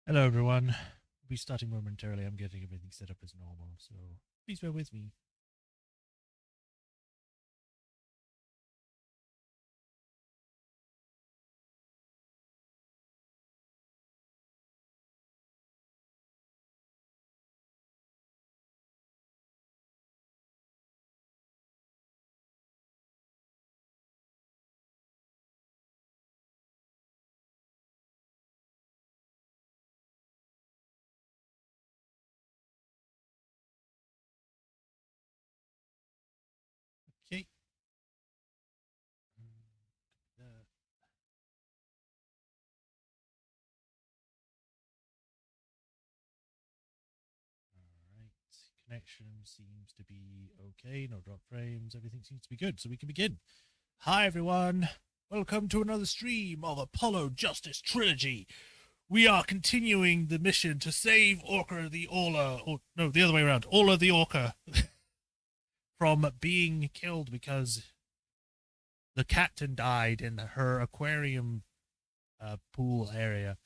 Hello everyone. We'll be starting momentarily. I'm getting everything set up as normal, so please bear with me. Okay. Alright. Connection seems to be okay. No drop frames. Everything seems to be good, so we can begin. Hi everyone. Welcome to another stream of Apollo Justice Trilogy. We are continuing the mission to save Orca the Orla, or no, the other way around, Orla the Orca from being killed because the captain died in her aquarium pool area.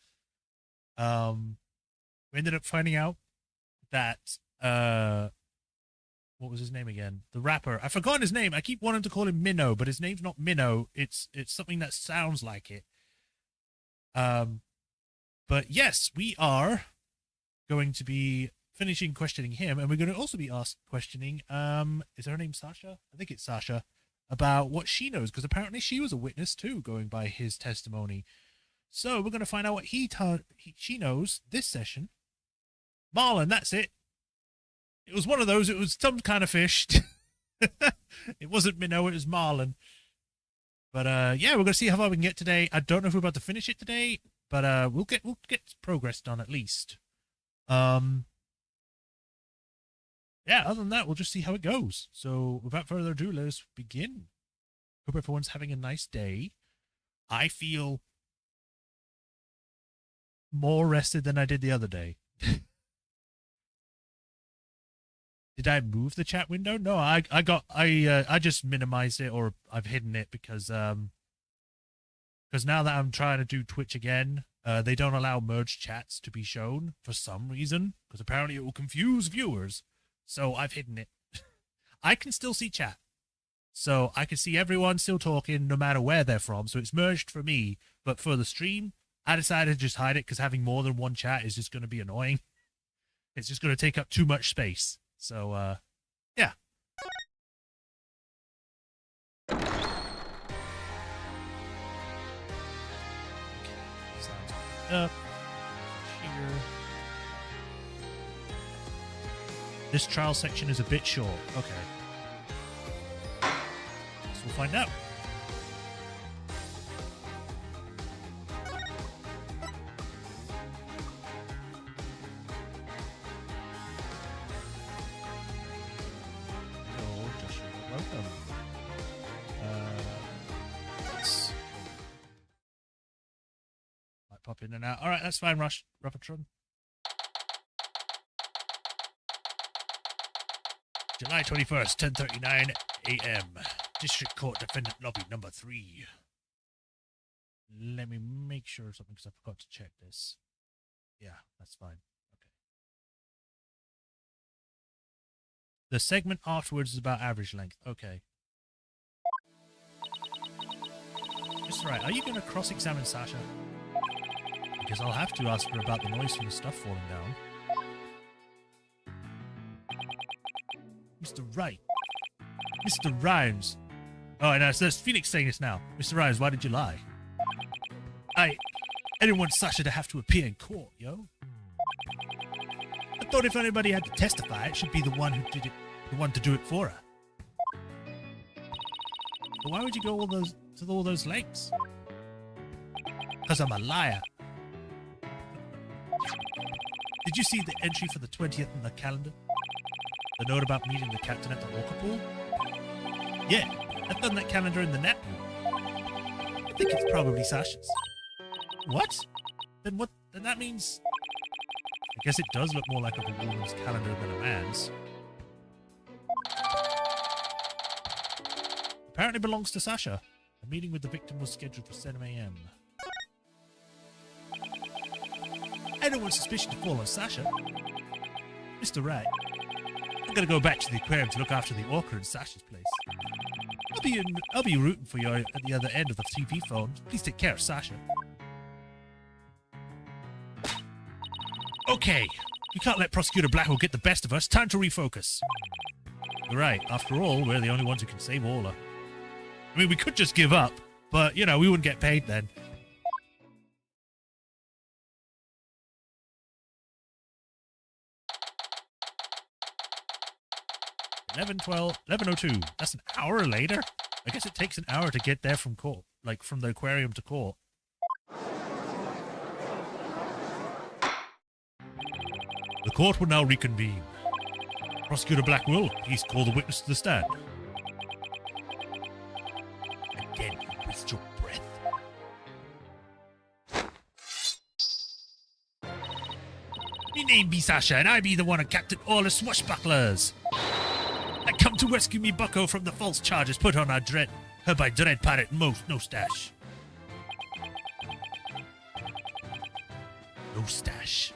We ended up finding out that what was his name again? The rapper. I've forgotten his name. I keep wanting to call him Minnow, but his name's not Minnow. It's something that sounds like it. But yes, we are going to be finishing questioning him, and we're going to also be questioning is her name Sasha? I think it's Sasha, about what she knows, because apparently she was a witness too, going by his testimony. So we're going to find out what she knows this session. Marlin, that's it. It was one of those. It was some kind of fish. It wasn't Minnow. It was Marlin. But yeah, we're going to see how far we can get today. I don't know if we're about to finish it today, but we'll get progress done at least. Yeah, other than that, we'll just see how it goes. So without further ado, let us begin. Hope everyone's having a nice day. I feel more rested than I did the other day. Did I move the chat window? No, I just minimized it, or I've hidden it because now that I'm trying to do Twitch again, they don't allow merged chats to be shown for some reason, because apparently it will confuse viewers. So I've hidden it. I can still see chat. So I can see everyone still talking no matter where they're from. So it's merged for me, but for the stream, I decided to just hide it because having more than one chat is just going to be annoying. It's just going to take up too much space. So, yeah. Okay, sounds up here. This trial section is a bit short. Okay. So we'll find out. Pop in and out. All right, that's fine, Ruffertron. July 21st, 10:39 a.m. District Court Defendant Lobby number 3. Let me make sure something, because I forgot to check this. Yeah, that's fine. Okay. The segment afterwards is about average length. Okay. That's right. Are you going to cross-examine Sasha? Because I'll have to ask her about the noise from the stuff falling down. Mr. Wright. Mr. Rhymes. Oh, no, so there's Phoenix saying this now. Mr. Rhymes, why did you lie? I didn't want Sasha to have to appear in court, yo. I thought if anybody had to testify, it should be the one who did it, the one to do it for her. But why would you go to all those lengths? Because I'm a liar. Did you see the entry for the 20th in the calendar? The note about meeting the captain at the Orca pool? Yeah, I found that calendar in the net pool. I think it's probably Sasha's. What? Then what? Then that means... I guess it does look more like a woman's calendar than a man's. Apparently belongs to Sasha. A meeting with the victim was scheduled for 7 a.m. I don't want suspicion to fall on Sasha. Mr. Right. I'm gonna go back to the aquarium to look after the orca in Sasha's place. I'll be rooting for you at the other end of the TV phone. Please take care of Sasha. Okay, we can't let Prosecutor Blackwell get the best of us. Time to refocus. You're right. After all, we're the only ones who can save Orla. I mean, we could just give up, but, you know, we wouldn't get paid then. $11:02. That's an hour later? I guess it takes an hour to get there from court. Like, from the aquarium to court. The court will now reconvene. Prosecutor Blackwell, please call the witness to the stand. Again, waste your breath. Me name be Sasha, and I be the one of Captain Orla's swashbucklers. I come to rescue me bucko from the false charges put on her by Dread Pirate No-Stash. No-Stash.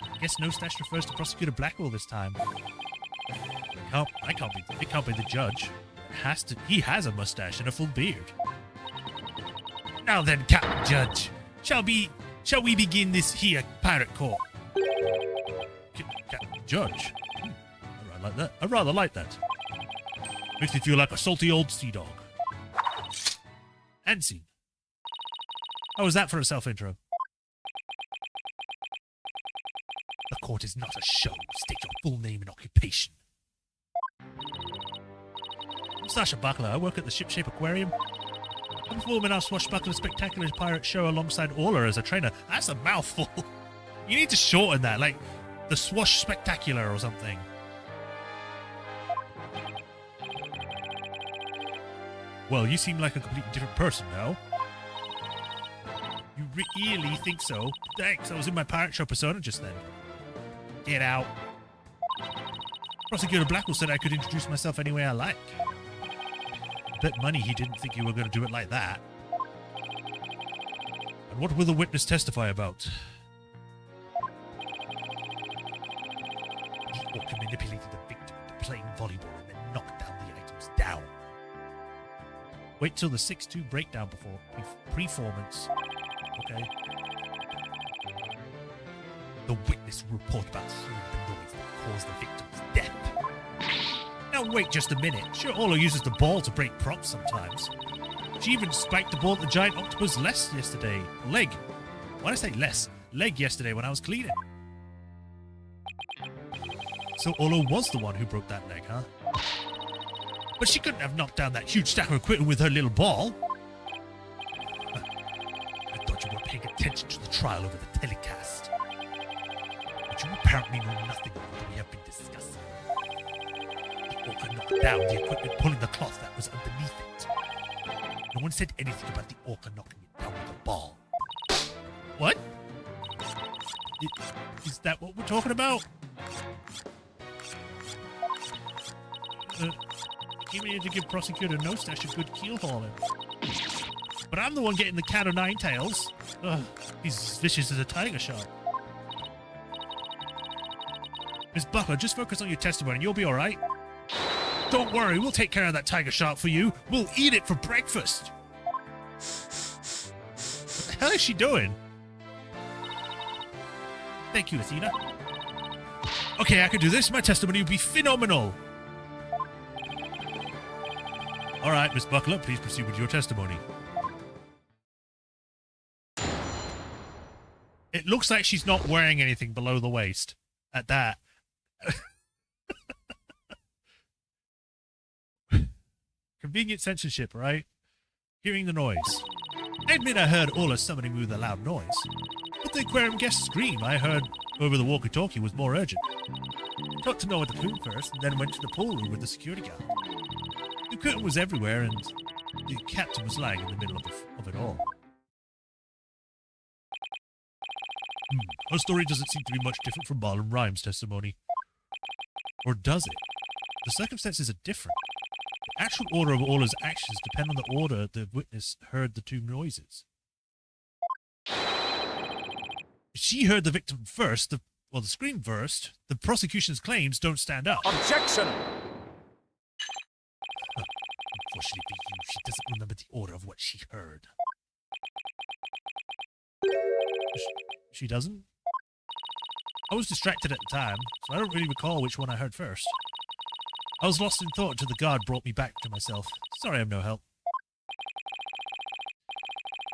I guess No-Stash refers to Prosecutor Blackwell this time. It can't be the judge. He has a mustache and a full beard. Now then, Captain Judge, shall we begin this here pirate court? Captain Judge? I rather like that. Makes me feel like a salty old sea dog. And scene. How was that for a self-intro? The court is not a show. State your full name and occupation. I'm Sasha Buckler. I work at the Shipshape Aquarium. I'm performing our Swashbuckler Spectacular Pirate Show alongside Orla as a trainer. That's a mouthful. You need to shorten that, like the Swash Spectacular or something. Well, you seem like a completely different person now. You really think so? Thanks, I was in my pirate show persona just then. Get out. Prosecutor Blackwell said I could introduce myself any way I like. Bet money he didn't think you were going to do it like that. And what will the witness testify about? The orca manipulated the victim into playing volleyball and then knocked down the items down. Wait till the 6-2 breakdown before performance. Okay. The witness will report about hearing the noise that caused the victim's death. Now wait just a minute. Sure, Orla uses the ball to break props sometimes. She even spiked the ball at the giant octopus leg. Why did I say less? Leg yesterday when I was cleaning. So Orla was the one who broke that leg, huh? But she couldn't have knocked down that huge stack of equipment with her little ball. I thought you were paying attention to the trial over the telecast. But you apparently know nothing of what we have been discussing. The orca knocked down the equipment, pulling the cloth that was underneath it. No one said anything about the orca knocking it down with a ball. What? Is that what we're talking about? Came here to give Prosecutor No-Stash a good keel hauling. But I'm the one getting the cat o' nine tails. Ugh, he's as vicious as a tiger shark. Miss Buckler, just focus on your testimony and you'll be alright. Don't worry, we'll take care of that tiger shark for you. We'll eat it for breakfast. What the hell is she doing? Thank you, Athena. Okay, I can do this. My testimony will be phenomenal. All right, Miss Buckler, please proceed with your testimony. It looks like she's not wearing anything below the waist. At that. Convenient censorship, right? Hearing the noise. I admit I heard Orla summoning me with a loud noise. But the aquarium guest scream I heard over the walkie-talkie was more urgent. I got to know what the coon first, and then went to the pool room with the security guard. The curtain was everywhere, and the captain was lying in the middle of it all. Her story doesn't seem to be much different from Marlon Rhymes' testimony. Or does it? The circumstances are different. The actual order of Orla's actions depend on the order the witness heard the two noises. She heard the victim first, the scream first. The prosecution's claims don't stand up. Objection! Unfortunately for you, she doesn't remember the order of what she heard. She doesn't? I was distracted at the time, so I don't really recall which one I heard first. I was lost in thought until the guard brought me back to myself. Sorry I'm no help.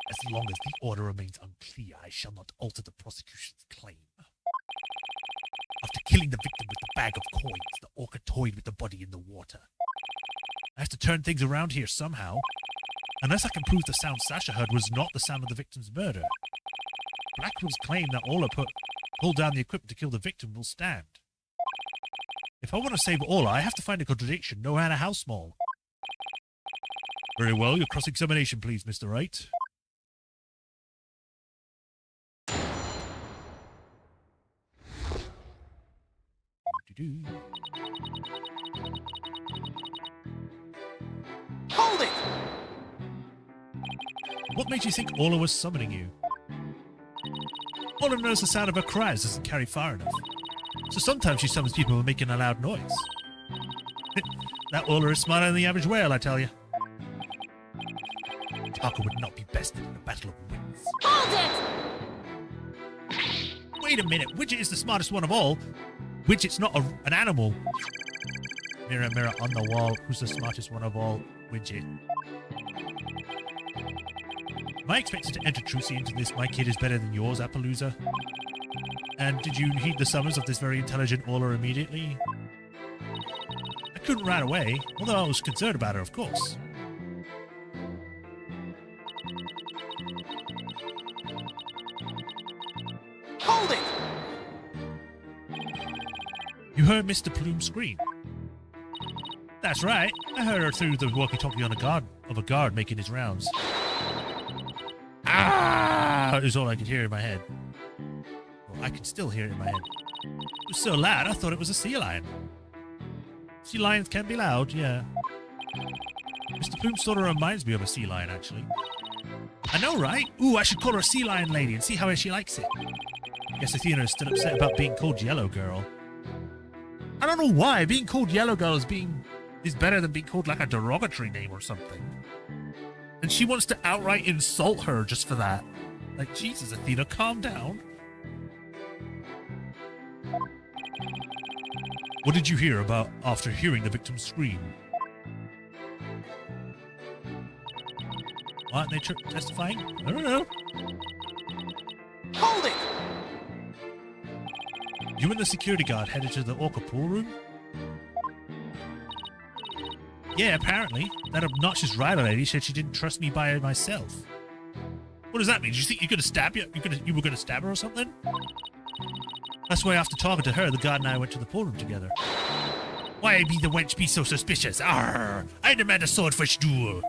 As long as the order remains unclear, I shall not alter the prosecution's claim. After killing the victim with the bag of coins, the orca toyed with the body in the water. I have to turn things around here somehow. Unless I can prove the sound Sasha heard was not the sound of the victim's murder. Blackwell's claim that Ola pulled down the equipment to kill the victim will stand. If I want to save Ola, I have to find a contradiction, no matter how small. Very well, your cross-examination, please, Mr. Wright. Hold it! What made you think Ola was summoning you? Ola knows the sound of her cries doesn't carry far enough. So sometimes she summons people who are making a loud noise. That Ola is smarter than the average whale, I tell you. Parker would not be bested in a battle of wits. Hold it! Wait a minute, Widget is the smartest one of all. Widget's not an animal. Mirror, mirror on the wall, who's the smartest one of all? Widget. Am I expected to enter truly into this? My kid is better than yours, Appaloosa? And did you heed the summons of this very intelligent Ola immediately? I couldn't right away, although I was concerned about her, of course. Hold it! You heard Mr. Plume scream. That's right. I heard her through the walkie-talkie of a guard making his rounds. Ah! Is all I could hear in my head. Well, I can still hear it in my head. It was so loud, I thought it was a sea lion. Sea lions can be loud, yeah. Mr. Plume sort of reminds me of a sea lion, actually. I know, right? Ooh, I should call her a sea lion lady and see how she likes it. Guess Athena is still upset about being called Yellow Girl. I don't know why. Being called Yellow Girl is better than being called like a derogatory name or something. And she wants to outright insult her just for that. Like, Jesus, Athena, calm down. What did you hear about after hearing the victim scream? Aren't they testifying? I don't know. Hold it! You and the security guard headed to the Orca pool room? Yeah, apparently. That obnoxious rider lady said she didn't trust me by myself. What does that mean? Did you think you're gonna stab you? You were gonna stab her or something? That's why after talking to her, the guard and I went to the pool room together. Why be the wench be so suspicious? Arr! I demand a swordfish duel!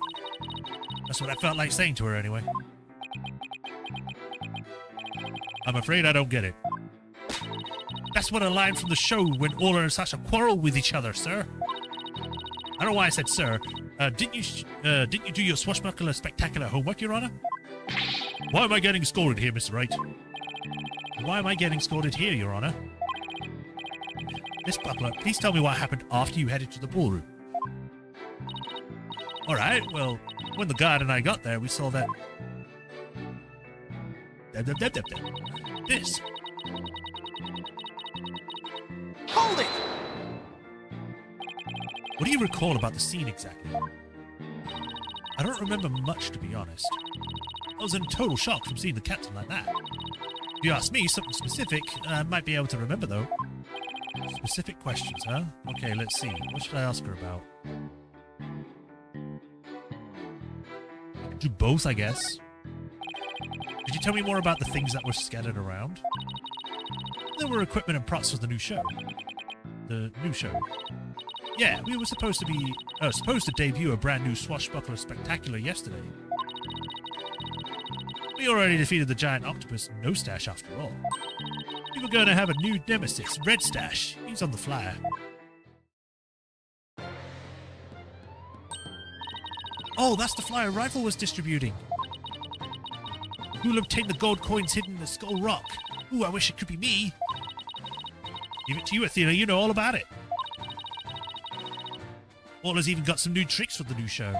That's what I felt like saying to her anyway. I'm afraid I don't get it. That's what a line from the show when Ola and Sasha quarrel with each other, sir. I don't know why I said sir. Didn't you do your swashbuckler spectacular homework, Your Honor? Why am I getting scolded here, Mr. Wright? Why am I getting scolded here, Your Honor? Miss Buckler, please tell me what happened after you headed to the ballroom. All right, well, when the guard and I got there, we saw that... This. Hold it! What do you recall about the scene exactly? I don't remember much, to be honest. I was in total shock from seeing the captain like that. If you ask me something specific, I might be able to remember, though. Specific questions, huh? Okay, let's see. What should I ask her about? I could do both, I guess. Could you tell me more about the things that were scattered around? There were equipment and props for the new show. The new show. Yeah, we were supposed to debut a brand new swashbuckler spectacular yesterday. We already defeated the giant octopus No Stash after all. We were going to have a new nemesis, Red Stash. He's on the flyer. Oh, that's the flyer Rifle was distributing. Who'll obtain the gold coins hidden in the Skull Rock? Ooh, I wish it could be me. Give it to you, Athena. You know all about it. Paula's even got some new tricks for the new show.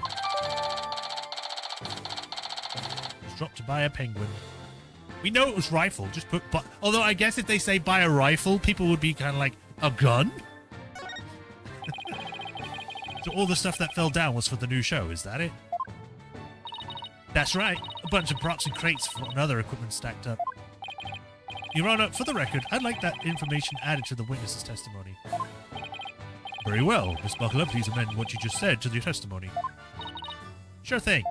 It's dropped to buy a penguin. We know it was rifle. Just put... Although I guess if they say buy a rifle, people would be kind of like, a gun? So all the stuff that fell down was for the new show, is that it? That's right. A bunch of props and crates for another equipment stacked up. Your Honor, for the record, I'd like that information added to the witness's testimony. Very well. Miss Buckler, please amend what you just said to your testimony. Sure thing.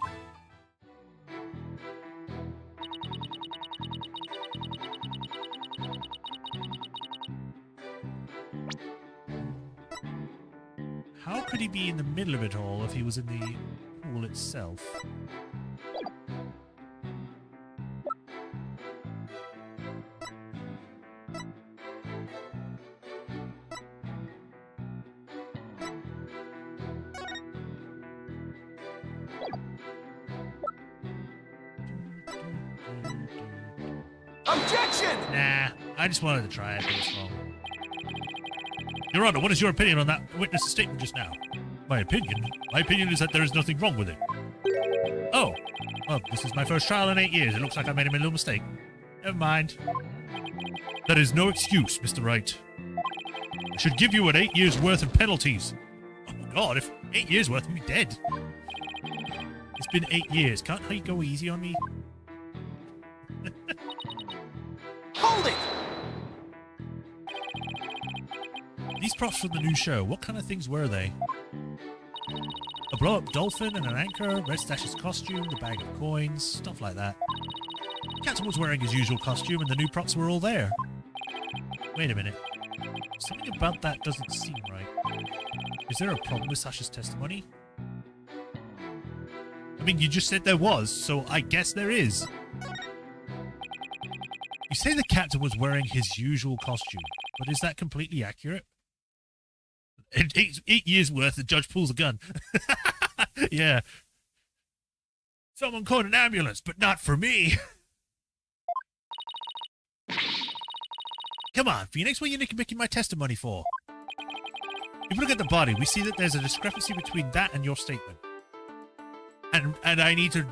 How could he be in the middle of it all if he was in the pool itself? Objection! Nah, I just wanted to try it, but it's wrong. Your Honor, what is your opinion on that witness's statement just now? My opinion? My opinion is that there is nothing wrong with it. Oh. Well, this is my first trial in 8 years. It looks like I made a little mistake. Never mind. That is no excuse, Mr. Wright. I should give you an 8 years' worth of penalties. Oh my god, if 8 years' worth, I'd be dead. It's been 8 years. Can't you go easy on me? Hold it! These props from the new show, what kind of things were they? A blow-up dolphin and an anchor, Red Stash's costume, the bag of coins, stuff like that. Captain was wearing his usual costume and the new props were all there. Wait a minute. Something about that doesn't seem right. Is there a problem with Sasha's testimony? I mean, you just said there was, so I guess there is. You say the captain was wearing his usual costume, but is that completely accurate? 8 years worth, the judge pulls a gun. Yeah. Someone called an ambulance, but not for me. Come on, Phoenix, what are you making my testimony for? If we look at the body, we see that there's a discrepancy between that and your statement. And I need to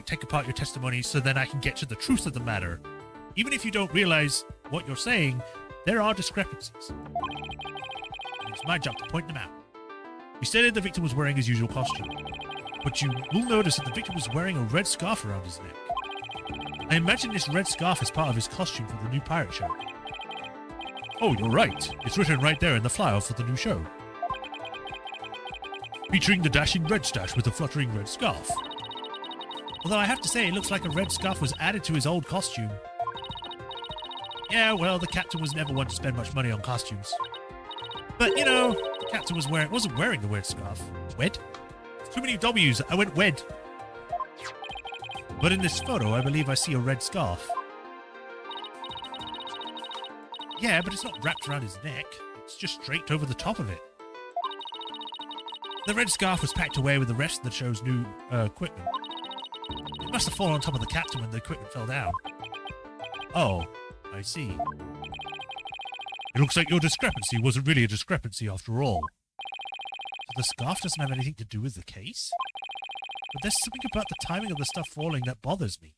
take apart your testimony so then I can get to the truth of the matter. Even if you don't realize what you're saying, there are discrepancies. And it's my job to point them out. You stated the victim was wearing his usual costume, but you will notice that the victim was wearing a red scarf around his neck. I imagine this red scarf is part of his costume for the new pirate show. Oh, you're right. It's written right there in the flyer for the new show. Featuring the dashing red stash with the fluttering red scarf. Although I have to say, it looks like a red scarf was added to his old costume. Yeah, well, the captain was never one to spend much money on costumes. But, you know, the captain wasn't wearing the red scarf. Wed? Too many W's. I went wed. But in this photo, I believe I see a red scarf. Yeah, but it's not wrapped around his neck. It's just draped over the top of it. The red scarf was packed away with the rest of the show's new equipment. It must have fallen on top of the captain when the equipment fell down. Oh, I see. It looks like your discrepancy wasn't really a discrepancy after all. So the scarf doesn't have anything to do with the case? But there's something about the timing of the stuff falling that bothers me.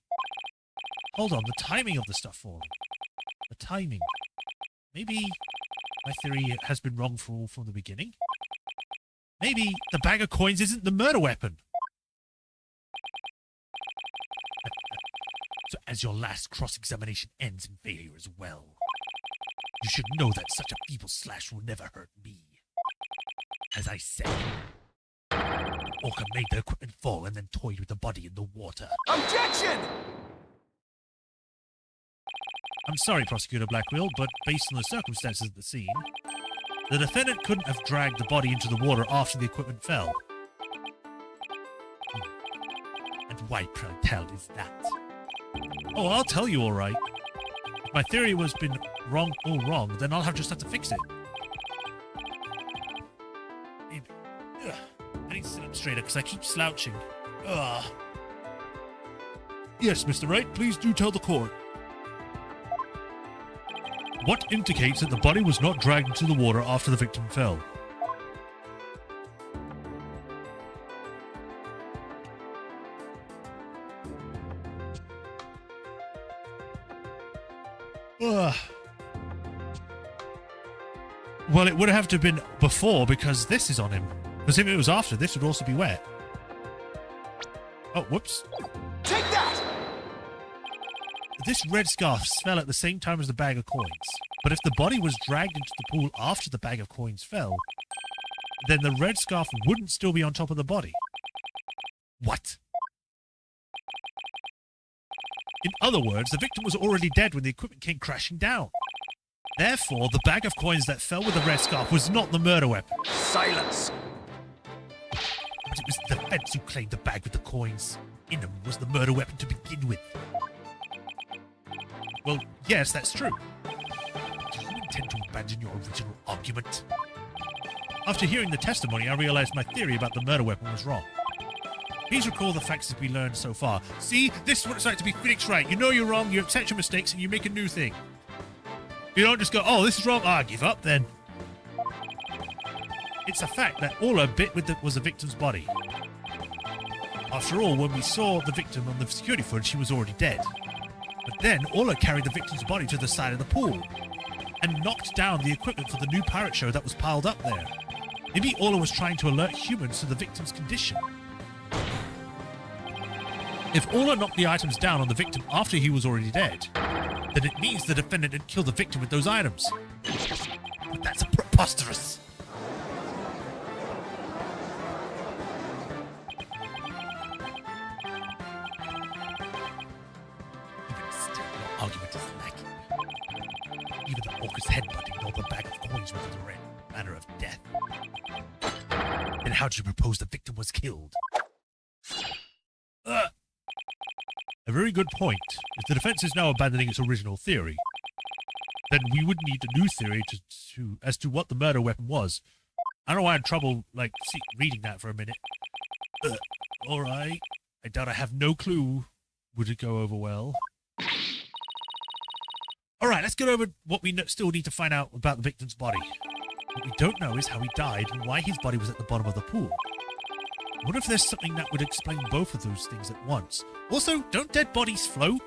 Hold on, the timing of the stuff falling. The timing. Maybe my theory has been wrong from the beginning? Maybe the bag of coins isn't the murder weapon. So as your last cross-examination ends in failure as well, you should know that such a feeble slash will never hurt me. As I said, Orca made the equipment fall and then toyed with the body in the water. Objection! I'm sorry, Prosecutor Blackwell, but based on the circumstances of the scene, the defendant couldn't have dragged the body into the water after the equipment fell. And why, pray tell, is that? Oh, I'll tell you, all right. If my theory was been wrong, then I'll just have to fix it. I need to sit up straighter because I keep slouching. Yes, Mr. Wright, please do tell the court. What indicates that the body was not dragged into the water after the victim fell? Ugh. Well, it would have to have been before because this is on him. Because if it was after, this would also be wet. Oh, whoops. Take that! This red scarf fell at the same time as the bag of coins. But if the body was dragged into the pool after the bag of coins fell, then the red scarf wouldn't still be on top of the body. What? In other words, the victim was already dead when the equipment came crashing down. Therefore, the bag of coins that fell with the red scarf was not the murder weapon. Silence! But it was the feds who claimed the bag with the coins in them was the murder weapon to begin with. Well, yes, that's true. Do you intend to abandon your original argument? After hearing the testimony, I realized my theory about the murder weapon was wrong. Please recall the facts that we learned so far. See, this is what it's like to be Phoenix Wright. You know you're wrong, you accept your mistakes, and you make a new thing. You don't just go, oh, this is wrong, I give up then. It's a fact that Ola bit with was the victim's body. After all, when we saw the victim on the security footage, she was already dead. But then Ola carried the victim's body to the side of the pool and knocked down the equipment for the new pirate show that was piled up there. Maybe Ola was trying to alert humans to the victim's condition. If Ola knocked the items down on the victim after he was already dead, then it means the defendant had killed the victim with those items. But that's preposterous. Even still, your argument is lacking. Even the orca's headbutting nor the bag of coins was the direct manner of death. Then how did you propose the victim was killed? A very good point. If the defense is now abandoning its original theory, then we would need a new theory as to what the murder weapon was. I don't know why I had trouble, reading that for a minute. Alright. I doubt I have no clue. Would it go over well? Alright, let's get over what we still need to find out about the victim's body. What we don't know is how he died and why his body was at the bottom of the pool. What if there's something that would explain both of those things at once? Also, don't dead bodies float?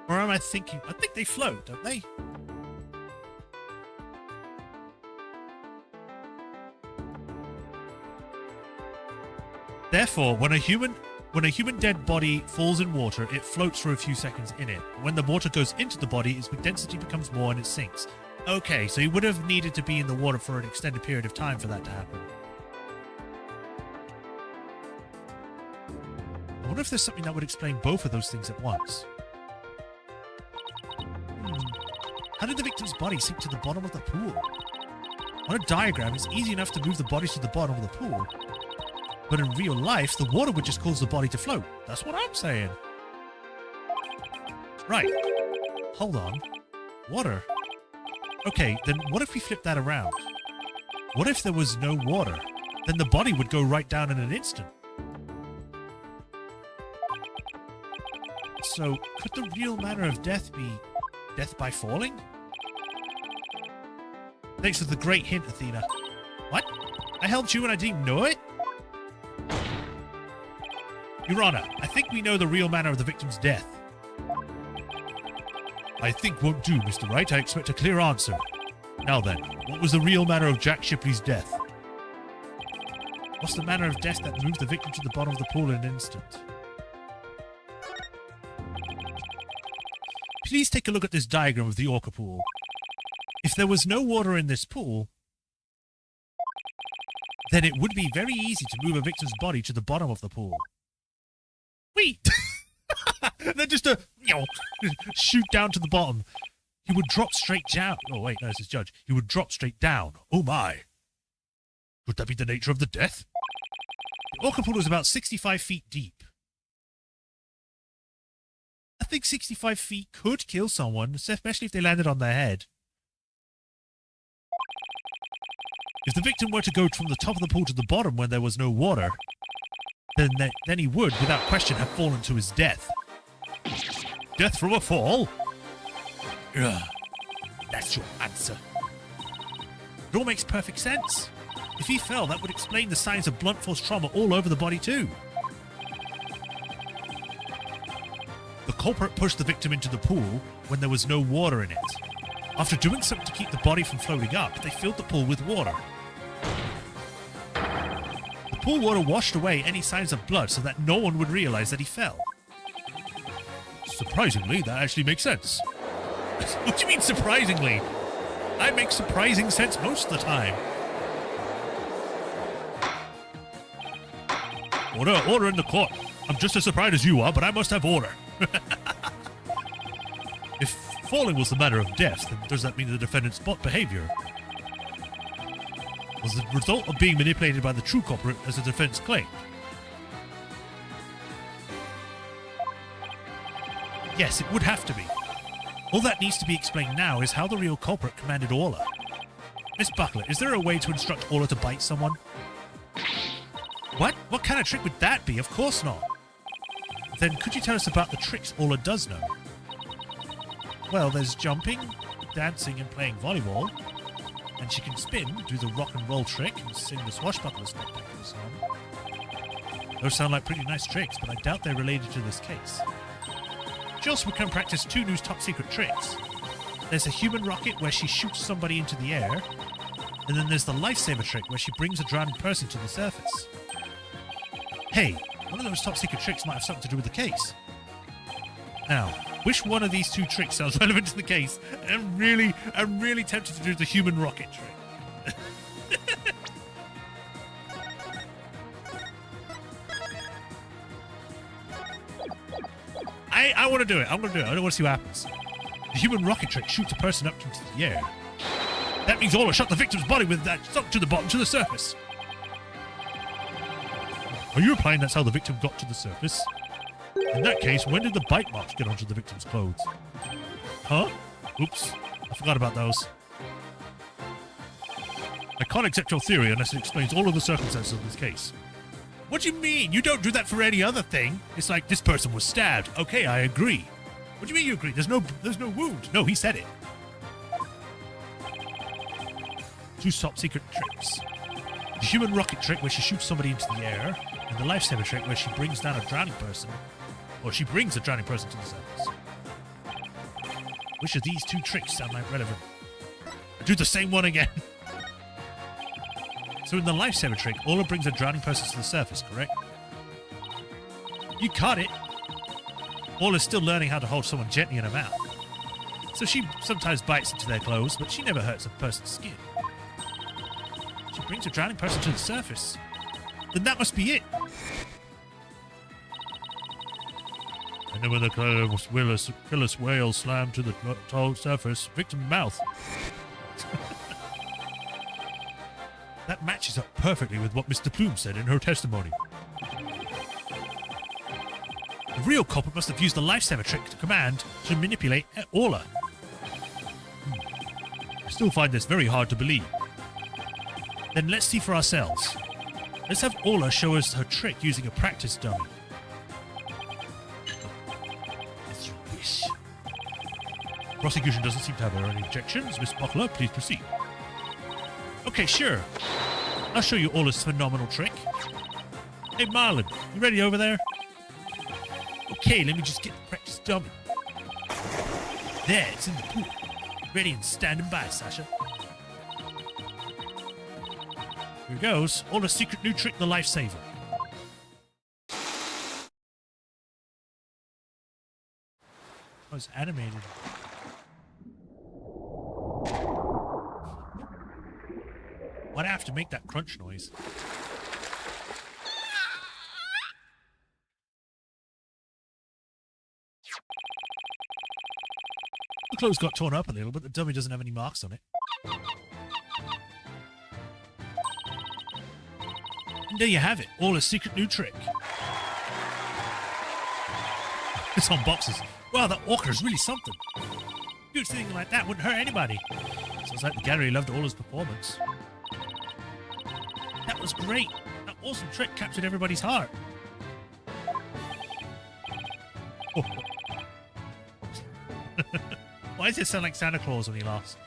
Or am I thinking... I think they float, don't they? Therefore, when a human dead body falls in water, it floats for a few seconds in it. When the water goes into the body, its density becomes more and it sinks. Okay, so he would have needed to be in the water for an extended period of time for that to happen. I wonder if there's something that would explain both of those things at once. How did the victim's body sink to the bottom of the pool? On a diagram, it's easy enough to move the bodies to the bottom of the pool. But in real life, the water would just cause the body to float. That's what I'm saying. Right. Hold on. Water. Okay, then what if we flip that around? What if there was no water? Then the body would go right down in an instant. So, could the real manner of death be death by falling? Thanks for the great hint, Athena. What? I helped you and I didn't know it? Your Honor, I think we know the real manner of the victim's death. I think won't do, Mr. Wright. I expect a clear answer. Now then, what was the real manner of Jack Shipley's death? What's the manner of death that moved the victim to the bottom of the pool in an instant? Please take a look at this diagram of the orca pool. If there was no water in this pool, then it would be very easy to move a victim's body to the bottom of the pool. Wait! Then just shoot down to the bottom. He would drop straight down. Oh, wait, no, this is Judge. He would drop straight down. Oh, my. Could that be the nature of the death? The orca pool was about 65 feet deep. I think 65 feet could kill someone, especially if they landed on their head. If the victim were to go from the top of the pool to the bottom when there was no water, then he would, without question, have fallen to his death. Death from a fall? Ugh. That's your answer. It all makes perfect sense. If he fell, that would explain the signs of blunt force trauma all over the body too. The culprit pushed the victim into the pool when there was no water in it. After doing something to keep the body from floating up, they filled the pool with water. The pool water washed away any signs of blood so that no one would realize that he fell. Surprisingly, that actually makes sense. What do you mean, surprisingly? I make surprising sense most of the time. Order in the court. I'm just as surprised as you are, but I must have order. If falling was the matter of death, then does that mean the defendant's behavior was the result of being manipulated by the true culprit as the defense claimed? Yes, it would have to be. All that needs to be explained now is how the real culprit commanded Orla. Miss Buckler, is there a way to instruct Orla to bite someone? What? What kind of trick would that be? Of course not. Then could you tell us about the tricks Orla does know? Well, there's jumping, dancing, and playing volleyball. And she can spin, do the rock and roll trick, and sing the swashbuckler spectacular song. Those sound like pretty nice tricks, but I doubt they're related to this case. She also can practice two new top-secret tricks. There's a human rocket where she shoots somebody into the air, and then there's the lifesaver trick where she brings a drowning person to the surface. Hey, one of those top-secret tricks might have something to do with the case. Now, which one of these two tricks sounds relevant to the case? I'm really tempted to do the human rocket trick. I want to do it. I'm going to do it. I don't want to see what happens. The human rocket trick shoots a person up into the air. That means Orla shot the victim's body with that sunk to the bottom to the surface. Are you implying that's how the victim got to the surface? In that case, when did the bite marks get onto the victim's clothes? Huh? Oops. I forgot about those. I can't accept your theory unless it explains all of the circumstances of this case. What do you mean? You don't do that for any other thing. It's like this person was stabbed. Okay, I agree. What do you mean you agree? There's no wound. No, he said it. Two top secret tricks. The human rocket trick where she shoots somebody into the air, and the lifesaver trick where she brings down a drowning person, or she brings a drowning person to the surface. Which of these two tricks sound like relevant? I do the same one again. So in the lifesaver trick, Orla brings a drowning person to the surface, correct? You caught it. Orla's still learning how to hold someone gently in her mouth. So she sometimes bites into their clothes, but she never hurts a person's skin. She brings a drowning person to the surface. Then that must be it. And then when the killer whale slammed to the tall surface, victim mouth. That matches up perfectly with what Mr. Plume said in her testimony. The real culprit must have used the lifesaver trick to command to manipulate Orla. I still find this very hard to believe. Then let's see for ourselves. Let's have Orla show us her trick using a practice dummy. As you wish. Prosecution doesn't seem to have any objections. Miss Buckler, please proceed. Okay, sure. I'll show you Orla's phenomenal trick. Hey, Marlon, you ready over there? Okay, let me just get the practice dummy. There, it's in the pool. Ready and standing by, Sasha. Here goes. Orla's secret new trick, the lifesaver. Oh, it's animated. Why'd I have to make that crunch noise? The clothes got torn up a little, but the dummy doesn't have any marks on it. And there you have it, Orla's secret new trick. It's on boxes. Wow, that walker is really something. Good thing like that wouldn't hurt anybody. Sounds like the gallery loved Orla's performance. That was great. That awesome trick captured everybody's heart. Why Why does it sound like Santa Claus when he laughs?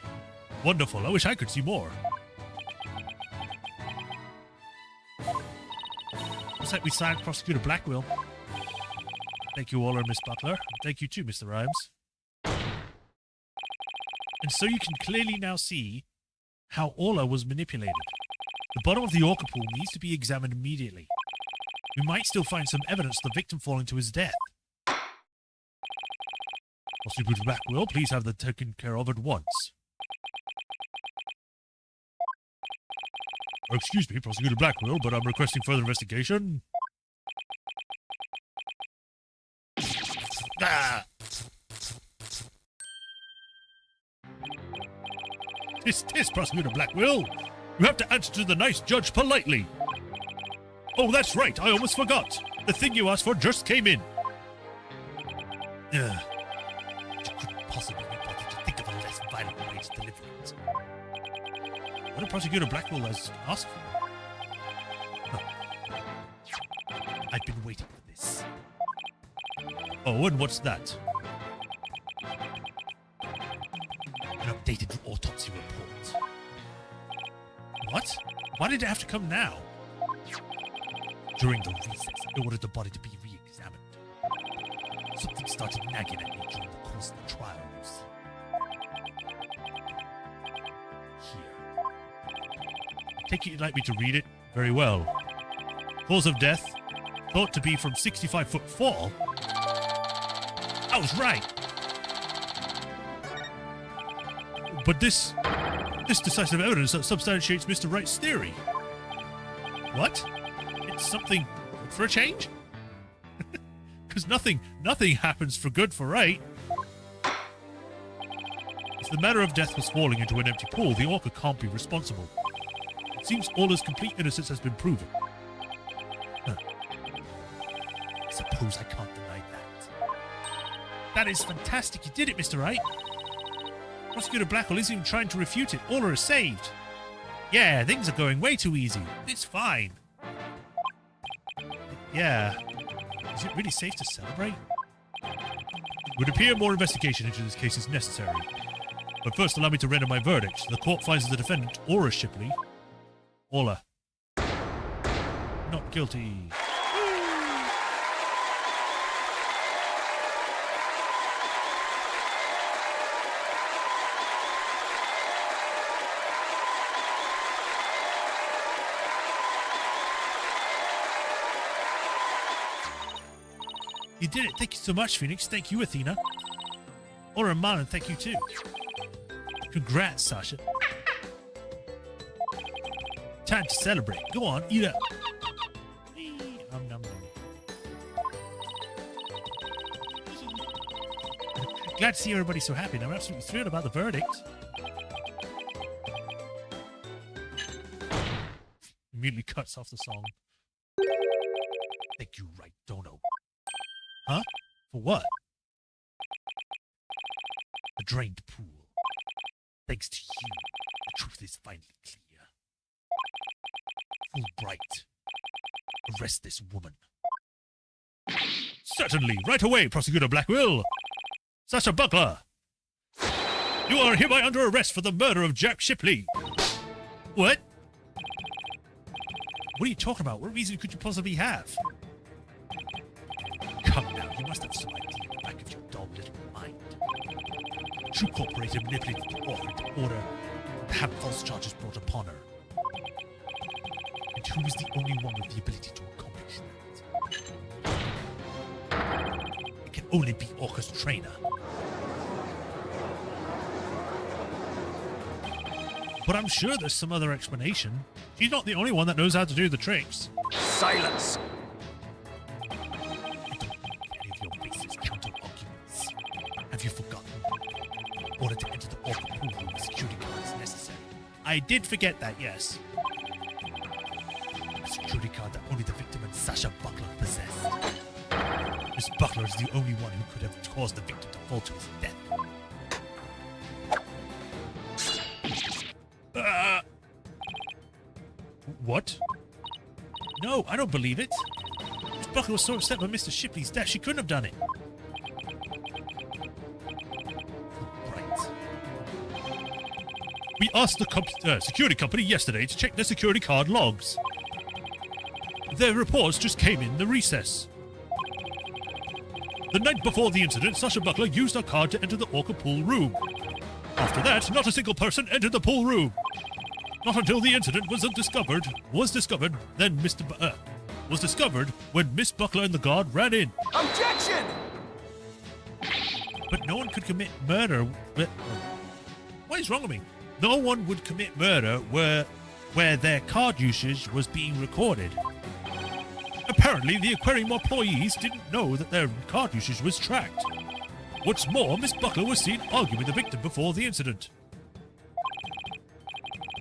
Wonderful. I wish I could see more. Looks like we signed Prosecutor Blackwell. Thank you, Waller and Miss Butler. And thank you too, Mr. Rhymes. And so you can clearly now see how Orla was manipulated. The bottom of the orca pool needs to be examined immediately. We might still find some evidence of the victim falling to his death. Prosecutor Blackwell, please have that taken care of at once. Excuse me, Prosecutor Blackwell, but I'm requesting further investigation. Ah! Tis, Prosecutor Blackwell. You have to answer to the nice judge politely. Oh, that's right, I almost forgot. The thing you asked for just came in. You couldn't possibly be bothered to think of a less violent way to deliver it. What did Prosecutor Blackwell has asked for? Huh. I've been waiting for this. Oh, and what's that? An updated autopsy report. What? Why did it have to come now? During the recess, I ordered the body to be re-examined. Something started nagging at me during the course of the trials. Here. Take it you'd like me to read it? Very well. Cause of death, thought to be from 65-foot fall. I was right. But this decisive evidence that substantiates Mr. Wright's theory. What? It's something good for a change? Because nothing happens for good for Wright. If the manner of death was falling into an empty pool, the orca can't be responsible. It seems Orla's complete innocence has been proven. Huh. I suppose I can't deny that. That is fantastic. You did it, Mr. Wright. Prosecutor Blackwell isn't even trying to refute it. Orla is saved. Yeah, things are going way too easy. It's fine. Yeah. Is it really safe to celebrate? It would appear more investigation into this case is necessary. But first, allow me to render my verdict. The court finds the defendant, Orla Shipley. Orla. Not guilty. You did it. Thank you so much, Phoenix. Thank you, Athena. Or Marlon, thank you too. Congrats, Sasha. Time to celebrate. Go on, eat up. Nom, nom, nom. Glad to see everybody so happy. And I'm absolutely thrilled about the verdict. Immediately cuts off the song. Thank you, right, Dono. Huh? For what? A drained pool. Thanks to you, the truth is finally clear. Fulbright, arrest this woman. Certainly, right away, Prosecutor Blackwell. Sasha Buckler, you are hereby under arrest for the murder of Jack Shipley. What? What are you talking about? What reason could you possibly have? Come now, you must have some idea in the back of your dull little mind. True Corporation manipulated the law in order to have false charges brought upon her. And who is the only one with the ability to accomplish that? It can only be Orca's trainer. But I'm sure there's some other explanation. She's not the only one that knows how to do the tricks. Silence! Have you forgotten? In order to enter the orca pool room, a security card is necessary. I did forget that, yes. A security card that only the victim and Sasha Buckler possessed. Miss Buckler is the only one who could have caused the victim to fall to his death. What? No, I don't believe it. Miss Buckler was so upset by Mr. Shipley's death, she couldn't have done it. Right. We asked the security company yesterday to check their security card logs. Their reports just came in the recess. The night before the incident, Sasha Buckler used her card to enter the Orca pool room. After that, not a single person entered the pool room. Not until the incident was discovered when Miss Buckler and the guard ran in. Objection! But no one could commit murder. What is wrong with me? No one would commit murder where their card usage was being recorded. Apparently, the aquarium employees didn't know that their card usage was tracked. What's more, Miss Buckler was seen arguing with the victim before the incident.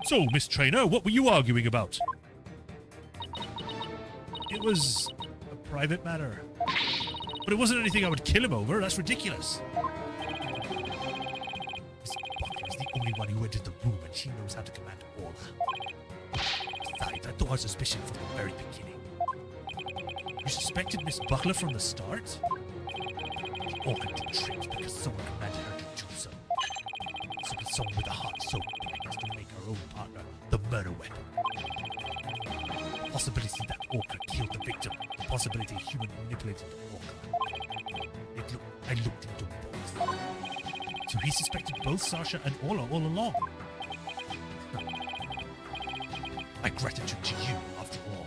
So, Miss Trainer, what were you arguing about? It was a private matter. But it wasn't anything I would kill him over. That's ridiculous. Miss Buckler is the only one who entered the room, and she knows how to command order. Besides, I thought her suspicion from the very beginning. You suspected Miss Buckler from the start? The Orca did tricks because someone commanded her to do so. Someone with a heart so big as to make her own partner the murder weapon. The possibility that Orca killed the victim. The possibility a human manipulated the Orca. I looked into both. So he suspected both Sasha and Orla all along. My gratitude to you, after all.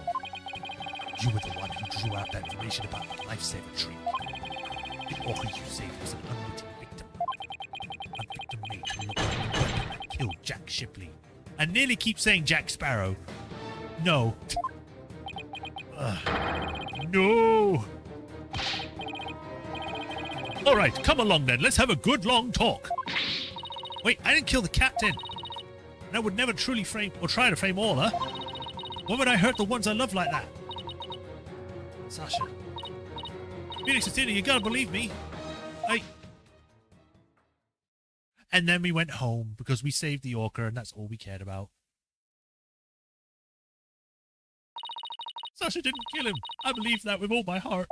You were the one who drew out that information about the lifesaver tree. The Orca you saved was an unwitting victim. A victim made to look like the weapon that killed Jack Shipley. I nearly keep saying Jack Sparrow. No. No. Alright, come along then. Let's have a good long talk. Wait, I didn't kill the captain. And I would never truly frame or try to frame Orla. Why would I hurt the ones I love like that? Sasha. Phoenix and Tina, you gotta believe me. And then we went home because we saved the Orca and that's all we cared about. Sasha didn't kill him. I believe that with all my heart.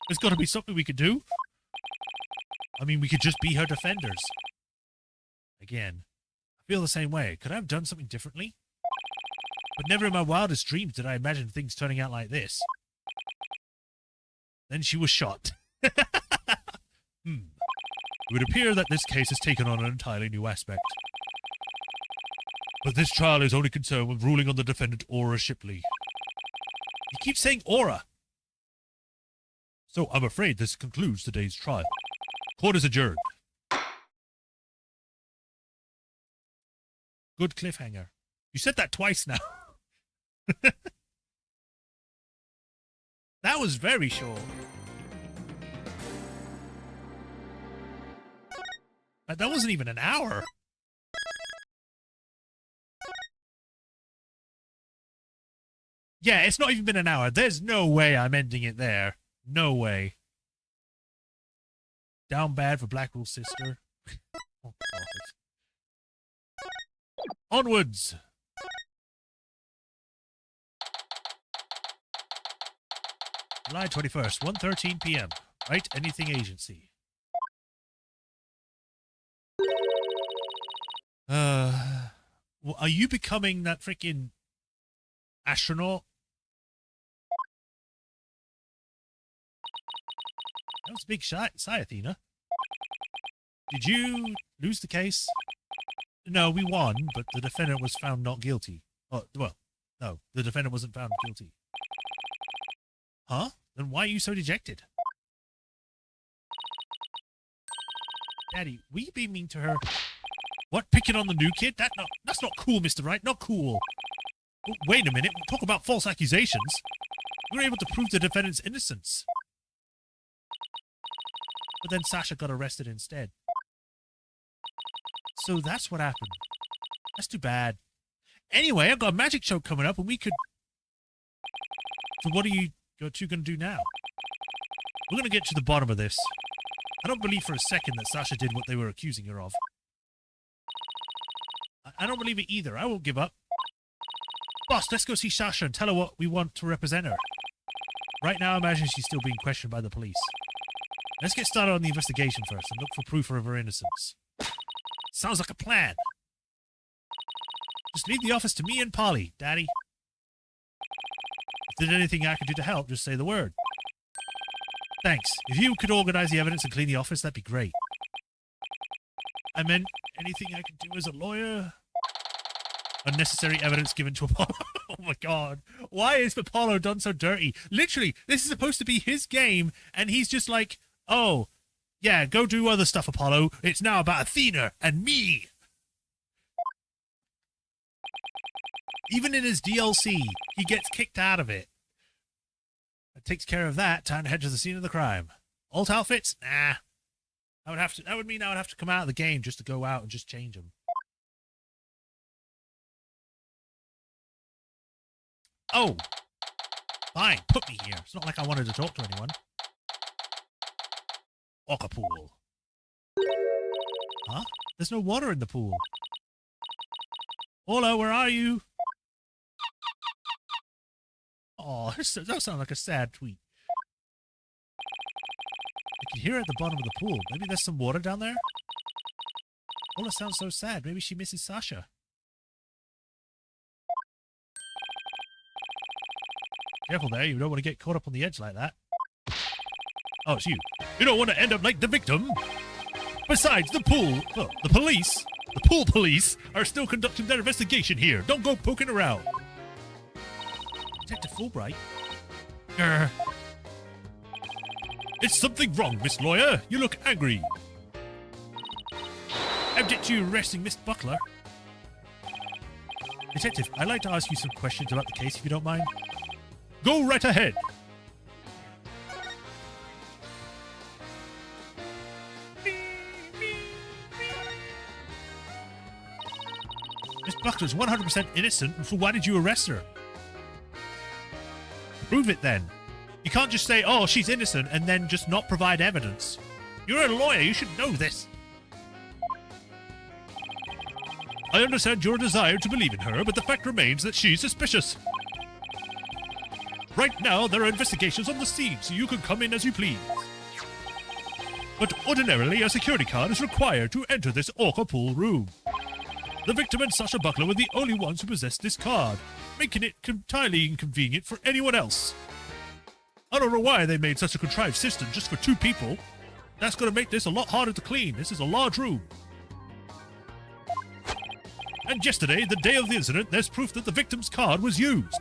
There's gotta be something we could do. I mean, we could just be her defenders. Again, I feel the same way. Could I have done something differently? But never in my wildest dreams did I imagine things turning out like this. Then she was shot. It would appear that this case has taken on an entirely new aspect. But this trial is only concerned with ruling on the defendant Aura Shipley. You keep saying Aura. So I'm afraid this concludes today's trial. Court is adjourned. Good cliffhanger. You said that twice now. That was very short. That wasn't even an hour. Yeah, it's not even been an hour. There's no way I'm ending it there. No way. Down bad for Blackwell's sister. Oh, God. Onwards. July 21st, 1:13 p.m. Right Anything Agency. Well, are you becoming that freaking astronaut? That was a big sigh, Athena. Did you lose the case? No, we won, but the defendant was found not guilty. Oh, well, no, the defendant wasn't found guilty. Huh? Then why are you so dejected? Daddy, were you being mean to her? What, picking on the new kid? That's not cool, Mr. Wright, not cool. Oh, wait a minute, talk about false accusations. We were able to prove the defendant's innocence. But then Sasha got arrested instead. So that's what happened. That's too bad. Anyway, I've got a magic show coming up and we could... So what are you two going to do now? We're going to get to the bottom of this. I don't believe for a second that Sasha did what they were accusing her of. I don't believe it either. I won't give up. Boss, let's go see Sasha and tell her what we want to represent her. Right now, I imagine she's still being questioned by the police. Let's get started on the investigation first and look for proof of her innocence. Sounds like a plan. Just leave the office to me and Polly, Daddy. If there's anything I can do to help, just say the word. Thanks. If you could organize the evidence and clean the office, that'd be great. I meant anything I could do as a lawyer. Unnecessary evidence given to Apollo. Oh my god. Why is Apollo done so dirty? Literally, this is supposed to be his game, and he's just like, oh, yeah, go do other stuff, Apollo. It's now about Athena and me. Even in his DLC, he gets kicked out of it. That takes care of that. Time to head to the scene of the crime. Alt outfits? Nah. That would mean I would have to come out of the game just to go out and just change them. Oh. Fine, put me here. It's not like I wanted to talk to anyone. Orca pool. Huh? There's no water in the pool. Hola, where are you? Oh, that sounds like a sad tweet. I can hear her at the bottom of the pool. Maybe there's some water down there? Ola sounds so sad. Maybe she misses Sasha. Careful there. You don't want to get caught up on the edge like that. Oh, it's you. You don't want to end up like the victim. Besides, the pool police are still conducting their investigation here. Don't go poking around. Detective Fulbright? It's something wrong, Miss Lawyer. You look angry. Object to you arresting Miss Buckler. Detective, I'd like to ask you some questions about the case, if you don't mind. Go right ahead. Miss Buckler's 100% innocent, so why did you arrest her? Prove it then. You can't just say, oh, she's innocent, and then just not provide evidence. You're a lawyer, you should know this. I understand your desire to believe in her, but the fact remains that she's suspicious. Right now, there are investigations on the scene, so you can come in as you please. But ordinarily, a security card is required to enter this Orca pool room. The victim and Sasha Buckler were the only ones who possessed this card, making it entirely inconvenient for anyone else. I don't know why they made such a contrived system just for 2 people. That's going to make this a lot harder to clean. This is a large room. And yesterday, the day of the incident, there's proof that the victim's card was used.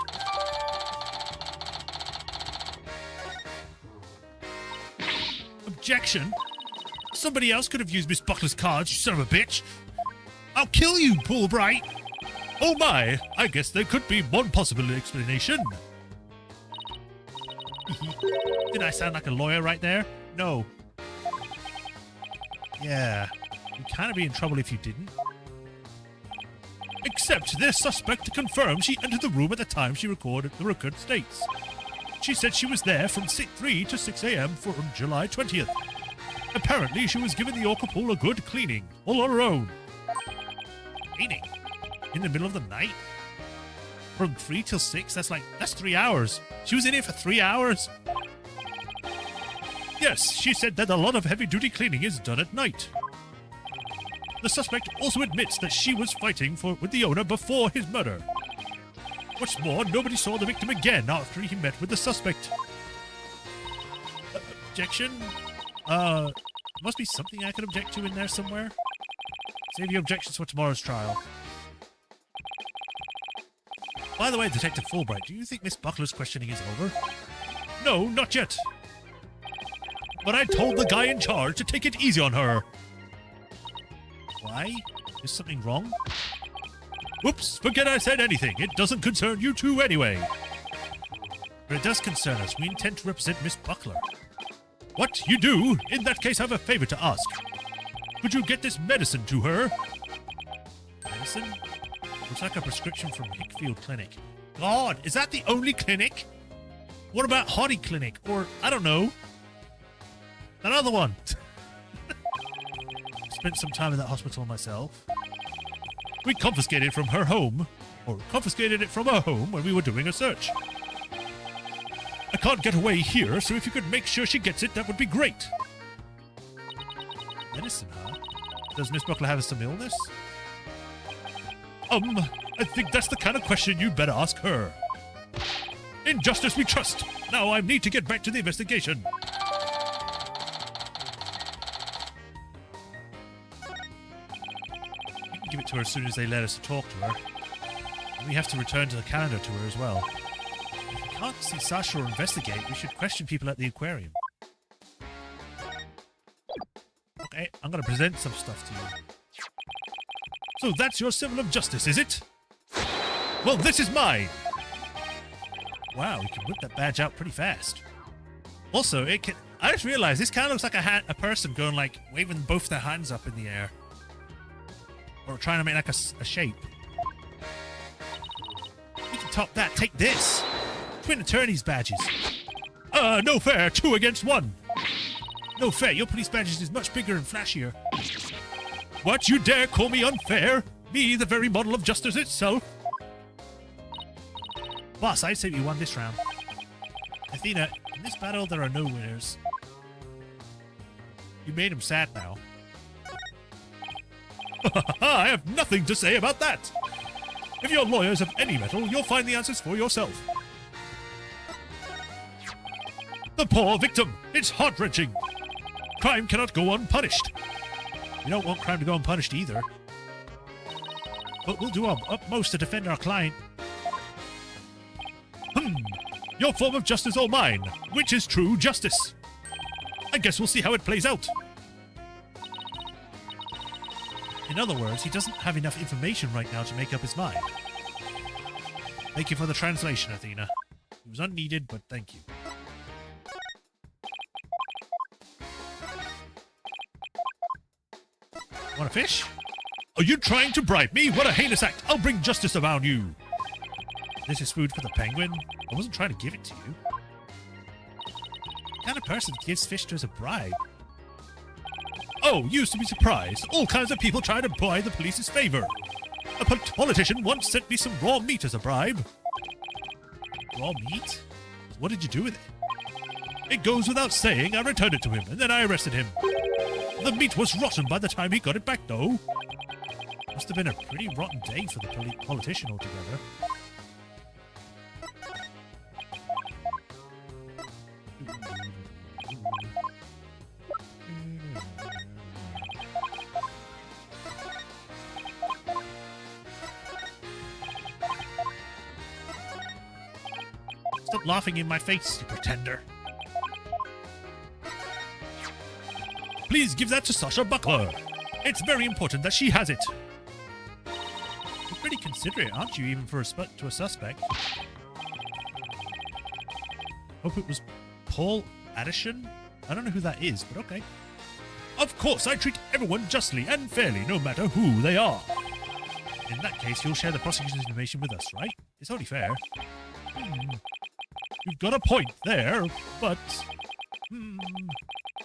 Objection? Somebody else could have used Miss Buckler's cards, you son of a bitch. I'll kill you, Fulbright. Oh my, I guess there could be one possible explanation. Did I sound like a lawyer right there? No. Yeah, you'd kind of be in trouble if you didn't. Except this suspect confirmed she entered the room at the time she recorded the record states. She said she was there from 3 to 6 a.m. from July 20th. Apparently, she was giving the Orca pool a good cleaning, all on her own. Cleaning? In the middle of the night? From 3 till 6? That's 3 hours. She was in here for 3 hours? Yes, she said that a lot of heavy-duty cleaning is done at night. The suspect also admits that she was fighting with the owner before his murder. What's more, nobody saw the victim again after he met with the suspect. Objection? Must be something I can object to in there somewhere. Save your objections for tomorrow's trial. By the way, Detective Fulbright, do you think Miss Buckler's questioning is over? No, not yet. But I told the guy in charge to take it easy on her. Why? Is something wrong? Whoops, forget I said anything. It doesn't concern you two anyway. But it does concern us. We intend to represent Miss Buckler. What? You do? In that case, I have a favor to ask. Could you get this medicine to her? Medicine? Looks like a prescription from Hickfield Clinic. God, is that the only clinic? What about Hottie Clinic? Or, I don't know, another one. Spent some time in that hospital myself. We confiscated it from her home, or confiscated it from her home when we were doing a search. I can't get away here, so if you could make sure she gets it, that would be great. Medicine, huh? Does Miss Buckler have some illness? I think that's the kind of question you'd better ask her. In justice we trust. Now I need to get back to the investigation. We can give it to her as soon as they let us talk to her. And we have to return to the calendar to her as well. If we can't see Sasha or investigate, we should question people at the aquarium. Okay, I'm going to present some stuff to you. So that's your symbol of justice, is it? Well, this is mine! Wow, we can whip that badge out pretty fast. Also, it can... I just realized this kind of looks like a person going, like, waving both their hands up in the air. Or trying to make, like, a shape. We can top that. Take this! Twin attorneys badges. No fair. 2 against 1. No fair. Your police badges is much bigger and flashier. What? You dare call me unfair? Me, the very model of justice itself? Boss, I'd say we won this round. Athena, in this battle there are no winners. You made him sad now. I have nothing to say about that! If your lawyers have any mettle, you'll find the answers for yourself. The poor victim! It's heart-wrenching! Crime cannot go unpunished. We don't want crime to go unpunished either. But we'll do our utmost to defend our client. Your form of justice or mine? Which is true justice? I guess we'll see how it plays out. In other words, he doesn't have enough information right now to make up his mind. Thank you for the translation, Athena. It was unneeded, but thank you. Want a fish? Are you trying to bribe me? What a heinous act! I'll bring justice around you! This is food for the penguin? I wasn't trying to give it to you. What kind of person gives fish to as a bribe? Oh, you used to be surprised. All kinds of people try to buy the police's favor. A politician once sent me some raw meat as a bribe. Raw meat? What did you do with it? It goes without saying, I returned it to him, and then I arrested him. The meat was rotten by the time he got it back, though. Must have been a pretty rotten day for the politician altogether. Stop laughing in my face, you pretender. Please give that to Sasha Buckler. It's very important that she has it. You're pretty considerate, aren't you, even for a suspect? Hope it was Paul Addison? I don't know who that is, but okay. Of course, I treat everyone justly and fairly, no matter who they are. In that case, you'll share the prosecution's information with us, right? It's only fair. You've got a point there, but...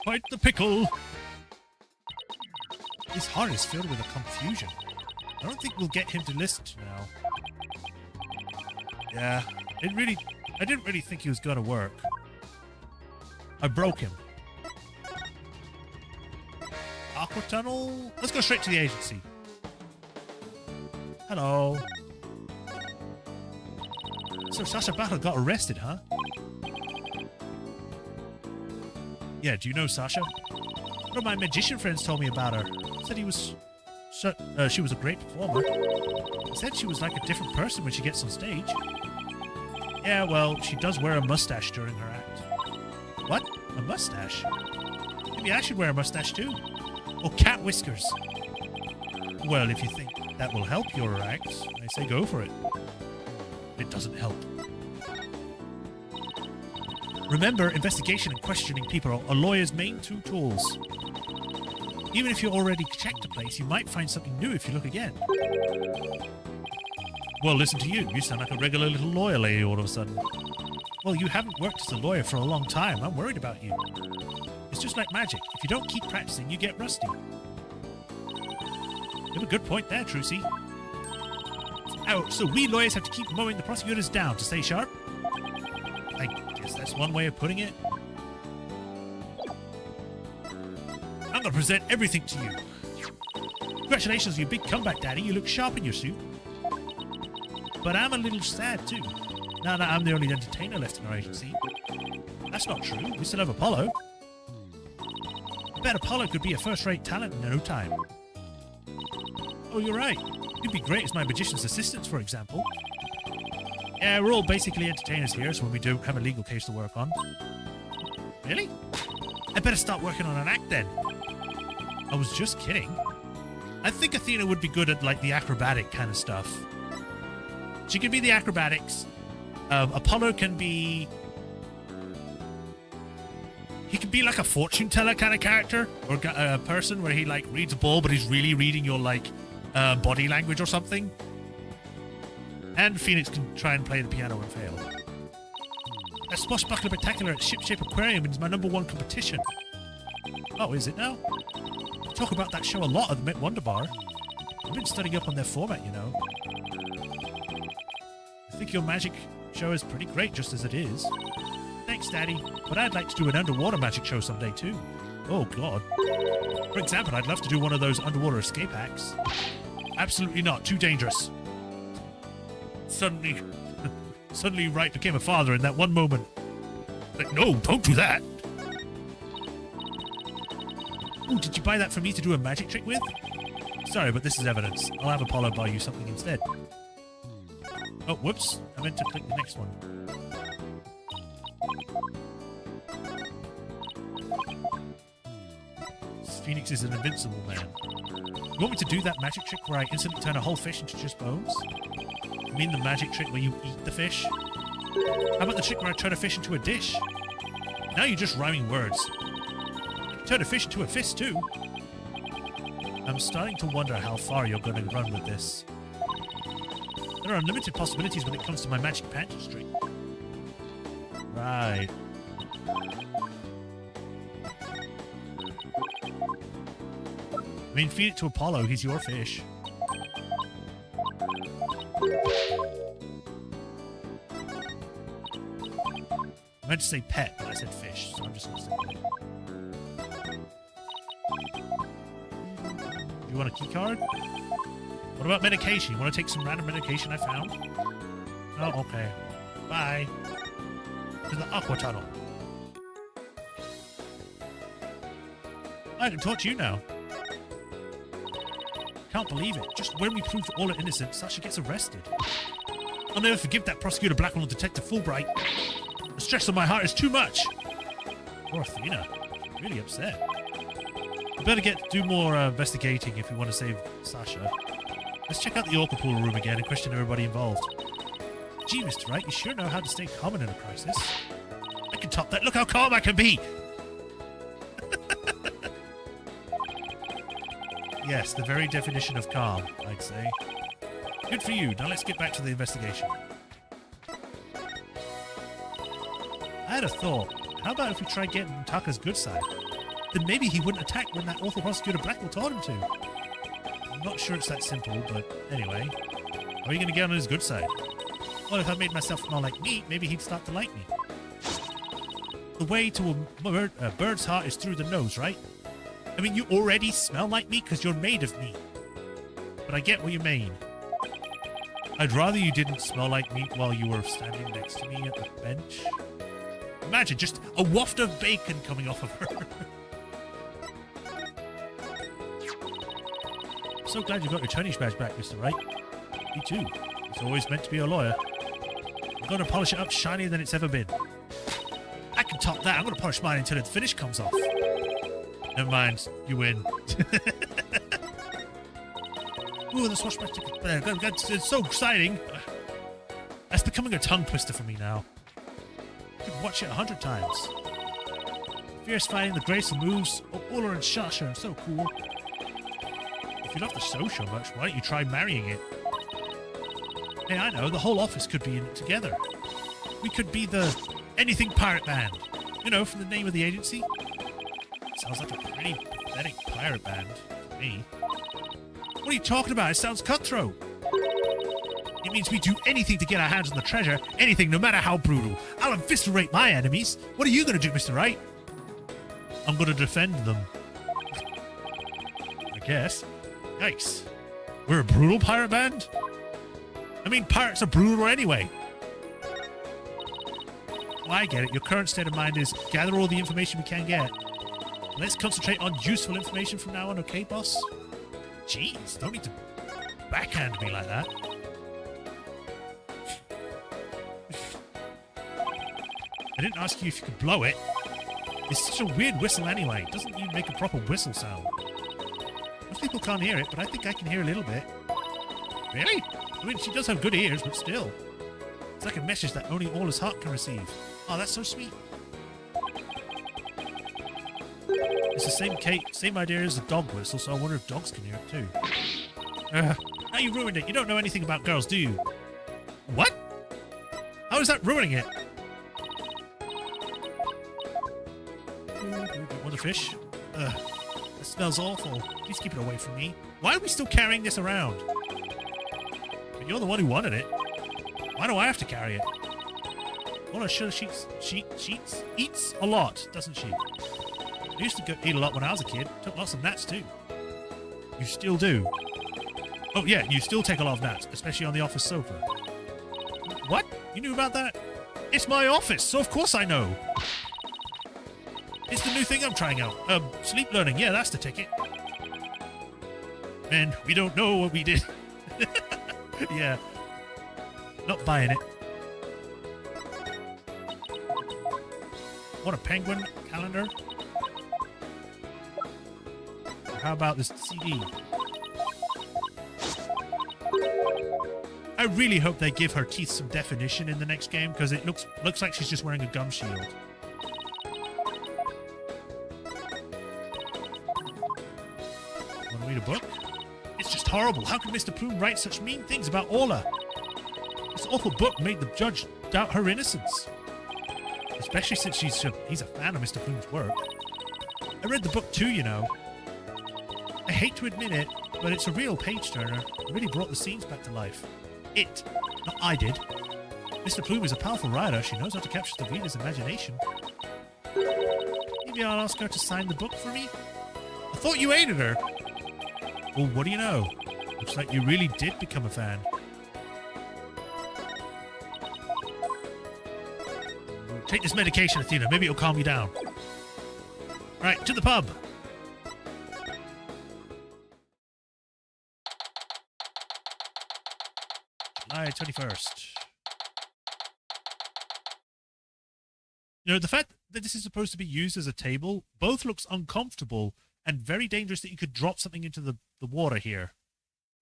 quite the pickle. His heart is filled with a confusion. I don't think we'll get him to list now. Yeah, I didn't really think he was gonna work. I broke him. Aqua Tunnel? Let's go straight to the agency. Hello. So Sasha Battle got arrested, huh? Yeah, do you know Sasha? One of my magician friends told me about her. Said she was a great performer. Said she was like a different person when she gets on stage. Yeah, well, she does wear a mustache during her act. What? A mustache? Maybe I should wear a mustache too. Or cat whiskers. Well, if you think that will help your act, I say go for it. It doesn't help. Remember, investigation and questioning people are a lawyer's main 2 tools. Even if you already checked a place, you might find something new if you look again. Well, listen to you. You sound like a regular little lawyer lady all of a sudden. Well, you haven't worked as a lawyer for a long time. I'm worried about you. It's just like magic. If you don't keep practicing, you get rusty. You have a good point there, Trucy. Oh, so we lawyers have to keep mowing the prosecutors down to stay sharp? I guess that's one way of putting it. I'm gonna present everything to you. Congratulations on your big comeback, Daddy. You look sharp in your suit. But I'm a little sad too, now that I'm the only entertainer left in our agency. That's not true. We still have Apollo. I bet Apollo could be a first-rate talent in no time. Oh, you're right. You'd be great as my magician's assistant, for example. Yeah, we're all basically entertainers here, so when we don't have a legal case to work on. Really? I better start working on an act then. I was just kidding. I think Athena would be good at, like, the acrobatic kind of stuff. She can be the acrobatics. Apollo can be... He could be like a fortune teller kind of character, or a person where he, like, reads a ball, but he's really reading your, like, body language or something. And Phoenix can try and play the piano and fail. That Swashbuckler Spectacular at Shipshape Aquarium is my #1 competition. Oh, is it now? I talk about that show a lot at the Met Wonder Bar. I've been studying up on their format, you know. I think your magic show is pretty great just as it is. Thanks, Daddy. But I'd like to do an underwater magic show someday, too. Oh, God. For example, I'd love to do one of those underwater escape acts. Absolutely not. Too dangerous. Suddenly Wright became a father in that one moment. Like, no, don't do that. Ooh, did you buy that for me to do a magic trick with? Sorry, but this is evidence. I'll have Apollo buy you something instead. Oh, whoops. I meant to click the next one. Phoenix is an invincible man. You want me to do that magic trick where I instantly turn a whole fish into just bones? You mean the magic trick where you eat the fish? How about the trick where I turn a fish into a dish? Now you're just rhyming words. I can turn a fish into a fist too. I'm starting to wonder how far you're going to run with this. There are unlimited possibilities when it comes to my magic panties trick. Right. I mean, feed it to Apollo, he's your fish. I meant to say pet, but I said fish, so I'm just going to say pet. You want a key card? What about medication? You want to take some random medication I found? Oh, okay. Bye. To the Aqua Tunnel. I can talk to you now. Can't believe it. Just when we proved all are innocent, Sasha gets arrested. I'll never forgive that Prosecutor Blackwell and Detective Fulbright. The stress on my heart is too much. Poor Athena. She's really upset. We better do more investigating if we want to save Sasha. Let's check out the Orca Pool room again and question everybody involved. Gee, Mr. Wright, you sure know how to stay calm in a crisis. I can top that. Look how calm I can be! Yes, the very definition of calm, I'd say. Good for you. Now let's get back to the investigation. I had a thought. How about if we try getting Tucker's good side? Then maybe he wouldn't attack when that awful Prosecutor Blackwell told him to. I'm not sure it's that simple, but anyway. How are you going to get on his good side? Well, if I made myself smell like meat, maybe he'd start to like me. The way to a bird's heart is through the nose, right? I mean, you already smell like meat because you're made of meat. But I get what you mean. I'd rather you didn't smell like meat while you were standing next to me at the bench. Imagine just a waft of bacon coming off of her. I'm so glad you got your Chinese badge back, Mr. Wright. Me too. It's always meant to be a lawyer. I'm going to polish it up shinier than it's ever been. I can top that. I'm going to polish mine until the finish comes off. Never mind. You win. Ooh, the swashbuckler. It's so exciting. That's becoming a tongue twister for me now. I could watch it 100 times. Fierce fighting, the graceful moves. Ola and Sasha are so cool. If you love the show so much, why don't you try marrying it? Hey, I know. The whole office could be in it together. We could be the Anything Pirate Band. You know, from the name of the agency. Sounds like a pretty pathetic pirate band to me. What are you talking about? It sounds cutthroat. It means we do anything to get our hands on the treasure. Anything, no matter how brutal. I'll eviscerate my enemies. What are you going to do, Mr. Wright? I'm going to defend them. I guess. Yikes. We're a brutal pirate band? I mean, pirates are brutal anyway. Well, I get it. Your current state of mind is gather all the information we can get. Let's concentrate on useful information from now on, okay, boss? Jeez, don't need to backhand me like that. I didn't ask you if you could blow it. It's such a weird whistle anyway. It doesn't even make a proper whistle sound. Most people can't hear it, but I think I can hear a little bit. Really? I mean, she does have good ears, but still. It's like a message that only Ola's heart can receive. Oh, that's so sweet. It's the same idea as the dog whistle, so I wonder if dogs can hear it too. Now you ruined it. You don't know anything about girls, do you? What? How is that ruining it? Want a fish? Ugh. It smells awful. Please keep it away from me. Why are we still carrying this around? But you're the one who wanted it. Why do I have to carry it? Ola sure eats a lot, doesn't she? I used to eat a lot when I was a kid. Took lots of gnats too. You still do? Oh yeah, you still take a lot of gnats, especially on the office sofa. What? You knew about that? It's my office, so of course I know. It's the new thing I'm trying out. Sleep learning. Yeah, that's the ticket. Man, we don't know what we did. Yeah. Not buying it. What a penguin calendar. How about this CD? I really hope they give her teeth some definition in the next game, because it looks like she's just wearing a gum shield. Want to read a book? It's just horrible. How could Mr. Plume write such mean things about Ola? This awful book made the judge doubt her innocence. Especially since he's a fan of Mr. Plume's work. I read the book too, you know. I hate to admit it, but it's a real page-turner. It really brought the scenes back to life. It. Not I did. Mr. Plume is a powerful writer. She knows how to capture the reader's imagination. Maybe I'll ask her to sign the book for me? I thought you hated her. Well, what do you know? Looks like you really did become a fan. Take this medication, Athena. Maybe it'll calm you down. Right, to the pub. July 21st. You know, the fact that this is supposed to be used as a table both looks uncomfortable and very dangerous that you could drop something into the water here.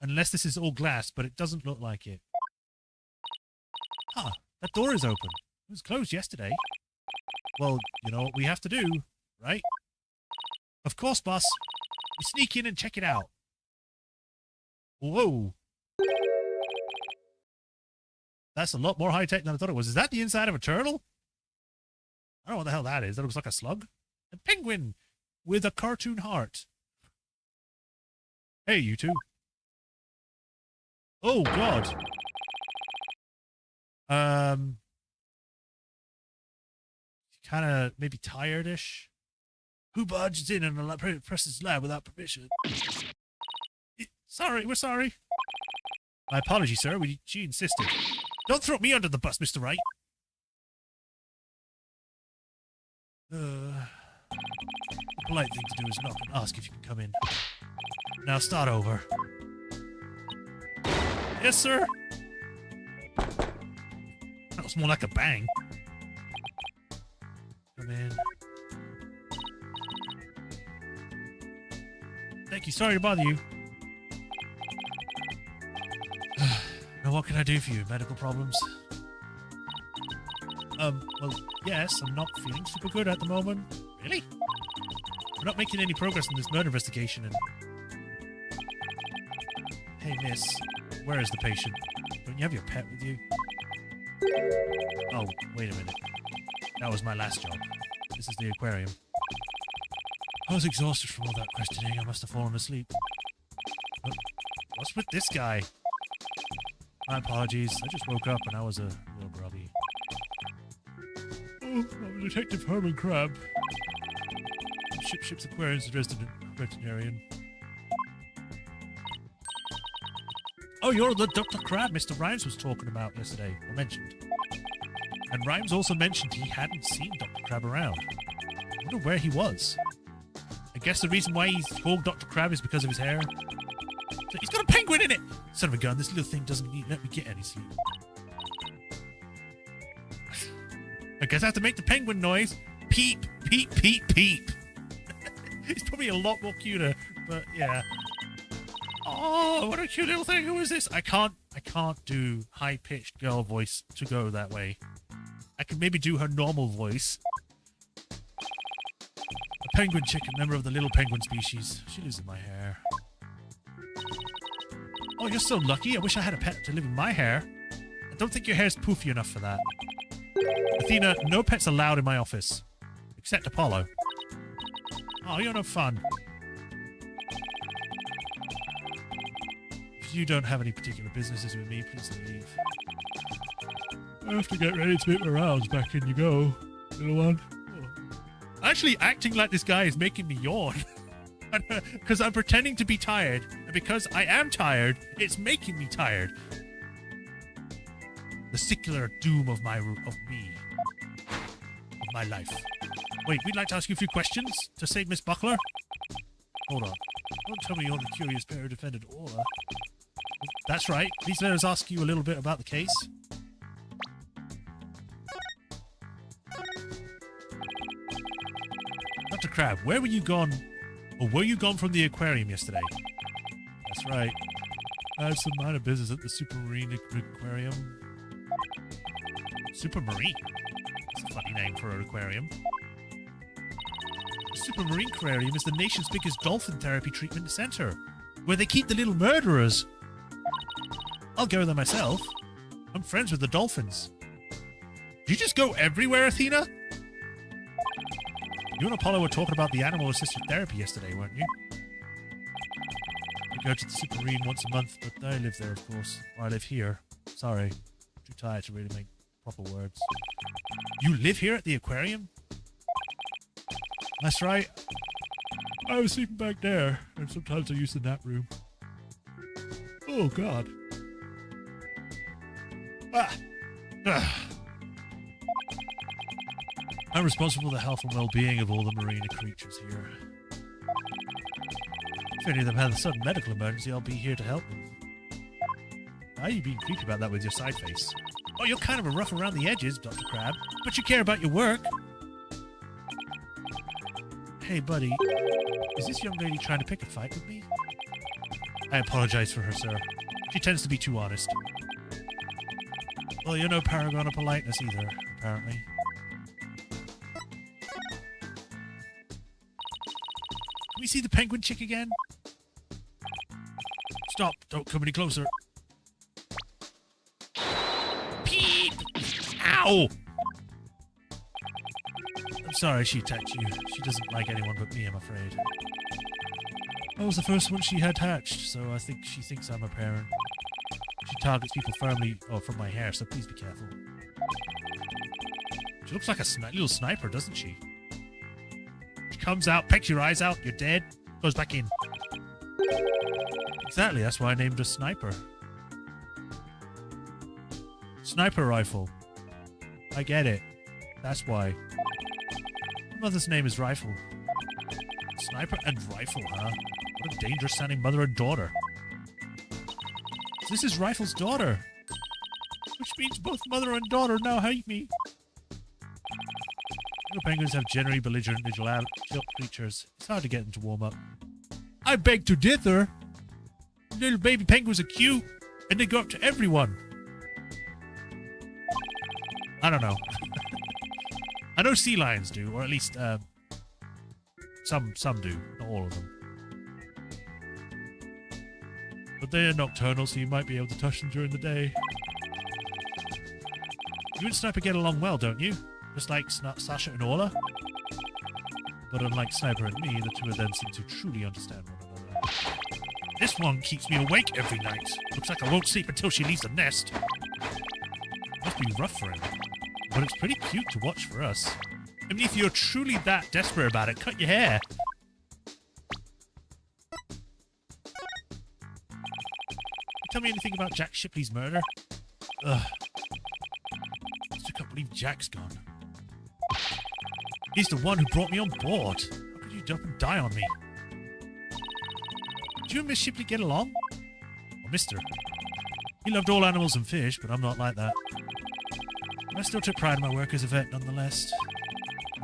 Unless this is all glass, but it doesn't look like it. Huh, that door is open. It was closed yesterday. Well, you know what we have to do, right? Of course, boss. We sneak in and check it out. Whoa. That's a lot more high-tech than I thought it was. Is that the inside of a turtle? I don't know what the hell that is. That looks like a slug. A penguin with a cartoon heart. Hey, you two. Oh, God. Kind of maybe tired-ish. Who barges in and presses lab without permission? Sorry, we're sorry. My apologies, sir. She insisted. Don't throw me under the bus, Mr. Wright. The polite thing to do is knock and ask if you can come in. Now start over. Yes, sir. That was more like a bang. Come in. Thank you. Sorry to bother you. Now, what can I do for you? Medical problems? Well, yes, I'm not feeling super good at the moment. Really? We're not making any progress in this murder investigation and... Hey, miss. Where is the patient? Don't you have your pet with you? Oh, wait a minute. That was my last job. This is the aquarium. I was exhausted from all that questioning. I must have fallen asleep. What's with this guy? My apologies. I just woke up and I was a little groggy. Oh, I'm Detective Herman Crab. Ship's Aquarium's resident veterinarian. Oh, you're the Dr. Crab Mr. Rhymes was talking about yesterday, or mentioned. And Rhymes also mentioned he hadn't seen Dr. Crab around. I wonder where he was. I guess the reason why he's called Dr. Crab is because of his hair. So he's got a penguin in it! Son of a gun, this little thing doesn't let me get any sleep. I guess I have to make the penguin noise. Peep, peep, peep, peep. It's probably a lot more cuter, but yeah. Oh, what a cute little thing. Who is this? I can't do high-pitched girl voice to go that way. I can maybe do her normal voice. A penguin chicken, member of the little penguin species. She lives in my hair. Oh, you're so lucky. I wish I had a pet to live in my hair. I don't think your hair's poofy enough for that. Athena, no pets allowed in my office. Except Apollo. Oh, you're no fun. If you don't have any particular businesses with me, please leave. I have to get ready to make my rounds. Back in you go, little one. Oh. Actually, acting like this guy is making me yawn. Because I'm pretending to be tired, and because I am tired, it's making me tired. The secular doom of me. Of my life. Wait, we'd like to ask you a few questions to save Miss Buckler. Hold on. Don't tell me you're the curious pair who defended Orla. That's right. Please let us ask you a little bit about the case. Dr. Crab, where were you gone? Or were you gone from the aquarium yesterday? That's right. I have some minor business at the Supermarine Aquarium. Supermarine? That's a funny name for an aquarium. The Supermarine Aquarium is the nation's biggest dolphin therapy treatment center, where they keep the little murderers. I'll go there myself. I'm friends with the dolphins. Did you just go everywhere, Athena? You and Apollo were talking about the animal-assisted therapy yesterday, weren't you? I go to the Supermarine once a month, but I live there, of course. Or I live here. Sorry. Too tired to really make proper words. You live here at the aquarium? That's right. I was sleeping back there, and sometimes I use the nap room. Oh, God. I'm responsible for the health and well-being of all the marine creatures here. If any of them have a sudden medical emergency, I'll be here to help them. Why are you being creepy about that with your side face? Oh, you're kind of a rough around the edges, Dr. Crab, but you care about your work. Hey, buddy, is this young lady trying to pick a fight with me? I apologize for her, sir. She tends to be too honest. Well, you're no paragon of politeness either, apparently. Can we see the penguin chick again? Stop, don't come any closer. Peep! Ow! I'm sorry she attacked you. She doesn't like anyone but me, I'm afraid. I was the first one she had hatched, so I think she thinks I'm a parent. She targets people firmly from my hair, so please be careful. She looks like a little sniper, doesn't she? She comes out, pecks your eyes out, you're dead, goes back in. Exactly, that's why I named her Sniper. Sniper rifle. I get it. That's why. My mother's name is Rifle. Sniper and Rifle, huh? What a dangerous sounding mother and daughter. This is Rifle's daughter. Which means both mother and daughter now hate me. Little penguins have generally belligerent little creatures. It's hard to get them to warm up. I beg to differ. Little baby penguins are cute, and they go up to everyone. I don't know. I know sea lions do, or at least some do, not all of them. But they're nocturnal, so you might be able to touch them during the day. You and Sniper get along well, don't you? Just like Sasha and Orla? But unlike Sniper and me, the two of them seem to truly understand one another. This one keeps me awake every night. Looks like I won't sleep until she leaves the nest. Must be rough for him. But it's pretty cute to watch for us. I mean, if you're truly that desperate about it, cut your hair. tell me anything about Jack Shipley's murder? Ugh. I just can't believe Jack's gone. He's the one who brought me on board. How could you jump and die on me? Do you and Miss Shipley get along? Or Mr.? He loved all animals and fish, but I'm not like that. But I still took pride in my work as a vet, nonetheless.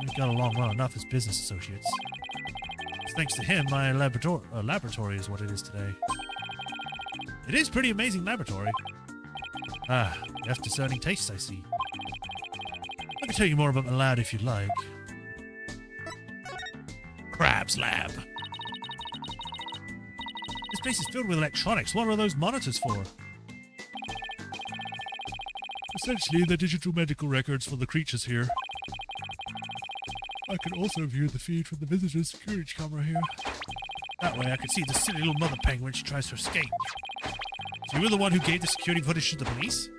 We got along well enough as business associates. It's thanks to him, my laboratory is what it is today. It is pretty amazing laboratory. Ah, you have discerning tastes, I see. I can tell you more about my lab if you'd like. Crab's lab. This place is filled with electronics. What are those monitors for? Essentially, the digital medical records for the creatures here. I can also view the feed from the visitor's security camera here. That way I can see the silly little mother penguin when she tries to escape. So you were the one who gave the security footage to the police?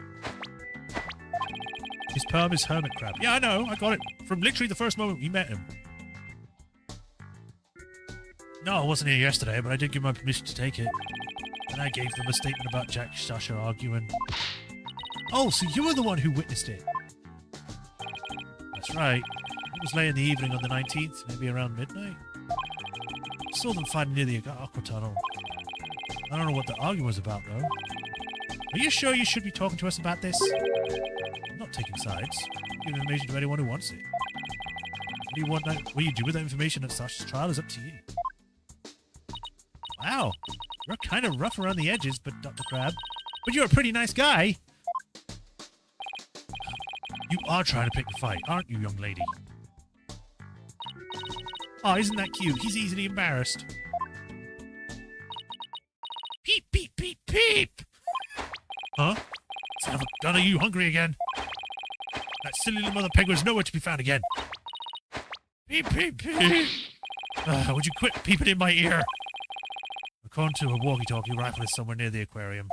His perm is hermit crab. Yeah, I know. I got it from literally the first moment we met him. No, I wasn't here yesterday, but I did give my permission to take it. And I gave them a statement about Jack and Sasha arguing. Oh, so you were the one who witnessed it? That's right. It was late in the evening on the 19th, maybe around midnight. I saw them fighting near the aqua tunnel. I don't know what the argument was about, though. Are you sure you should be talking to us about this? I'm not taking sides. Give information to anyone who wants it. What do you do with that information at Sasha's trial is up to you. Wow, you're kind of rough around the edges, but Dr. Crab. But you're a pretty nice guy. You are trying to pick a fight, aren't you, young lady? Oh, isn't that cute? He's easily embarrassed. Peep, peep, peep, peep! Huh? Son of a gun, are you hungry again? That silly little mother penguin's nowhere to be found again. Peep, peep, peep! Would you quit peeping in my ear? According to a walkie-talkie, rifle is somewhere near the aquarium.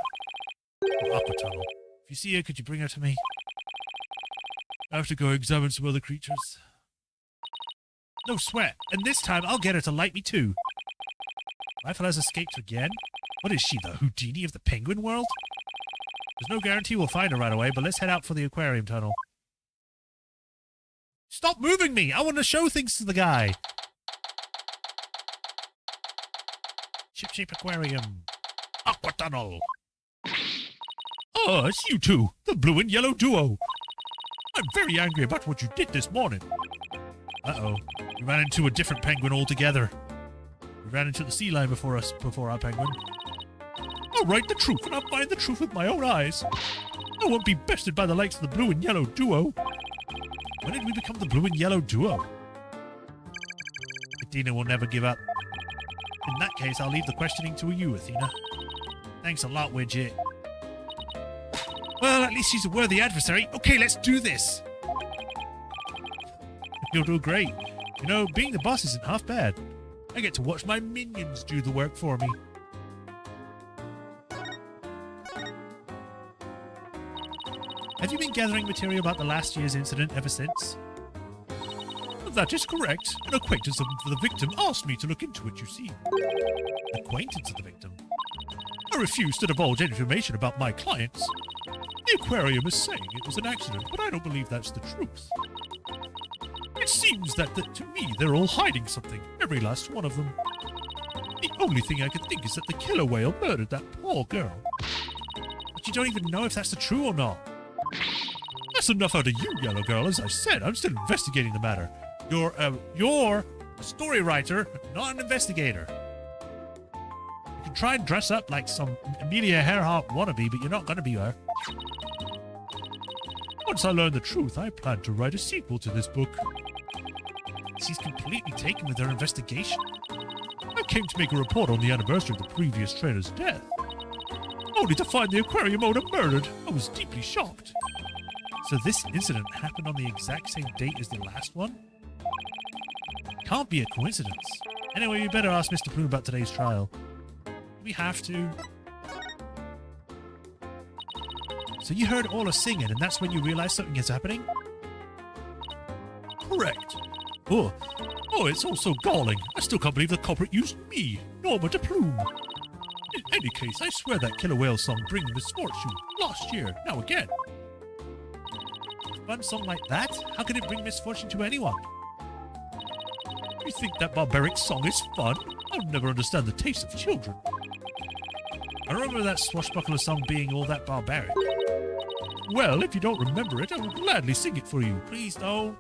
Or aqua tunnel. If you see her, could you bring her to me? I have to go examine some other creatures. No sweat. And this time, I'll get her to like me too. Rifle has escaped again? What is she, the Houdini of the penguin world? There's no guarantee we'll find her right away, but let's head out for the aquarium tunnel. Stop moving me! I want to show things to the guy! Ship-shape aquarium. Aqua tunnel. Oh, it's you two, the blue and yellow duo. I'm very angry about what you did this morning. Uh-oh. We ran into a different penguin altogether. We ran into the sea lion before our penguin. I'll write the truth, and I'll find the truth with my own eyes. I won't be bested by the likes of the blue and yellow duo. When did we become the blue and yellow duo? Athena will never give up. In that case, I'll leave the questioning to you, Athena. Thanks a lot, Widget. Well, at least she's a worthy adversary. Okay, let's do this. You'll do great. You know, being the boss isn't half bad. I get to watch my minions do the work for me. Have you been gathering material about the last year's incident ever since? That is correct. An acquaintance of the victim asked me to look into it, you see. An acquaintance of the victim? I refuse to divulge any information about my clients. The aquarium is saying it was an accident, but I don't believe that's the truth. It seems that to me they're all hiding something, every last one of them. The only thing I can think is that the killer whale murdered that poor girl. But you don't even know if that's the truth or not. That's enough out of you, Yellow Girl. As I said, I'm still investigating the matter. You're a story writer, not an investigator. You can try and dress up like some Amelia Earhart wannabe, but you're not going to be her. Once I learn the truth, I plan to write a sequel to this book. She's completely taken with her investigation. I came to make a report on the anniversary of the previous trainer's death, only to find the aquarium owner murdered. I was deeply shocked. So this incident happened on the exact same date as the last one? Can't be a coincidence. Anyway, we better ask Mr. Plume about today's trial. We have to. So you heard Orla singing, and that's when you realized something is happening? Correct. Oh, it's all so galling. I still can't believe the culprit used me, Norma de Plume. Any case, I swear that killer whale song brings misfortune. Last year, now again. A fun song like that? How can it bring misfortune to anyone? You think that barbaric song is fun? I'll never understand the taste of children. I remember that swashbuckler song being all that barbaric. Well, if you don't remember it, I will gladly sing it for you. Please don't.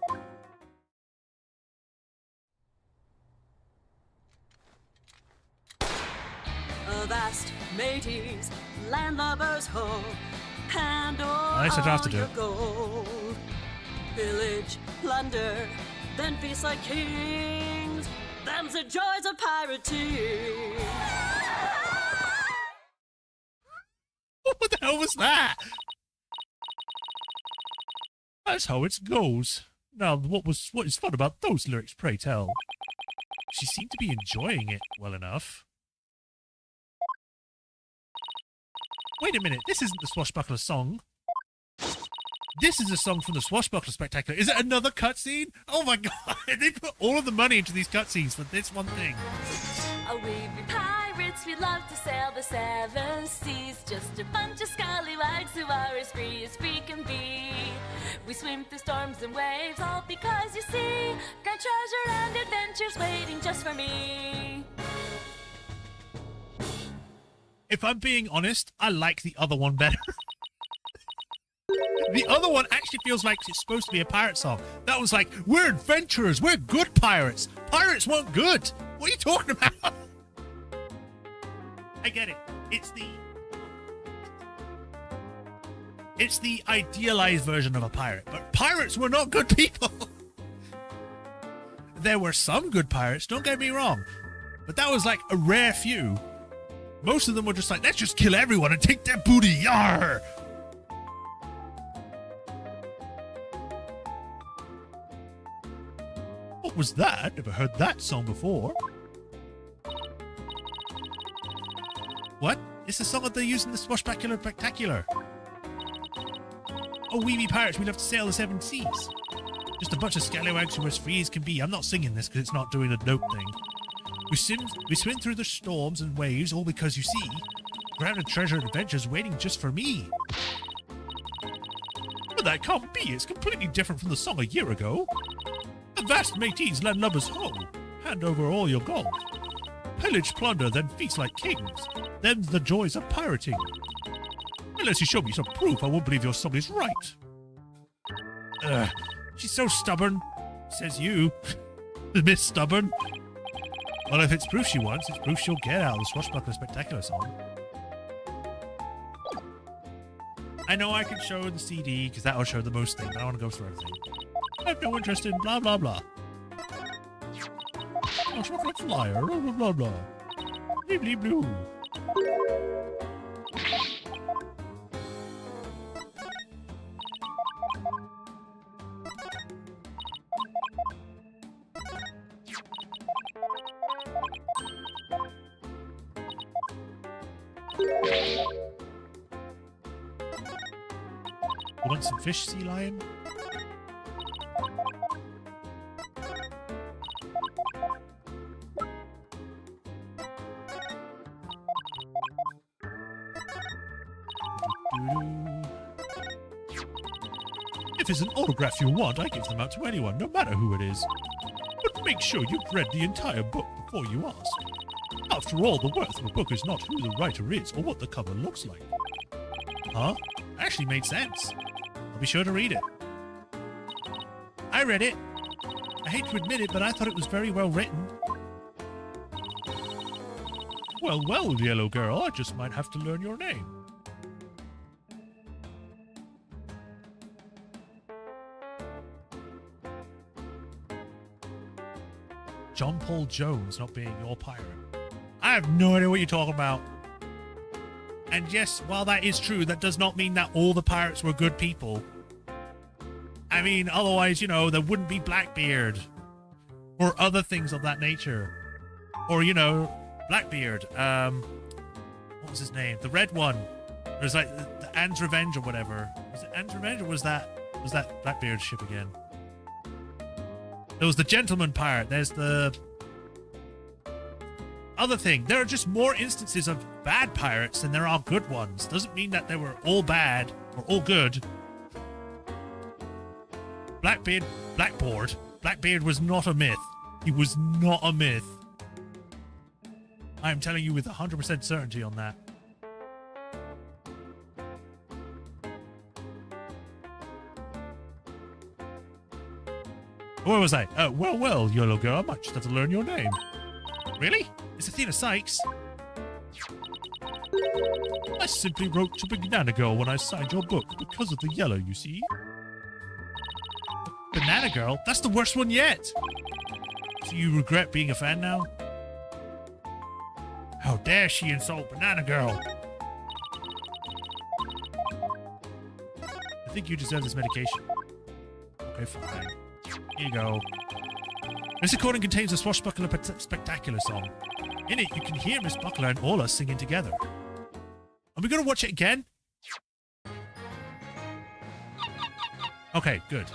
Avast, mateys, landlubbers ho, handle Nice, I don't have to do your it. gold. Pillage, plunder, then feast like kings. Them's the joys of pirating. What the hell was that? That's how it goes. Now, what is fun about those lyrics, pray tell? She seemed to be enjoying it well enough. Wait a minute, this isn't the Swashbuckler song. This is a song from the Swashbuckler Spectacular. Is it another cutscene? Oh my god, they put all of the money into these cutscenes for this one thing. Oh, we be pirates, we love to sail the seven seas. Just a bunch of scallywags who are as free can be. We swim through storms and waves, all because you see, grand treasure and adventures waiting just for me. If I'm being honest, I like the other one better. The other one actually feels like it's supposed to be a pirate song. That was like, we're adventurers, we're good pirates. Pirates weren't good. What are you talking about? I get it. It's the idealized version of a pirate, but pirates were not good people. There were some good pirates, don't get me wrong, but that was like a rare few. Most of them were just like, let's just kill everyone and take their booty, yar! What was that? Never heard that song before. What? It's the song that they use in the Swashbuckler Spectacular. Oh, we be pirates, we love to sail the seven seas. Just a bunch of scallywags who are as free as can be. I'm not singing this because it's not doing the note thing. We swim through the storms and waves, all because you see, grounded treasure and adventures waiting just for me. But that can't be. It's completely different from the song a year ago. Avast, mateys, landlubbers, ho! Hand over all your gold. Pillage, plunder, then feast like kings. Them's the joys of pirating. Unless you show me some proof, I won't believe your song is right. She's so stubborn, says you. Miss Stubborn. Well, if it's proof she wants, it's proof she'll get out of the Swashbuckler Spectacular song. I know I can show the CD, because that'll show the most things. I don't want to go through everything. I have no interest in blah blah blah. Oh, chocolate flyer, blah blah blah blah. Blee blee blue. You want some fish, sea lion? If it's an autograph you want, I give them out to anyone, no matter who it is. But make sure you've read the entire book before you ask. After all, the worth of a book is not who the writer is or what the cover looks like. Huh? Actually made sense. I'll be sure to read it. I read it. I hate to admit it, but I thought it was very well written. Well, well, yellow girl, I just might have to learn your name. John Paul Jones not being your pirate. I have no idea what you're talking about. And yes, while that is true, that does not mean that all the pirates were good people. I mean, otherwise, you know, there wouldn't be Blackbeard. Or other things of that nature. Or, you know, Blackbeard. What was his name? The red one. There's like the Anne's Revenge or whatever. Was it Anne's Revenge or was that Blackbeard ship again? There was the Gentleman Pirate. There's the... other thing. There are just more instances of bad pirates than there are good ones. Doesn't mean that they were all bad or all good. Blackbeard was not a myth. He was not a myth. I am telling you with 100% certainty on that. Where was I? Well, yellow girl, I might just have to learn your name. Really? It's Athena Sykes. I simply wrote to Banana Girl when I signed your book because of the yellow, you see. Banana Girl? That's the worst one yet. So you regret being a fan now? How dare she insult Banana Girl? I think you deserve this medication. Okay, fine. Here you go. This recording contains a Swashbuckler Spectacular song. In it, you can hear Miss Buckler and Orla singing together. Are we going to watch it again? Okay, good.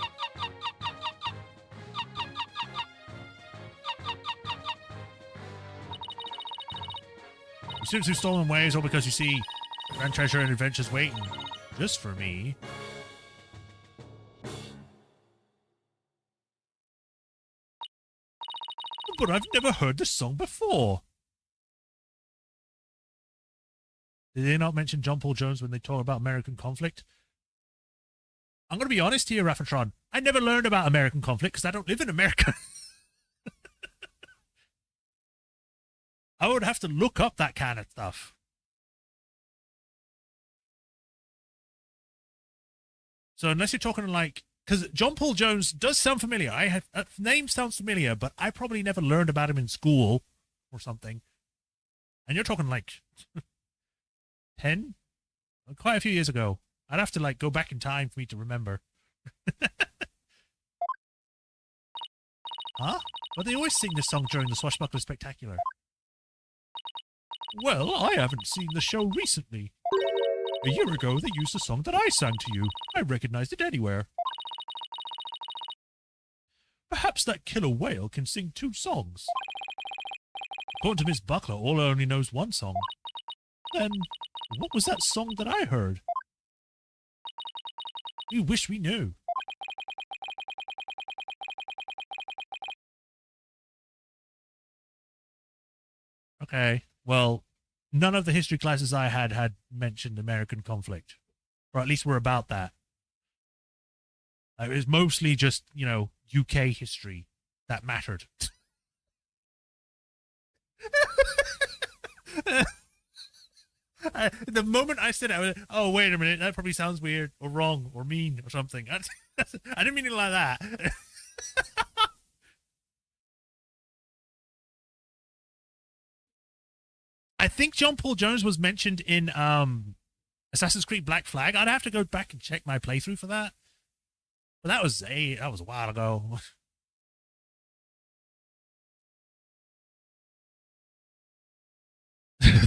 You seem to have stolen ways all because you see grand treasure and adventures waiting just for me. But I've never heard this song before. Did they not mention John Paul Jones when they talk about American conflict? I'm going to be honest here, Raffatron. I never learned about American conflict because I don't live in America. I would have to look up that kind of stuff. So unless you're talking like... Because John Paul Jones does sound familiar. Name sounds familiar, but I probably never learned about him in school or something. And you're talking like 10? Quite a few years ago. I'd have to like go back in time for me to remember. Huh? But they always sing this song during the Swashbuckler Spectacular. Well, I haven't seen the show recently. A year ago, they used a song that I sang to you. I recognized it anywhere. Perhaps that killer whale can sing 2 songs. According to Miss Buckler, Orla only knows 1 song. Then, what was that song that I heard? We wish we knew. Okay, well, none of the history classes I had mentioned American conflict. Or at least were about that. It was mostly just, you know, UK history that mattered. The moment I said it, I was, oh, wait a minute, that probably sounds weird or wrong or mean or something. I didn't mean it like that. I think John Paul Jones was mentioned in Assassin's Creed Black Flag. I'd have to go back and check my playthrough for that. But that was a while ago.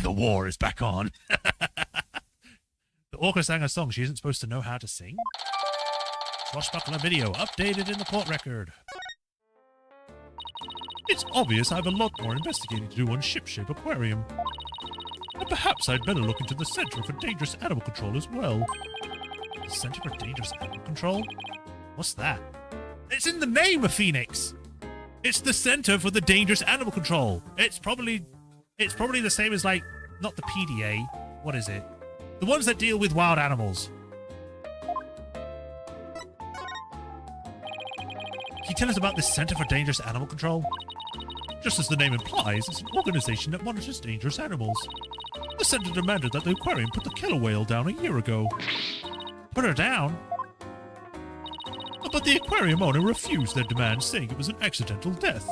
The war is back on. The orca sang a song she isn't supposed to know how to sing. Swashbuckler video updated in the court record. It's obvious I have a lot more investigating to do on Shipshape Aquarium. And perhaps I'd better look into the Center for Dangerous Animal Control as well. The Center for Dangerous Animal Control? What's that? It's in the name of Phoenix! It's the Center for the Dangerous Animal Control. It's probably the same as, like, not the PDA. What is it? The ones that deal with wild animals. Can you tell us about this Center for Dangerous Animal Control? Just as the name implies, it's an organization that monitors dangerous animals. The center demanded that the aquarium put the killer whale down a year ago. Put her down? But the aquarium owner refused their demand, saying it was an accidental death.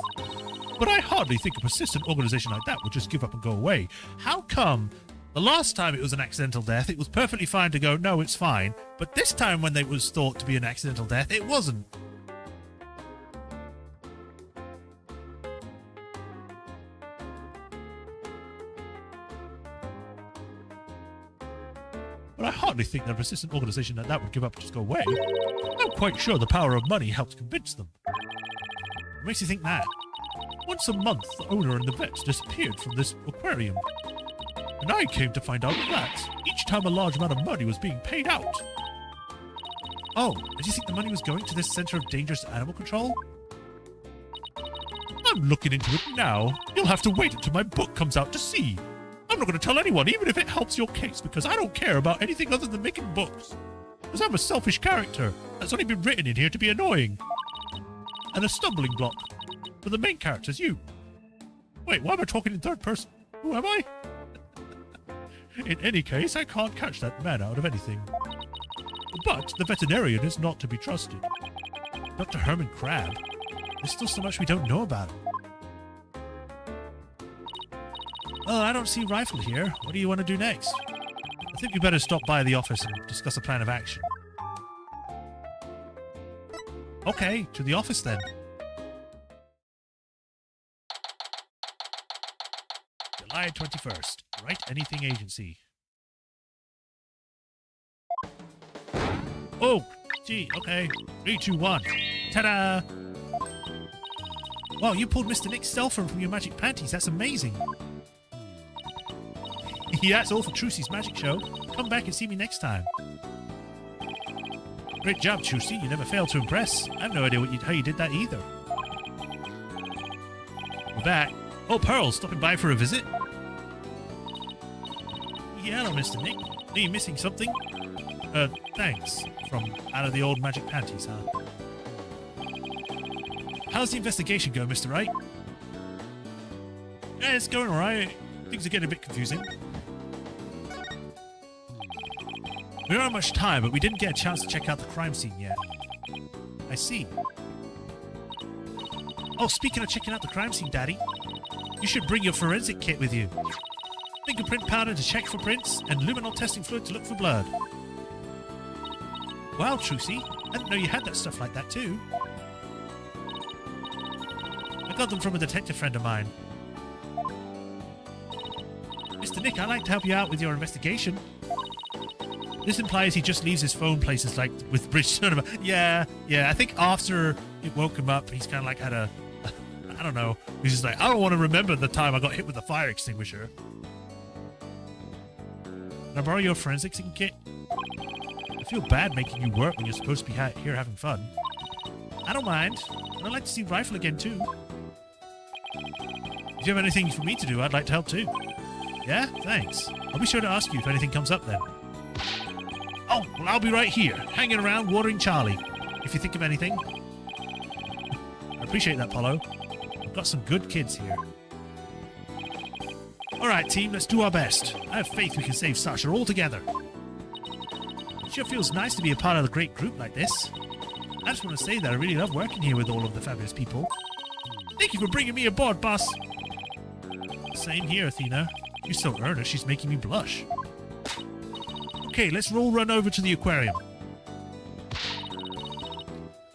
But I hardly think a persistent organization like that would just give up and go away. How come the last time it was an accidental death, it was perfectly fine to go, no, it's fine. But this time when it was thought to be an accidental death, it wasn't. But I hardly think that a persistent organization like that would give up and just go away. I'm quite sure the power of money helped convince them. What makes you think that? Once a month, the owner and the vets disappeared from this aquarium. And I came to find out that each time a large amount of money was being paid out. Oh, did you think the money was going to this Center of Dangerous Animal Control? I'm looking into it now. You'll have to wait until my book comes out to see. I'm not going to tell anyone, even if it helps your case, because I don't care about anything other than making books. Because I'm a selfish character that's only been written in here to be annoying. And a stumbling block for the main characters, you. Wait, why am I talking in third person? Who am I? In any case, I can't catch that man out of anything. But the veterinarian is not to be trusted. Dr. Herman Crab. There's still so much we don't know about him. Oh, I don't see Rifle here. What do you want to do next? I think we better stop by the office and discuss a plan of action. Okay, to the office then. July 21st. Write Anything Agency. Oh, gee, okay. 3, 2, 1. Ta-da! Wow, you pulled Mr. Nick's cell phone from your magic panties. That's amazing. Yeah, that's all for Trucy's magic show. Come back and see me next time. Great job, Trucy. You never fail to impress. I have no idea how you did that either. We're back. Oh, Pearl, stopping by for a visit? Yeah, hello, Mr. Nick. Are you missing something? Thanks. From out of the old magic panties, huh? How's the investigation going, Mr. Wright? Yeah, it's going alright. Things are getting a bit confusing. We don't have much time, but we didn't get a chance to check out the crime scene yet. I see. Oh, speaking of checking out the crime scene, Daddy, you should bring your forensic kit with you. Fingerprint powder to check for prints, and luminol testing fluid to look for blood. Wow, Trucy, I didn't know you had that stuff like that too. I got them from a detective friend of mine. Mr. Nick, I'd like to help you out with your investigation. This implies he just leaves his phone places like with Bridge Cinema. Yeah, I think after it woke him up, he's kind of like had a, I don't know. He's just like, I don't want to remember the time I got hit with a fire extinguisher. Can I borrow your forensics kit? I feel bad making you work when you're supposed to be here having fun. I don't mind. I'd like to see Rifle again too. If you have anything for me to do, I'd like to help too. Yeah? Thanks. I'll be sure to ask you if anything comes up then. Oh, well, I'll be right here, hanging around watering Charlie, if you think of anything. I appreciate that, Polo. I've got some good kids here. Alright, team, let's do our best. I have faith we can save Sasha all together. It sure feels nice to be a part of a great group like this. I just want to say that I really love working here with all of the fabulous people. Thank you for bringing me aboard, boss. Same here, Athena. You're so earnest, she's making me blush. Okay, let's run over to the aquarium.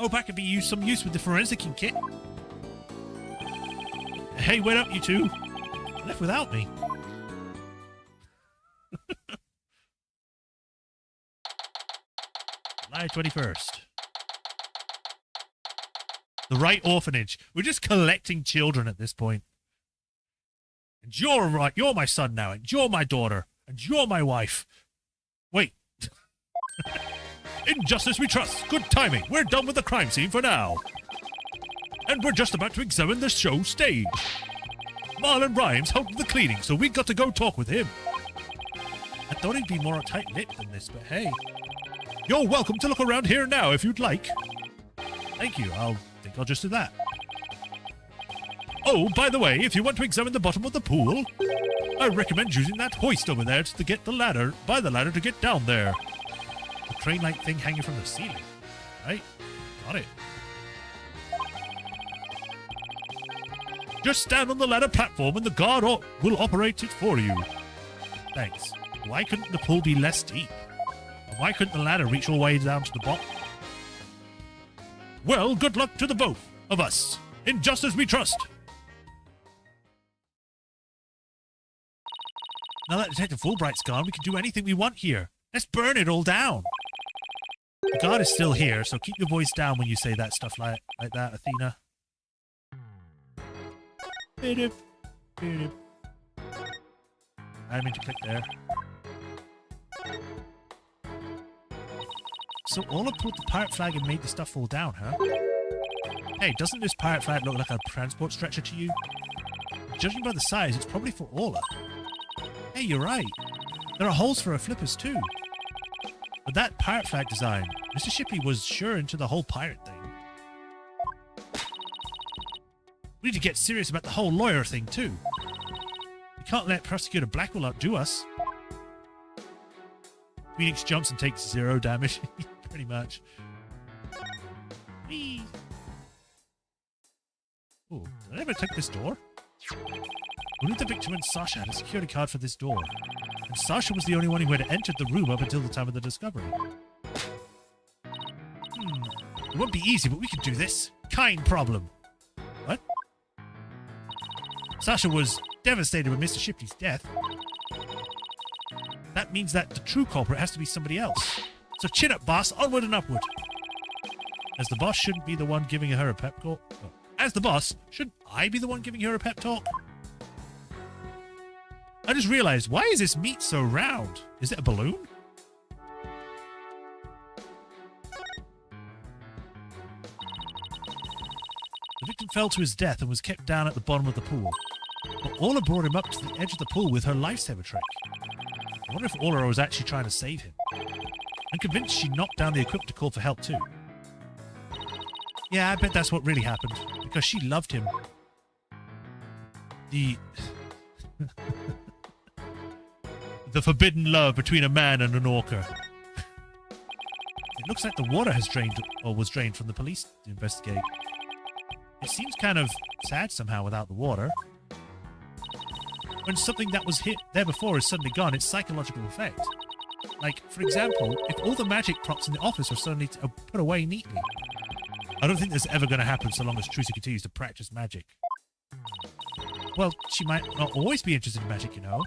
Hope I could be some use with the forensic kit. Hey, wait up, you two. Left without me. July 21st. The Right Orphanage. We're just collecting children at this point. And you're right. You're my son now. And you're my daughter. And you're my wife. Wait. In justice we trust. Good timing. We're done with the crime scene for now. And we're just about to examine the show stage. Marlon Rhymes helped with the cleaning, so we got to go talk with him. I thought he'd be more tight-lipped than this, but hey. You're welcome to look around here now if you'd like. Thank you. I think I'll just do that. Oh, by the way, if you want to examine the bottom of the pool, I recommend using that hoist over there to get the ladder, to get down there. The crane-like thing hanging from the ceiling. Right? Got it. Just stand on the ladder platform and the guard will operate it for you. Thanks. Why couldn't the pool be less deep? And why couldn't the ladder reach all the way down to the bottom? Well, good luck to the both of us. In justice we trust. Now that Detective Fulbright's gone, we can do anything we want here. Let's burn it all down. The guard is still here, so keep your voice down when you say that stuff like that, Athena. Bidip, bidip. I meant to click there. So Ola pulled the pirate flag and made the stuff fall down, huh? Hey, doesn't this pirate flag look like a transport stretcher to you? Judging by the size, it's probably for Ola. Hey, you're right. There are holes for her flippers, too. But that pirate flag design, Mr. Shipley was sure into the whole pirate thing. We need to get serious about the whole lawyer thing, too. We can't let Prosecutor Blackwell outdo us. Phoenix jumps and takes 0 damage. Pretty much. Whee! Oh, did I ever take this door? Only the victim and Sasha had a security card for this door. And Sasha was the only one who had entered the room up until the time of the discovery. It won't be easy, but we can do this. Kind problem. What? Sasha was devastated with Mr. Shipley's death. That means that the true culprit has to be somebody else. So chin up, boss. Onward and upward. As the boss shouldn't be the one giving her a pep talk. As the boss, shouldn't I be the one giving her a pep talk? I just realized, why is this meat so round? Is it a balloon? The victim fell to his death and was kept down at the bottom of the pool. But Ola brought him up to the edge of the pool with her lifesaver trick. I wonder if Ola was actually trying to save him. I'm convinced she knocked down the equipment to call for help too. Yeah, I bet that's what really happened. Because she loved him. The forbidden love between a man and an orca. It looks like the water has drained, or was drained from the police to investigate. It seems kind of sad somehow without the water. When something that was hit there before is suddenly gone, it's psychological effect. Like, for example, if all the magic props in the office are suddenly put away neatly. I don't think this is ever going to happen so long as Trucy continues to practice magic. Well, she might not always be interested in magic, you know.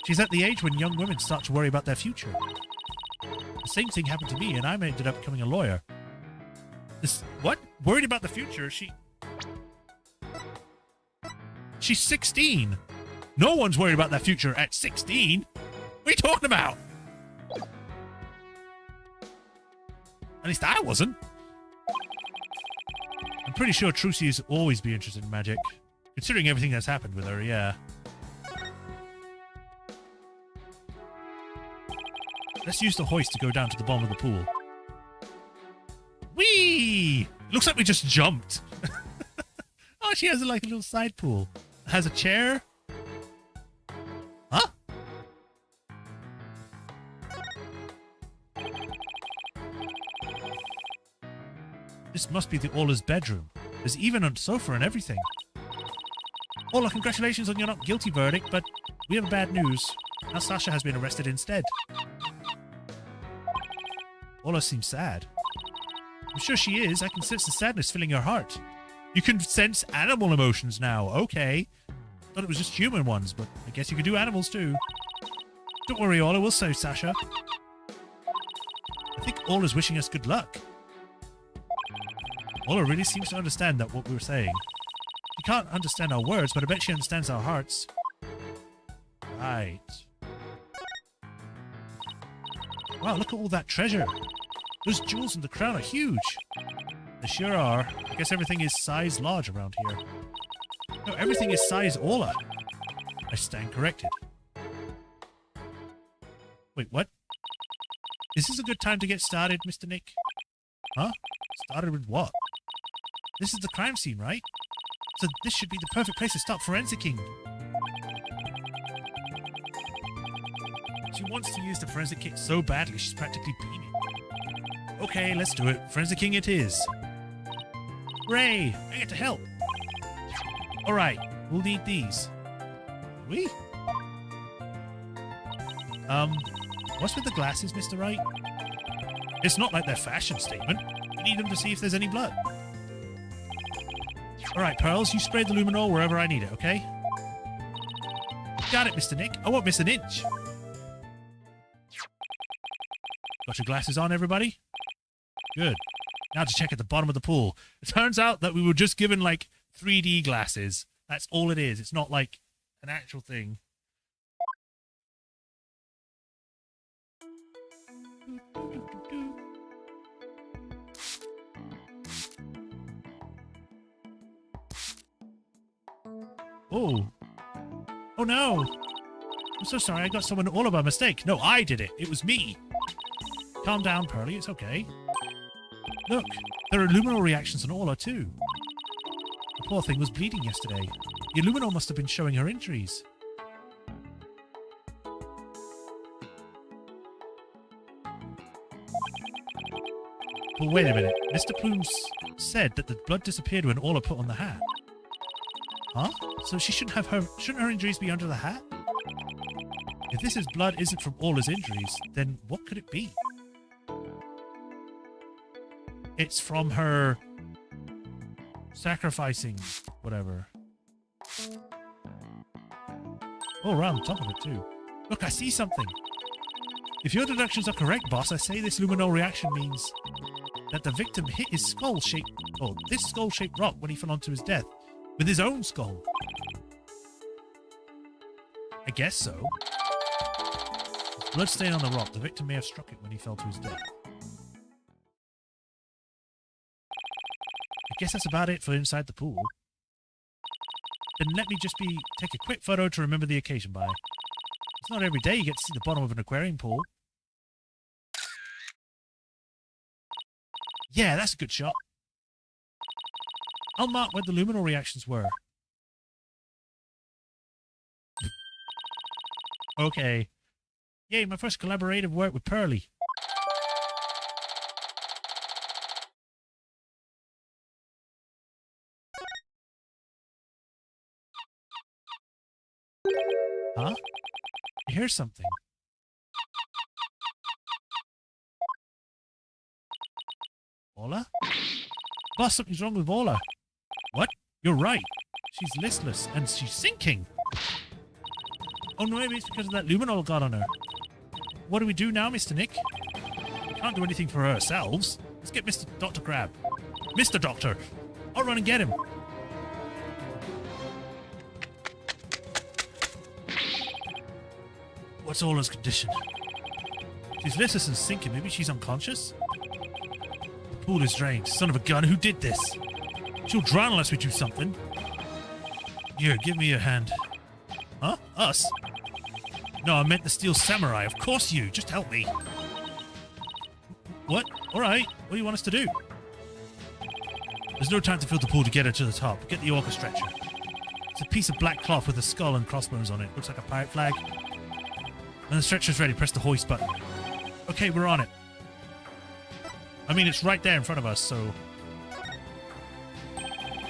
She's at the age when young women start to worry about their future. The same thing happened to me, and I ended up becoming a lawyer. This, what? Worried about the future? She's 16! No one's worried about their future at 16! What are you talking about? At least I wasn't. I'm pretty sure Trucy has always been interested in magic. Considering everything that's happened with her, yeah. Let's use the hoist to go down to the bottom of the pool. Whee! Looks like we just jumped. Oh, she has like a little side pool. Has a chair. Huh? This must be the Ola's bedroom. There's even a sofa and everything. Ola, congratulations on your not guilty verdict, but we have bad news. Now Sasha has been arrested instead. Ola seems sad. I'm sure she is. I can sense the sadness filling her heart. You can sense animal emotions now. Okay. Thought it was just human ones, but I guess you can do animals too. Don't worry, Ola. We'll save Sasha. I think Ola's wishing us good luck. Ola really seems to understand that what we were saying. She can't understand our words, but I bet she understands our hearts. Right. Wow, look at all that treasure. Those jewels in the crown are huge. They sure are. I guess everything is size large around here. No, everything is size Ola. I stand corrected. Wait, what? Is this a good time to get started, Mr. Nick? Huh? Started with what? This is the crime scene, right? So this should be the perfect place to start forensicing. She wants to use the forensic kit so badly she's practically beaming. Okay, let's do it. Forensicing it is. Hooray! I get to help. Alright, we'll need these. We? What's with the glasses, Mr. Wright? It's not like their fashion statement. We need them to see if there's any blood. Alright, Pearls, you spray the luminol wherever I need it, okay? Got it, Mr. Nick. I won't miss an inch. Got your glasses on, everybody? Good. Now to check at the bottom of the pool. It turns out that we were just given, like, 3D glasses. That's all it is. It's not like an actual thing. Oh. Oh no. I'm so sorry. I got someone all by mistake. No, I did it. It was me. Calm down, Pearly. It's okay. Look, there are luminol reactions on Orla too. The poor thing was bleeding yesterday. The luminol must have been showing her injuries. Well, wait a minute. Mr. Plume said that the blood disappeared when Orla put on the hat. Huh? So she shouldn't her injuries be under the hat? If this blood isn't from Orla's injuries, then what could it be? It's from her sacrificing whatever. Oh, right on top of it too. Look, I see something. If your deductions are correct, boss, I say this luminol reaction means that the victim hit his this skull-shaped rock when he fell onto his death with his own skull. I guess so. Blood stain on the rock. The victim may have struck it when he fell to his death. I guess that's about it for inside the pool. Then let me just take a quick photo to remember the occasion by. It's not every day you get to see the bottom of an aquarium pool. Yeah, that's a good shot. I'll mark where the luminol reactions were. Okay. Yay, my first collaborative work with Pearly. Huh? I hear something. Orla? Boss, something's wrong with Orla. What? You're right. She's listless and she's sinking. Oh no, maybe it's because of that luminol got on her. What do we do now, Mr. Nick? We can't do anything for ourselves. Let's get Mr. Dr. Crab. Mr. Doctor! I'll run and get him. What's Orla's condition? She's listless and sinking. Maybe she's unconscious? The pool is drained. Son of a gun, who did this? She'll drown unless we do something. Here, give me your hand. Huh? Us? No, I meant the Steel Samurai. Of course you. Just help me. What? All right. What do you want us to do? There's no time to fill the pool to get her to the top. Get the orca stretcher. It's a piece of black cloth with a skull and crossbones on it. Looks like a pirate flag. When the stretcher's ready, press the hoist button. Okay, we're on it. I mean, it's right there in front of us, so...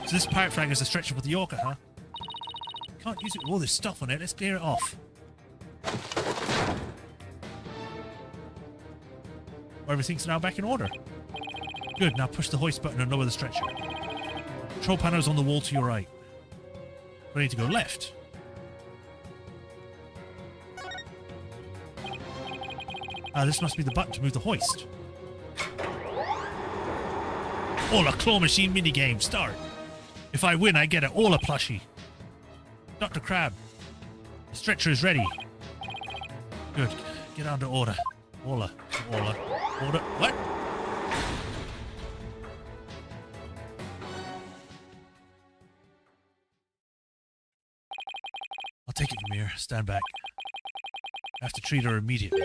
So this pirate flag is the stretcher for the orca, huh? Can't use it with all this stuff on it. Let's clear it off. Everything's now back in order. Good, now push the hoist button and lower the stretcher. Control panel's on the wall to your right. Ready to go left. This must be the button to move the hoist. Orla Claw Machine minigame, start. If I win, I get an Orla plushie. Dr. Crab, the stretcher is ready. Good, get on to order. Orla. Order. What? I'll take it from here. Stand back. I have to treat her immediately.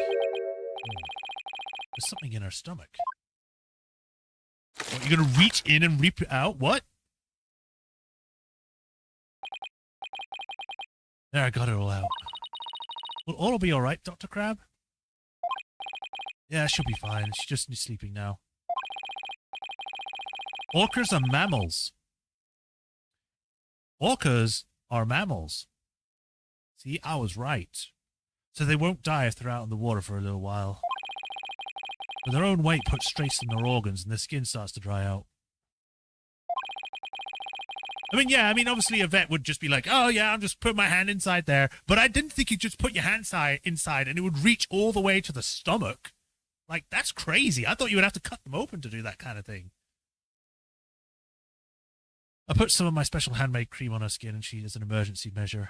There's something in her stomach. What, you're gonna reach in and reap it out? What? There, I got it all out. Will all be alright, Dr. Crab? Yeah, she'll be fine. She just needs sleeping now. Orcas are mammals. Orcas are mammals. See, I was right. So they won't die if they're out in the water for a little while. But their own weight puts stress in their organs and their skin starts to dry out. I mean, obviously a vet would just be like, oh yeah, I'm just putting my hand inside there. But I didn't think you'd just put your hand inside and it would reach all the way to the stomach. Like, that's crazy. I thought you would have to cut them open to do that kind of thing. I put some of my special handmade cream on her skin, and she as an emergency measure.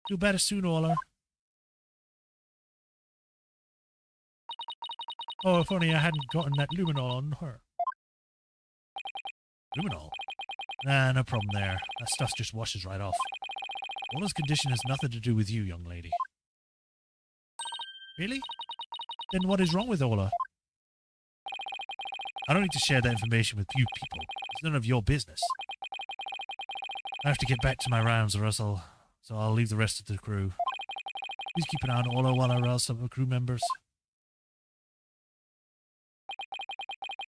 Feel better soon, Ola. Oh, if only I hadn't gotten that luminol on her. Luminol? Nah, no problem there. That stuff just washes right off. Ola's condition has nothing to do with you, young lady. Really? Then what is wrong with Ola? I don't need to share that information with you people. It's none of your business. I have to get back to my rounds or else I'll leave the rest of the crew. Please keep an eye on Ola while I rouse some of the crew members.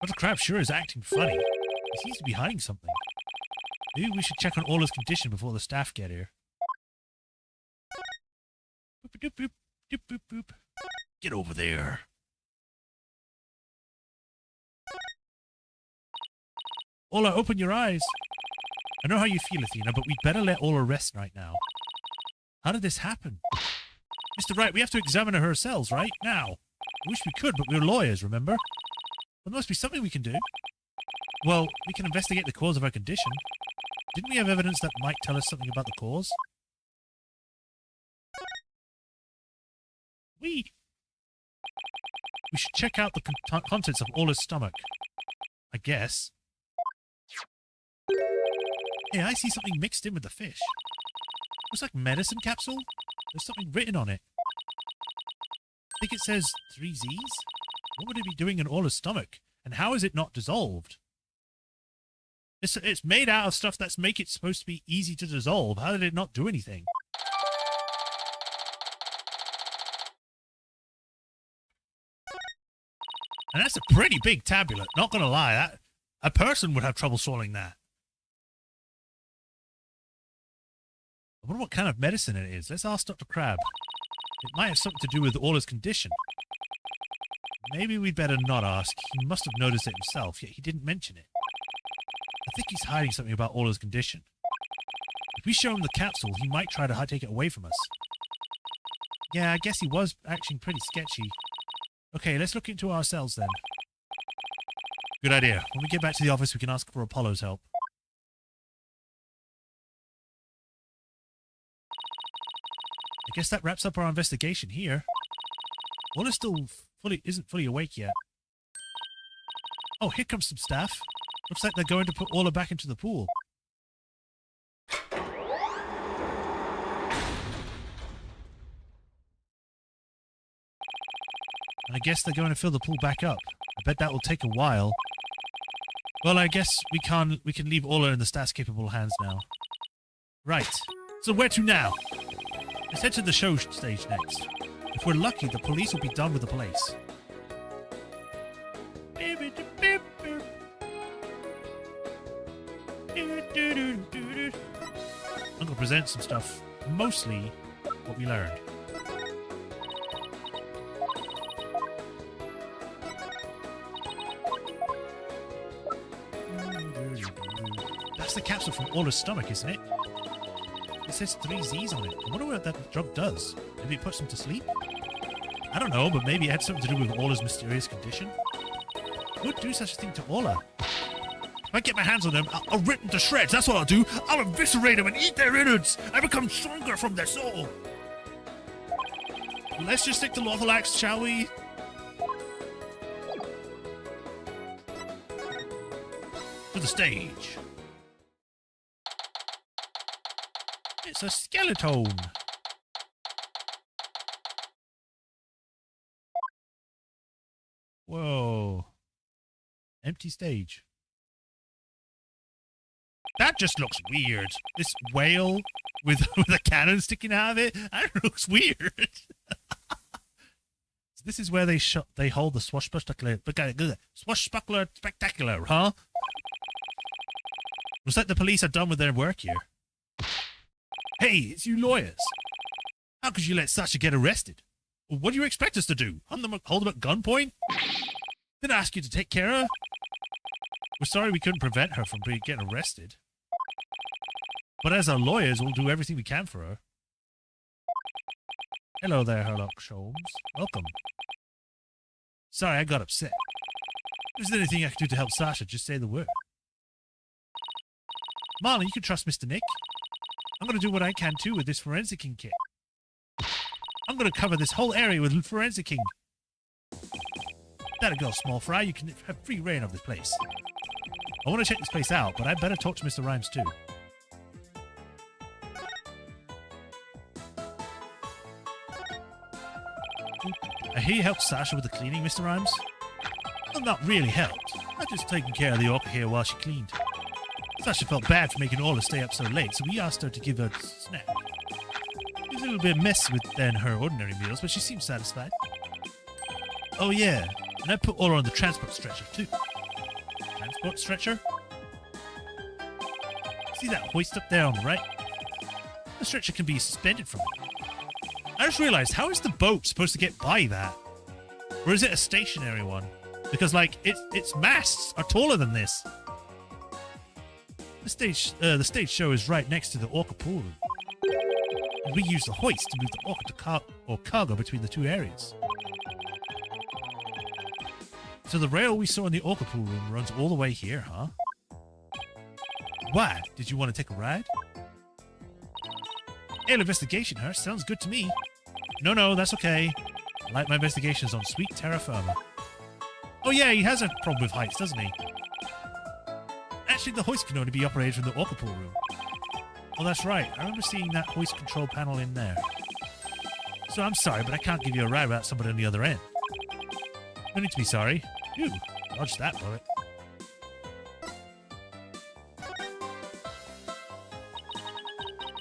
Dr. Crab sure is acting funny. He seems to be hiding something. Maybe we should check on Ola's condition before the staff get here. Boop, doop, boop, doop, boop, boop. Get over there. Ola, open your eyes. I know how you feel, Athena, but we'd better let Ola rest right now. How did this happen? Mr. Wright, we have to examine her ourselves, right? Now. I wish we could, but we're lawyers, remember? There must be something we can do. Well, we can investigate the cause of her condition. Didn't we have evidence that might tell us something about the cause? We should check out the contents of Ola's stomach. I guess. Hey, I see something mixed in with the fish. Looks like medicine capsule. There's something written on it. I think it says 3 Z's? What would it be doing in Ola's stomach? And how is it not dissolved? It's made out of stuff that's supposed to be easy to dissolve. How did it not do anything? And that's a pretty big tablet, not gonna lie. A person would have trouble swallowing that. I wonder what kind of medicine it is. Let's ask Dr. Crab. It might have something to do with Ola's condition. Maybe we'd better not ask. He must have noticed it himself, yet he didn't mention it. I think he's hiding something about Ola's condition. If we show him the capsule, he might try to take it away from us. Yeah, I guess he was acting pretty sketchy. Okay, let's look into ourselves then. Good idea. When we get back to the office, we can ask for Apollo's help. I guess that wraps up our investigation here. Ola still isn't fully awake yet. Oh, here comes some staff. Looks like they're going to put Ola back into the pool. And I guess they're going to fill the pool back up. I bet that will take a while. Well, I guess we can leave Ola in the staff's capable hands now. Right. So where to now? Let's head to the show stage next. If we're lucky, the police will be done with the place. I'm going to present some stuff, mostly what we learned. That's the capsule from Ola's stomach, isn't it? It says 3 Z's on it. I wonder what that drug does. Maybe it puts him to sleep? I don't know, but maybe it had something to do with Ola's mysterious condition. Who would do such a thing to Ola? If I get my hands on them, I'll rip them to shreds. That's what I'll do. I'll eviscerate them and eat their innards. I become stronger from their soul. Let's just stick to lawful acts, shall we? To the stage. It's a skeleton. Whoa. Empty stage. That just looks weird. This whale with a cannon sticking out of it. That looks weird. So this is where they hold the swashbuckler spectacular, huh? Looks like the police are done with their work here. Hey, it's you lawyers. How could you let Sasha get arrested? What do you expect us to do? Hold them at gunpoint? Didn't ask you to take care of her? We're sorry we couldn't prevent her from getting arrested. But as our lawyers, we'll do everything we can for her. Hello there, Sherlock Holmes. Welcome. Sorry, I got upset. If there's anything I can do to help Sasha, just say the word. Marlon, you can trust Mr. Nick. I'm going to do what I can, too, with this forensicing kit. I'm going to cover this whole area with forensicing. That'll go, small fry. You can have free reign of this place. I want to check this place out, but I better talk to Mr. Rhymes, too. I hear you helped Sasha with the cleaning, Mr. Rhymes. Well, not really helped. I just taken care of the orca here while she cleaned. Sasha felt bad for making Orla stay up so late, so we asked her to give her a snack. It was a little bit messy than her ordinary meals, but she seemed satisfied. Oh yeah, and I put Orla on the transport stretcher too. Transport stretcher? See that hoist up there on the right? The stretcher can be suspended from it. I just realized, how is the boat supposed to get by that? Or is it a stationary one? Because, like, its masts are taller than this. The stage show is right next to the orca pool room. And we use the hoist to move the orca to cargo between the two areas. So the rail we saw in the orca pool room runs all the way here, huh? Why? Did you want to take a ride? Air investigation, huh? Sounds good to me. No, that's okay. I like my investigations on sweet terra firma. Oh yeah, he has a problem with heights, doesn't he? Actually, the hoist can only be operated from the orca pool room. Oh, that's right. I remember seeing that hoist control panel in there. So I'm sorry, but I can't give you a ride without somebody on the other end. No need to be sorry. Phew, dodged that bullet.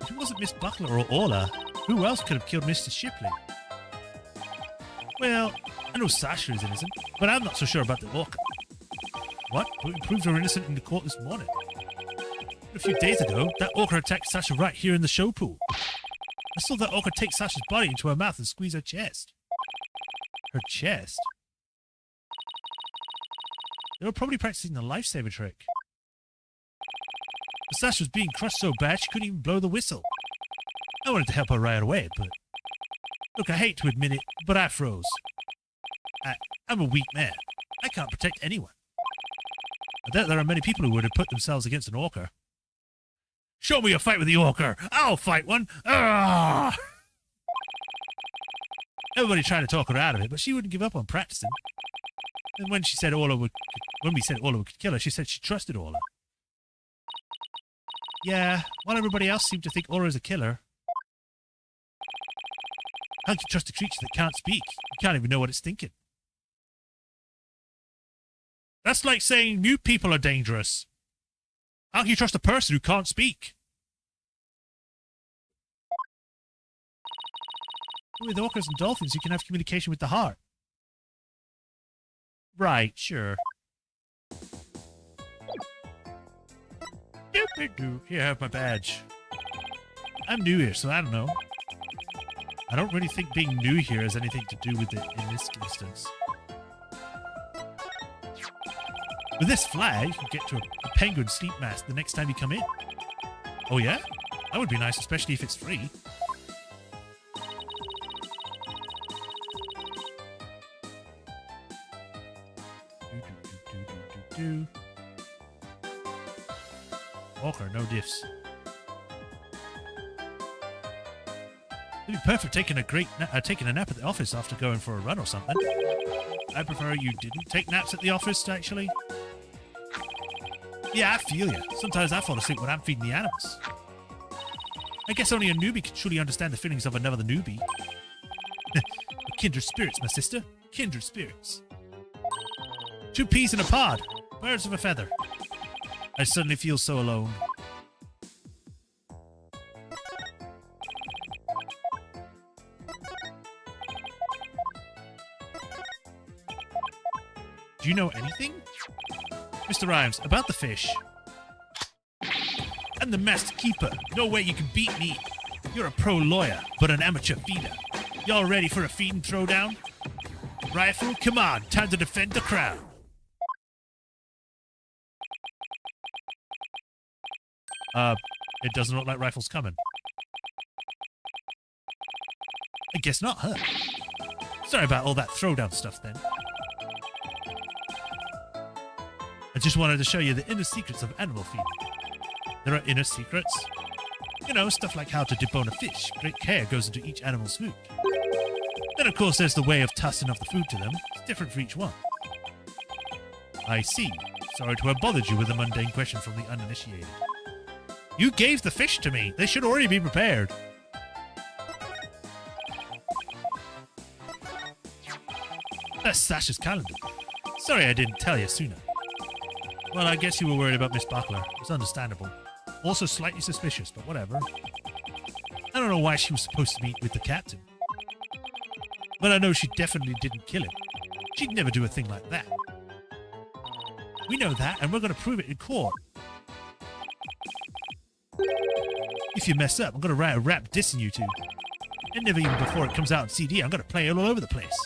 If it wasn't Miss Buckler or Orla, who else could have killed Mr. Shipley? Well, I know Sasha is innocent, but I'm not so sure about the orca. What? We proved her innocent in the court this morning. A few days ago, that orca attacked Sasha right here in the show pool. I saw that orca take Sasha's body into her mouth and squeeze her chest. Her chest? They were probably practicing the lifesaver trick. But Sasha was being crushed so bad she couldn't even blow the whistle. I wanted to help her right away, but... Look, I hate to admit it, but I froze. I'm a weak man. I can't protect anyone. I doubt there are many people who would have put themselves against an orca. Show me a fight with the orca! I'll fight one! Ah! Everybody tried to talk her out of it, but she wouldn't give up on practicing. And when we said Orla would kill her, she said she trusted Orla. Yeah, while everybody else seemed to think Orla is a killer. How can you trust a creature that can't speak? You can't even know what it's thinking. That's like saying mute people are dangerous. How can you trust a person who can't speak? With orcas and dolphins, you can have communication with the heart. Right, sure. Here, have my badge. I'm new here, so I don't know. I don't really think being new here has anything to do with it in this instance. With this flag, you can get to a penguin sleep mask the next time you come in. Oh yeah? That would be nice, especially if it's free. Walker, no diffs. It'd be perfect taking a nap at the office after going for a run or something. I prefer you didn't take naps at the office, actually. Yeah, I feel you. Sometimes I fall asleep when I'm feeding the animals. I guess only a newbie can truly understand the feelings of another newbie. Kindred spirits, my sister. Kindred spirits. 2 peas in a pod. Birds of a feather. I suddenly feel so alone. Do you know anything? Mr. Rhymes, about the fish. I'm the master keeper. No way you can beat me. You're a pro lawyer, but an amateur feeder. Y'all ready for a feed and throwdown? Rifle, come on. Time to defend the crown. It doesn't look like Rifle's coming. I guess not, huh? Sorry about all that throwdown stuff, then. I just wanted to show you the inner secrets of animal feeding. There are inner secrets. You know, stuff like how to debone a fish. Great care goes into each animal's food. Then, of course, there's the way of tossing off the food to them. It's different for each one. I see. Sorry to have bothered you with a mundane question from the uninitiated. You gave the fish to me. They should already be prepared. That's Sasha's calendar. Sorry I didn't tell you sooner. Well, I guess you were worried about Miss Buckler. It's understandable. Also slightly suspicious, but whatever. I don't know why she was supposed to meet with the captain. But I know she definitely didn't kill him. She'd never do a thing like that. We know that, and we're going to prove it in court. If you mess up, I'm going to write a rap dissing you two. And never even before it comes out on CD, I'm going to play it all over the place.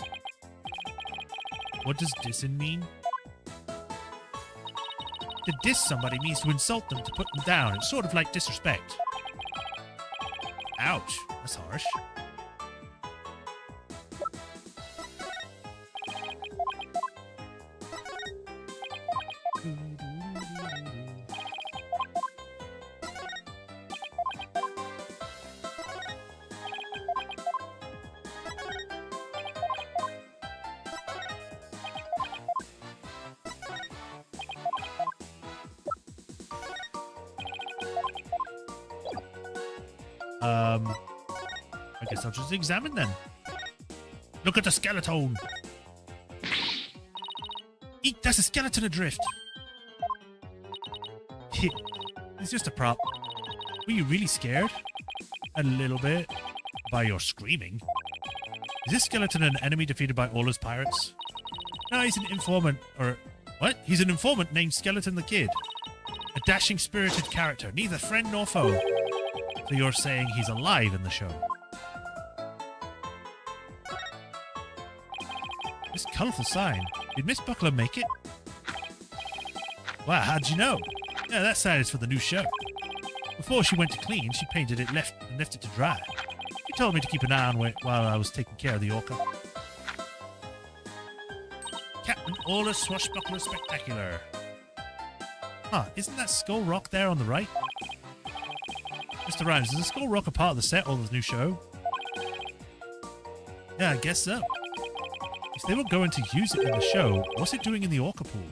What does dissing mean? To diss somebody means to insult them, to put them down. It's sort of like disrespect. Ouch, that's harsh. I guess I'll just examine then. Look at the skeleton. Eek, that's a skeleton adrift. It's just a prop. Were you really scared? A little bit. By your screaming. Is this skeleton an enemy defeated by Ola's pirates? No, he's an informant, or... What? He's an informant named Skeleton the Kid. A dashing, spirited character, neither friend nor foe. So you're saying he's alive in the show? This colourful sign. Did Miss Buckler make it? Wow, how'd you know? Yeah, that sign is for the new show. Before she went to clean, she painted it and left it to dry. She told me to keep an eye on it while I was taking care of the orca. Captain Ola Swashbuckler Spectacular. Huh, isn't that Skull Rock there on the right? Mr. Rhymes, is the Skull Rock a part of the set or the new show? Yeah, I guess so. If they were going to use it in the show, what's it doing in the orca pool?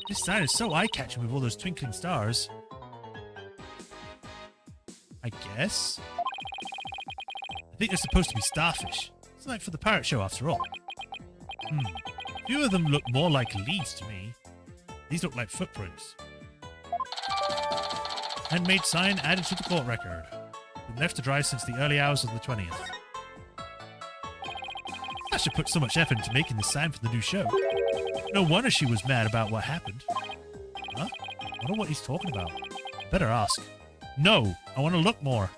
This sign is so eye-catching with all those twinkling stars. I guess? I think they're supposed to be starfish. It's like for the pirate show after all. A few of them look more like leaves to me. These look like footprints. Handmade sign added to the court record. Been left to dry since the early hours of the 20th. I should put so much effort into making this sign for the new show. No wonder she was mad about what happened. Huh? I wonder what he's talking about. Better ask. No, I want to look more.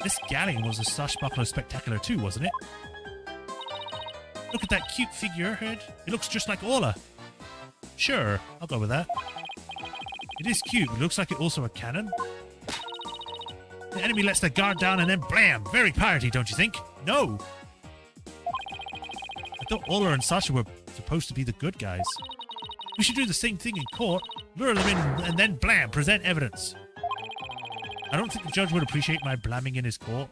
This galleon was a Swashbuckler Spectacular too, wasn't it? Look at that cute figurehead. It looks just like Ola. Sure, I'll go with that. It is cute, but it looks like it also a cannon. The enemy lets their guard down and then blam! Very piratey, don't you think? No! I thought Ola and Sasha were supposed to be the good guys. We should do the same thing in court. Lure them in and then blam! Present evidence. I don't think the judge would appreciate my blamming in his court.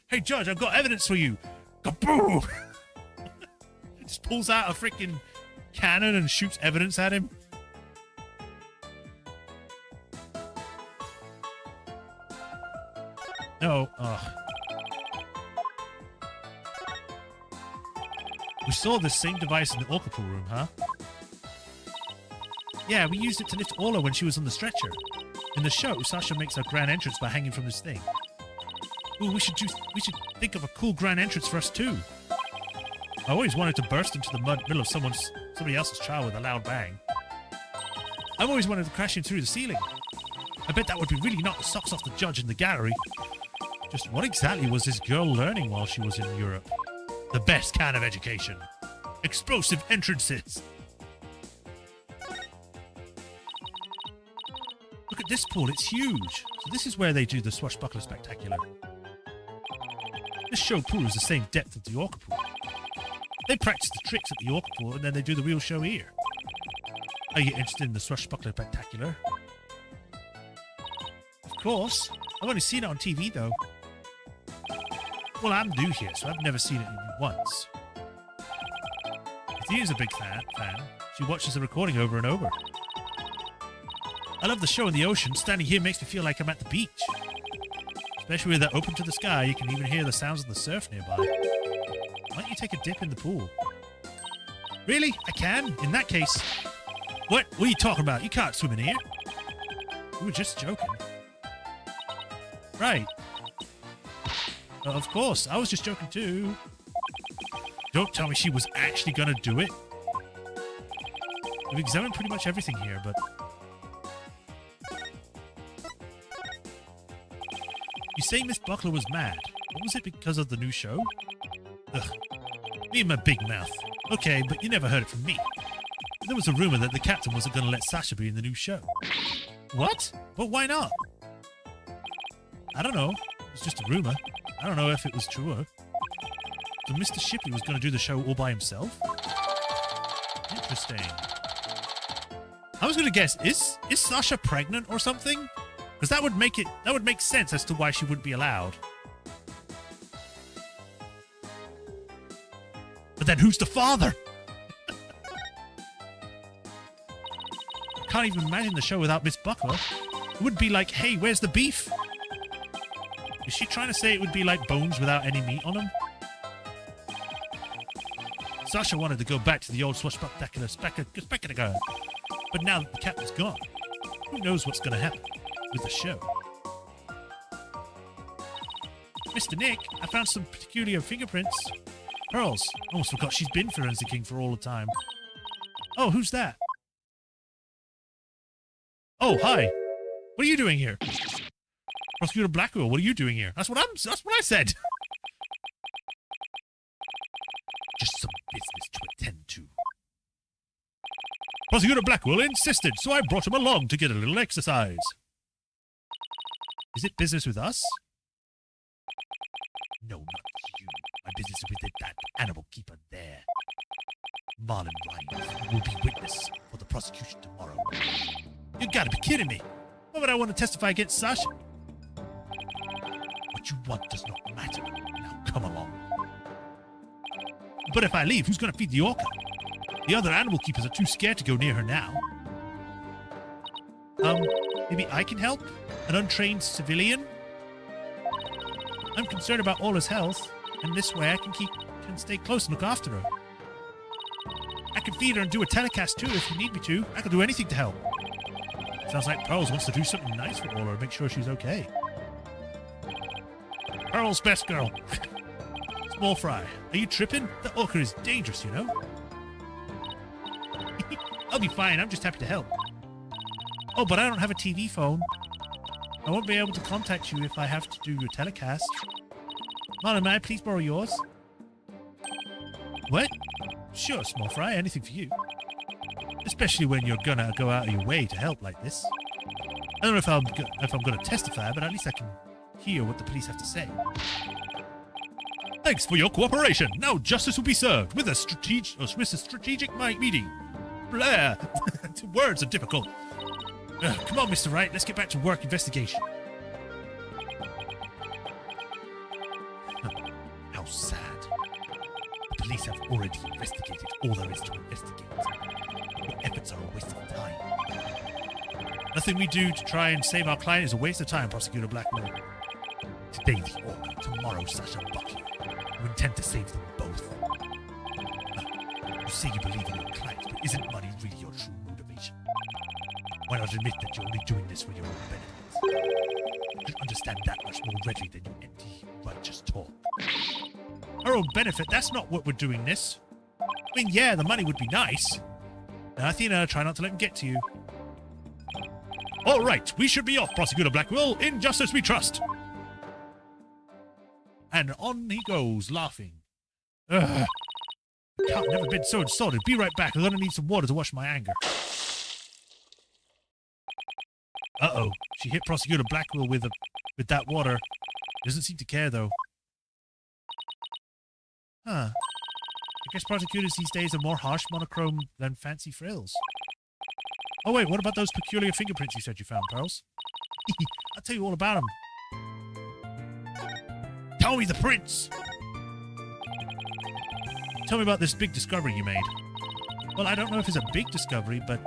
Hey judge, I've got evidence for you! Kaboom! Just pulls out a freaking cannon and shoots evidence at him. No. Ugh. We saw this same device in the orca pool room, huh? Yeah, we used it to lift Ola when she was on the stretcher. In the show, Sasha makes her grand entrance by hanging from this thing. Ooh, we should think of a cool grand entrance for us too. I always wanted to burst into the middle of somebody else's trial with a loud bang. I've always wanted to crash in through the ceiling. I bet that would be really knock the socks off the judge in the gallery. Just what exactly was this girl learning while she was in Europe? The best kind of education. Explosive entrances. Look at this pool, it's huge. So this is where they do the Swashbuckler Spectacular. This show pool is the same depth as the orca pool. They practice the tricks at the orca pool, and then they do the real show here. Are you interested in the swashbuckler spectacular? Of course. I've only seen it on TV, though. Well, I'm new here, so I've never seen it even once. Athena's a big fan. She watches the recording over and over. I love the show in the ocean. Standing here makes me feel like I'm at the beach. Especially with that open to the sky, you can even hear the sounds of the surf nearby. Why don't you take a dip in the pool? Really? I can? In that case... What are you talking about? You can't swim in here. We were just joking. Right. Of course. I was just joking too. Don't tell me she was actually going to do it. We've examined pretty much everything here, but... You say Miss Buckler was mad. What was it because of the new show? Ugh. Me and my big mouth. Okay, but you never heard it from me. There was a rumor that the captain wasn't going to let Sasha be in the new show. What? But why not? I don't know. It's just a rumor. I don't know if it was true or... So Mr. Shipley was going to do the show all by himself? Interesting. I was going to guess, is Sasha pregnant or something? Because that would make sense as to why she wouldn't be allowed. But then who's the father? Can't even imagine the show without Miss Buckler. It would be like, hey, where's the beef? Is she trying to say it would be like bones without any meat on them? Sasha wanted to go back to the old swashbuckler spectacular, but now that the captain's gone, who knows what's going to happen with the show? Mr. Nick, I found some peculiar fingerprints. Pearls, almost forgot she's been forensicing for all the time. Oh, who's that? Oh, hi. What are you doing here? Prosecutor Blackwell, what are you doing here? That's what I said. Just some business to attend to. Prosecutor Blackwell insisted, so I brought him along to get a little exercise. Is it business with us? No, not you. My business is with that animal keeper there. Marlon Ryan will be witness for the prosecution tomorrow. You gotta be kidding me. Why would I want to testify against Sasha? What you want does not matter. Now come along. But if I leave, who's gonna feed the orca? The other animal keepers are too scared to go near her now. Maybe I can help? An untrained civilian? I'm concerned about Ola's health, and this way I can stay close and look after her. I can feed her and do a telecast too if you need me to. I can do anything to help. Sounds like Pearls wants to do something nice for Ola and make sure she's okay. Pearls, best girl. Small fry, are you tripping? The orca is dangerous, you know. I'll be fine, I'm just happy to help. Oh, but I don't have a TV phone. I won't be able to contact you if I have to do your telecast. Marlon, may I please borrow yours? What? Sure, small fry, anything for you. Especially when you're gonna go out of your way to help like this. I don't know if I'm gonna testify, but at least I can hear what the police have to say. Thanks for your cooperation. Now justice will be served with a strategic meeting. Blah. Words are difficult. Come on, Mr. Wright. Let's get back to work investigation. How sad. The police have already investigated all there is to investigate. Your efforts are a waste of time. Nothing we do to try and save our client is a waste of time, Prosecutor Blackmore. Today the orca, tomorrow Sasha Buckley. You intend to save them both. You say you believe in your client, but isn't money really your true motivation? Why not admit that you're only doing this for your own benefit? You can understand that much more readily than your empty, righteous talk. Our own benefit? That's not what we're doing this. I mean, yeah, the money would be nice. Now, Athena, try not to let him get to you. All right, we should be off, Prosecutor Blackwell. In justice we trust. And on he goes, laughing. Ugh. I've never been so insulted. Be right back. I'm gonna need some water to wash my anger. Uh-oh. She hit Prosecutor Blackwell with that water. Doesn't seem to care, though. Huh. I guess prosecutors these days are more harsh monochrome than fancy frills. Oh wait, what about those peculiar fingerprints you said you found, Pearls? I'll tell you all about them. Tell me the prints! Tell me about this big discovery you made. Well, I don't know if it's a big discovery, but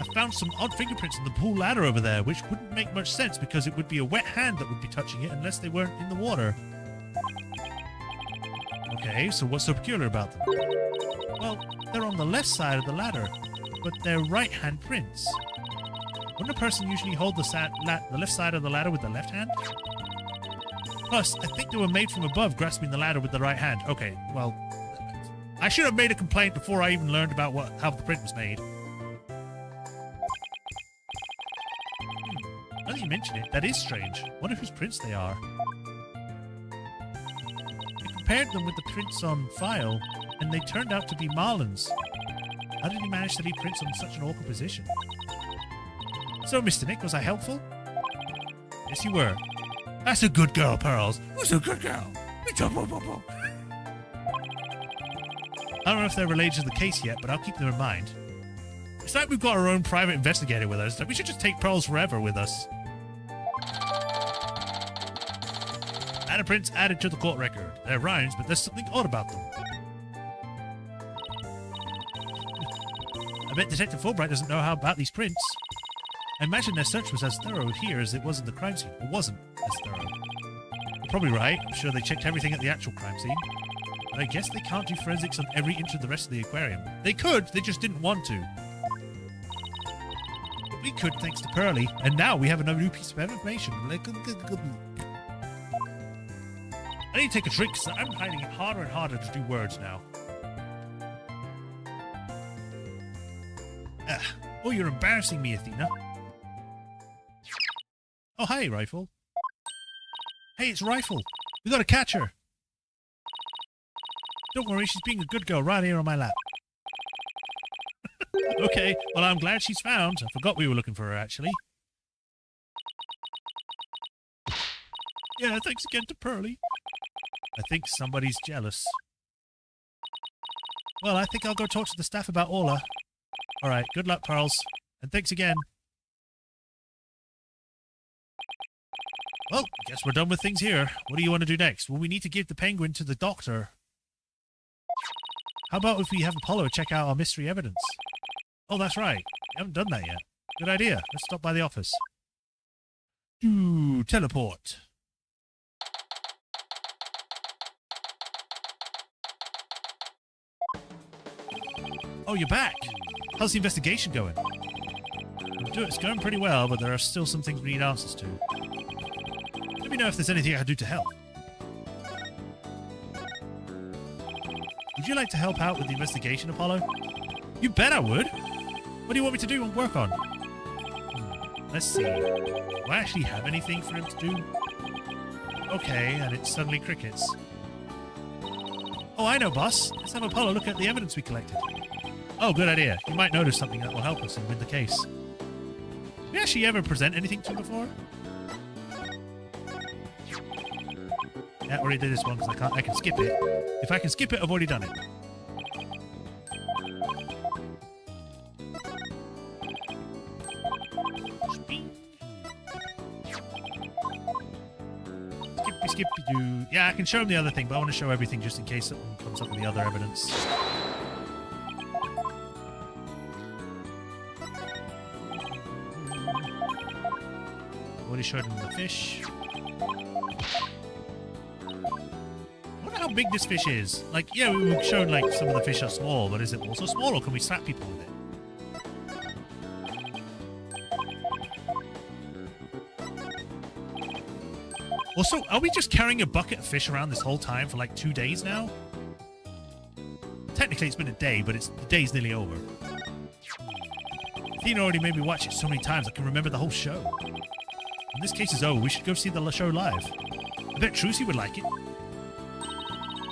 I found some odd fingerprints in the pool ladder over there, which wouldn't make much sense because it would be a wet hand that would be touching it unless they weren't in the water. Okay, so what's so peculiar about them? Well, they're on the left side of the ladder, but they're right-hand prints. Wouldn't a person usually hold the left side of the ladder with the left hand? Plus, I think they were made from above, grasping the ladder with the right hand. Okay, well, I should have made a complaint before I even learned about how the print was made. Now that you mention it, that is strange. Wonder whose prints they are. I compared them with the prints on file, and they turned out to be Marlon's. How did he manage to leave prints on such an awkward position? So, Mr. Nick, was I helpful? Yes, you were. That's a good girl, Pearls. Who's a good girl? I don't know if they're related to the case yet, but I'll keep them in mind. It's like we've got our own private investigator with us. We should just take Pearls forever with us. Ladder prints added to the court record. They're rhymes, but there's something odd about them. I bet Detective Fulbright doesn't know how about these prints. I imagine their search was as thorough here as it was in the crime scene. It wasn't as thorough. You're probably right. I'm sure they checked everything at the actual crime scene. But I guess they can't do forensics on every inch of the rest of the aquarium. They could, they just didn't want to. But we could, thanks to Pearly. And now we have another new piece of information. I need to take a drink, because I'm finding it harder and harder to do words now. Oh, you're embarrassing me, Athena. Oh, hi, Rifle. Hey, it's Rifle. We gotta catch her. Don't worry, she's being a good girl right here on my lap. Okay, well, I'm glad she's found. I forgot we were looking for her, actually. Yeah, thanks again to Pearly. I think somebody's jealous. Well, I think I'll go talk to the staff about Orla. All right, good luck, Pearls. And thanks again. Well, I guess we're done with things here. What do you want to do next? Well, we need to give the penguin to the doctor. How about if we have Apollo check out our mystery evidence? Oh, that's right. We haven't done that yet. Good idea. Let's stop by the office. Ooh, teleport. Oh, you're back. How's the investigation going? It's going pretty well, but there are still some things we need answers to. Let me know if there's anything I can do to help. Would you like to help out with the investigation, Apollo? You bet I would. What do you want me to do and work on? Let's see. Do I actually have anything for him to do? Okay, and it's suddenly crickets. Oh, I know, boss. Let's have Apollo look at the evidence we collected. Oh, good idea. You might notice something that will help us and win the case. Did we actually ever present anything to him before? Yeah, I already did this one because I can skip it. If I can skip it, I've already done it. Skippy-doo. Yeah, I can show him the other thing, but I want to show everything just in case something comes up with the other evidence. Already showed him the fish. I wonder how big this fish is. Like, yeah, we've shown like some of the fish are small, but is it also small, or can we slap people with it? Also, are we just carrying a bucket of fish around this whole time for like 2 days now? Technically, it's been a day, but the day's nearly over. Athena already made me watch it so many times I can remember the whole show. When this case is over, we should go see the show live. I bet Trucy would like it.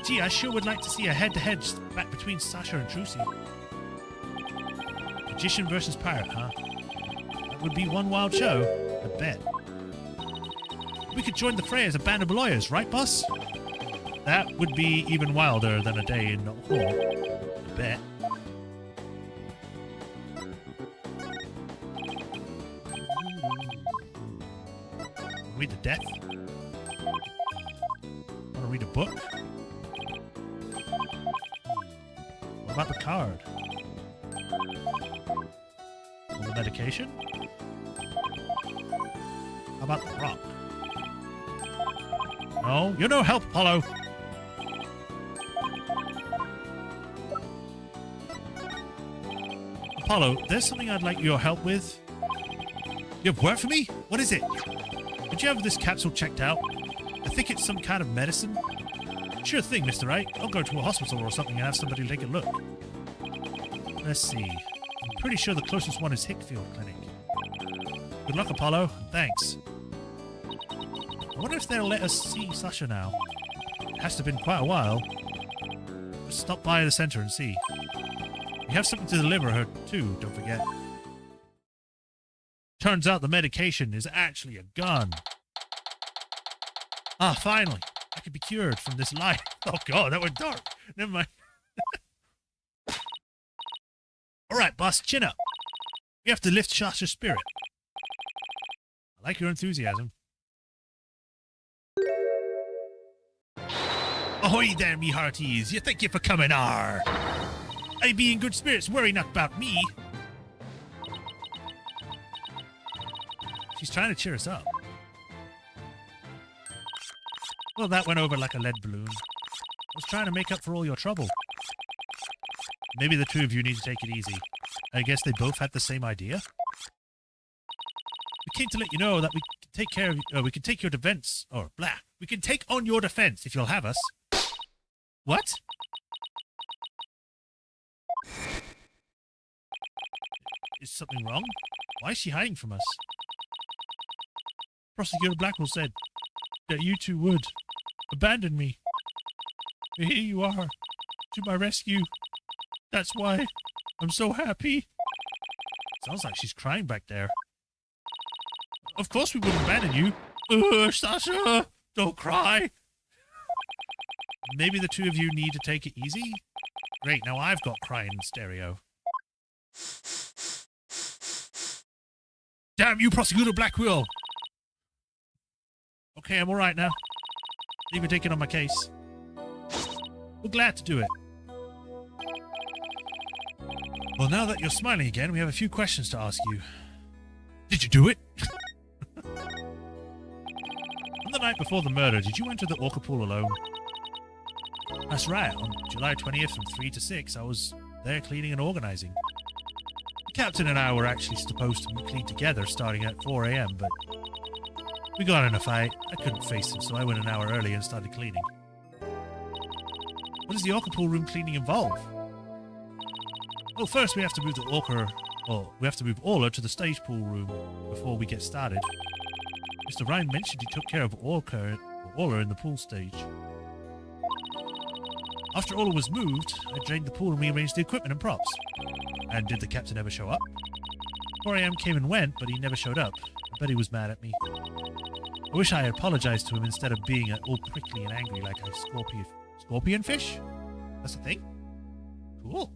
Gee, I sure would like to see a head-to-head back between Sasha and Trucy. Magician versus pirate, huh? That would be one wild show. I bet. We could join the fray as a band of lawyers, right, boss? That would be even wilder than a day in the hall. I bet. Read the death? Want to read a book? What about the card? Or the medication? How about the rock? No, you're no help, Apollo. Apollo, there's something I'd like your help with. You have work for me? What is it? Could you have this capsule checked out? I think it's some kind of medicine. Sure thing, Mr. Wright. I'll go to a hospital or something and have somebody take a look. Let's see. I'm pretty sure the closest one is Hickfield Clinic. Good luck, Apollo. Thanks. I wonder if they'll let us see Sasha now. It has to have been quite a while. Just stop by the center and see. We have something to deliver her, too, don't forget. Turns out the medication is actually a gun. Ah, finally. I could be cured from this life. Oh, God, that went dark. Never mind. All right, boss, chin up. We have to lift Sasha's spirit. I like your enthusiasm. Ahoy there, me hearties. You thank you for coming, ar. I be in good spirits, worry not about me. She's trying to cheer us up. Well, that went over like a lead balloon. I was trying to make up for all your trouble. Maybe the two of you need to take it easy. I guess they both had the same idea. We came to let you know that we can take care of you. We can take your defense, or blah. We can take on your defense if you'll have us. What? Is something wrong? Why is she hiding from us? Prosecutor Blackwell said that you two would abandon me. But here you are, to my rescue. That's why I'm so happy. Sounds like she's crying back there. Of course we wouldn't abandon you. Sasha, don't cry. Maybe the two of you need to take it easy? Great, now I've got crying in stereo. Damn you, Prosecutor Blackwell! Okay, I'm alright now. Leave me taking on my case. We're glad to do it. Well, now that you're smiling again, we have a few questions to ask you. Did you do it? On the night before the murder, did you enter the orca pool alone? That's right. On July 20th from 3 to 6, I was there cleaning and organizing. The captain and I were actually supposed to clean together starting at 4 a.m., but we got in a fight. I couldn't face him, so I went an hour early and started cleaning. What does the orca pool room cleaning involve? Well, first we have to move the orca, or we have to move Orla to the stage pool room before we get started. Mr. Ryan mentioned he took care of Orla in the pool stage. After Orla was moved, I drained the pool and rearranged the equipment and props. And did the captain ever show up? 4 a.m. came and went, but he never showed up. I bet he was mad at me. I wish I had apologized to him instead of being all prickly and angry like a scorpion fish? That's a thing? Cool.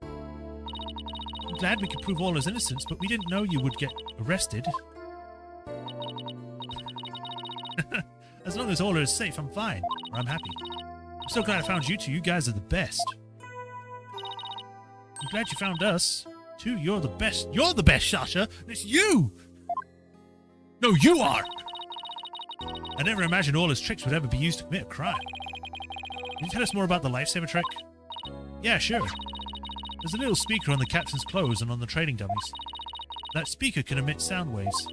I'm glad we could prove Orla's innocence, but we didn't know you would get arrested. As long as Orla is safe, I'm fine. Or I'm happy. I'm so glad I found you two. You guys are the best. I'm glad you found us. Too, you're the best. You're the best, Sasha. It's you! No, you are! I never imagined Orla's tricks would ever be used to commit a crime. Can you tell us more about the lifesaver trick? Yeah, sure. There's a little speaker on the captain's clothes and on the training dummies. That speaker can emit sound waves.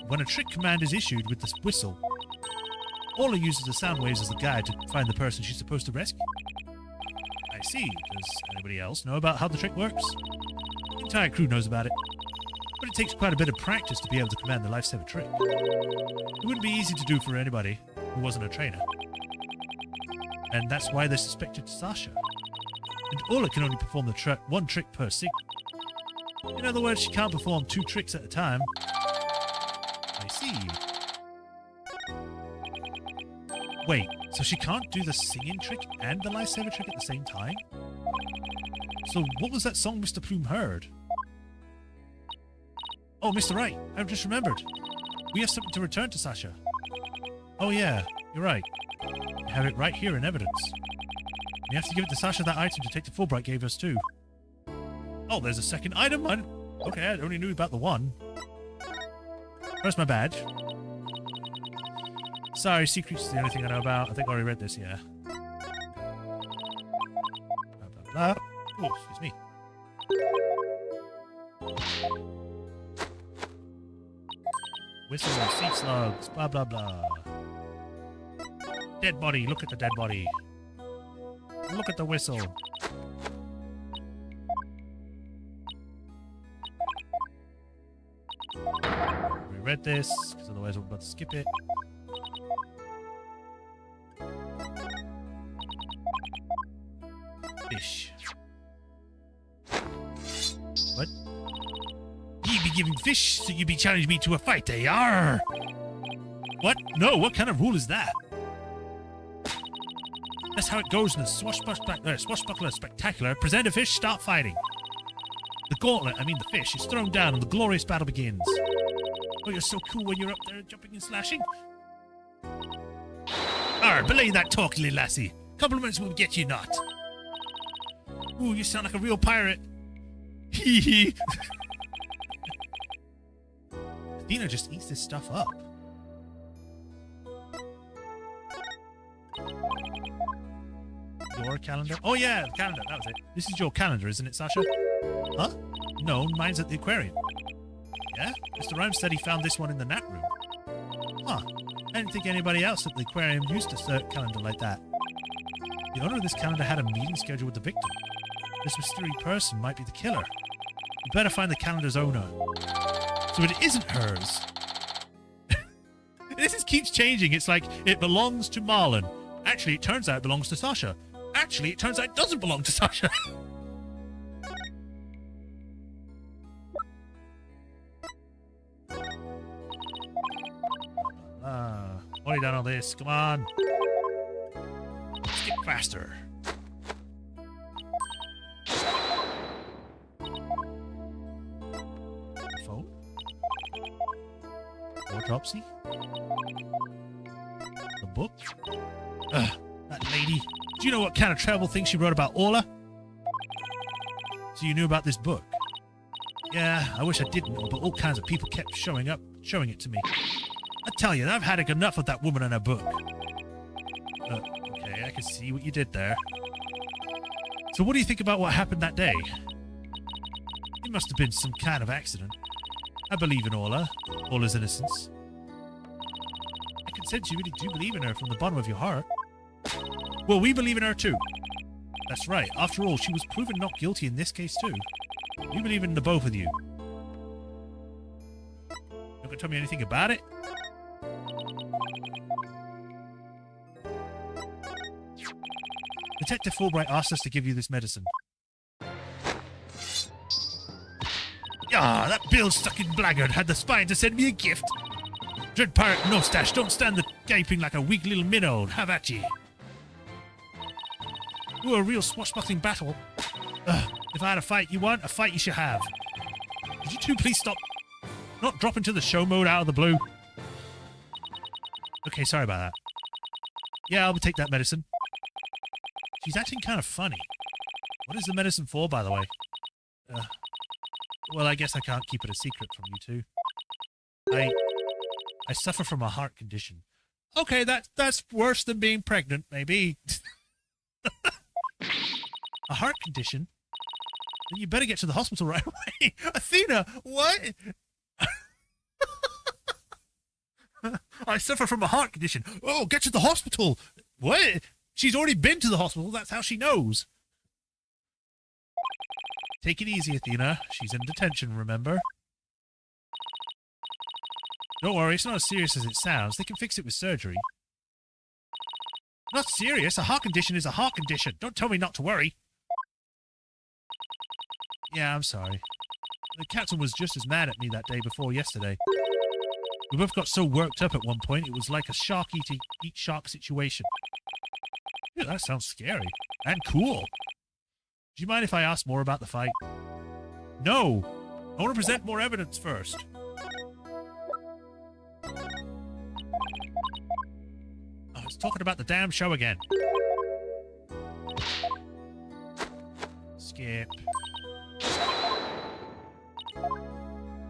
When a trick command is issued with this whistle, Orla uses the sound waves as a guide to find the person she's supposed to rescue. I see. Does anybody else know about how the trick works? The entire crew knows about it, but it takes quite a bit of practice to be able to command the lifesaver trick. It wouldn't be easy to do for anybody who wasn't a trainer. And that's why they suspected Sasha. And Orla can only perform the one trick per sequence. In other words, she can't perform 2 tricks at a time. see. Wait, so she can't do the singing trick and the lifesaver trick at the same time? So what was that song Mr. Plume heard? Oh, Mr. Wright, I've just remembered. We have something to return to Sasha. Oh yeah, you're right. I have it right here in evidence. We have to give it to Sasha that item Detective Fulbright gave us too. Oh, there's a second item? Okay, I only knew about the one. Where's my badge? Sorry, secrets is the only thing I know about. I think I already read this, yeah. Blah, blah, blah. Oh, excuse me. Whistle, sea slugs, blah, blah, blah. Dead body, look at the dead body. Look at the whistle. We read this, because otherwise we're about to skip it. Fish. What? You be giving fish, so you be challenging me to a fight, eh? Arr! What? No, what kind of rule is that? That's how it goes in the swashbuckler spectacular. Present a fish, start fighting. The gauntlet, I mean the fish, is thrown down and the glorious battle begins. Oh, you're so cool when you're up there jumping and slashing. Arr, belay that talk, little lassie. Compliments will get you not. Ooh, you sound like a real pirate. Hee hee. Athena just eats this stuff up. Your calendar? Oh yeah, the calendar, that was it. This is your calendar, isn't it, Sasha? Huh? No, mine's at the aquarium. Yeah? Mr. Rhymes said he found this one in the nap room. Huh. I didn't think anybody else at the aquarium used a calendar like that. The owner of this calendar had a meeting scheduled with the victim. This mysterious person might be the killer. We better find the calendar's owner. So it isn't hers. This keeps changing. It's like, it belongs to Marlon. Actually, it turns out it belongs to Sasha. Actually, it turns out it doesn't belong to Sasha. Already done all this. Come on. Let's get faster. Phone? Autopsy? The book? Ugh, that lady. Do you know what kind of terrible thing she wrote about Orla? So you knew about this book? Yeah, I wish I didn't know, but all kinds of people kept showing it to me. I tell you, I've had enough of that woman and her book. Okay, I can see what you did there. So what do you think about what happened that day? It must have been some kind of accident. I believe in Orla's innocence. I can sense you really do believe in her from the bottom of your heart. Well, we believe in her too. That's right. After all, she was proven not guilty in this case too. We believe in the both of you. Not gonna tell me anything about it? Detective Fulbright asked us to give you this medicine. Ah, that bill-sucking blackguard had the spine to send me a gift. Dread pirate Nostache, don't stand the gaping like a weak little minnow. Have at ye. Ooh, a real swashbuckling battle. If I had a fight you want, a fight you should have. Could you two please stop not drop into the show mode out of the blue? Okay, sorry about that. Yeah, I'll take that medicine. She's acting kind of funny. What is the medicine for, by the way? Well, I guess I can't keep it a secret from you two. I suffer from a heart condition. Okay, that's worse than being pregnant, maybe. A heart condition? Then you better get to the hospital right away. Athena, what? I suffer from a heart condition. Oh, get to the hospital. What? She's already been to the hospital. That's how she knows. Take it easy, Athena. She's in detention, remember? Don't worry, it's not as serious as it sounds. They can fix it with surgery. Not serious. A heart condition is a heart condition. Don't tell me not to worry. Yeah, I'm sorry. The captain was just as mad at me that day before yesterday. We both got so worked up at one point, it was like a shark eat shark situation. Yeah, that sounds scary. And cool. Do you mind if I ask more about the fight? No! I want to present more evidence first. I was talking about the damn show again. Skip.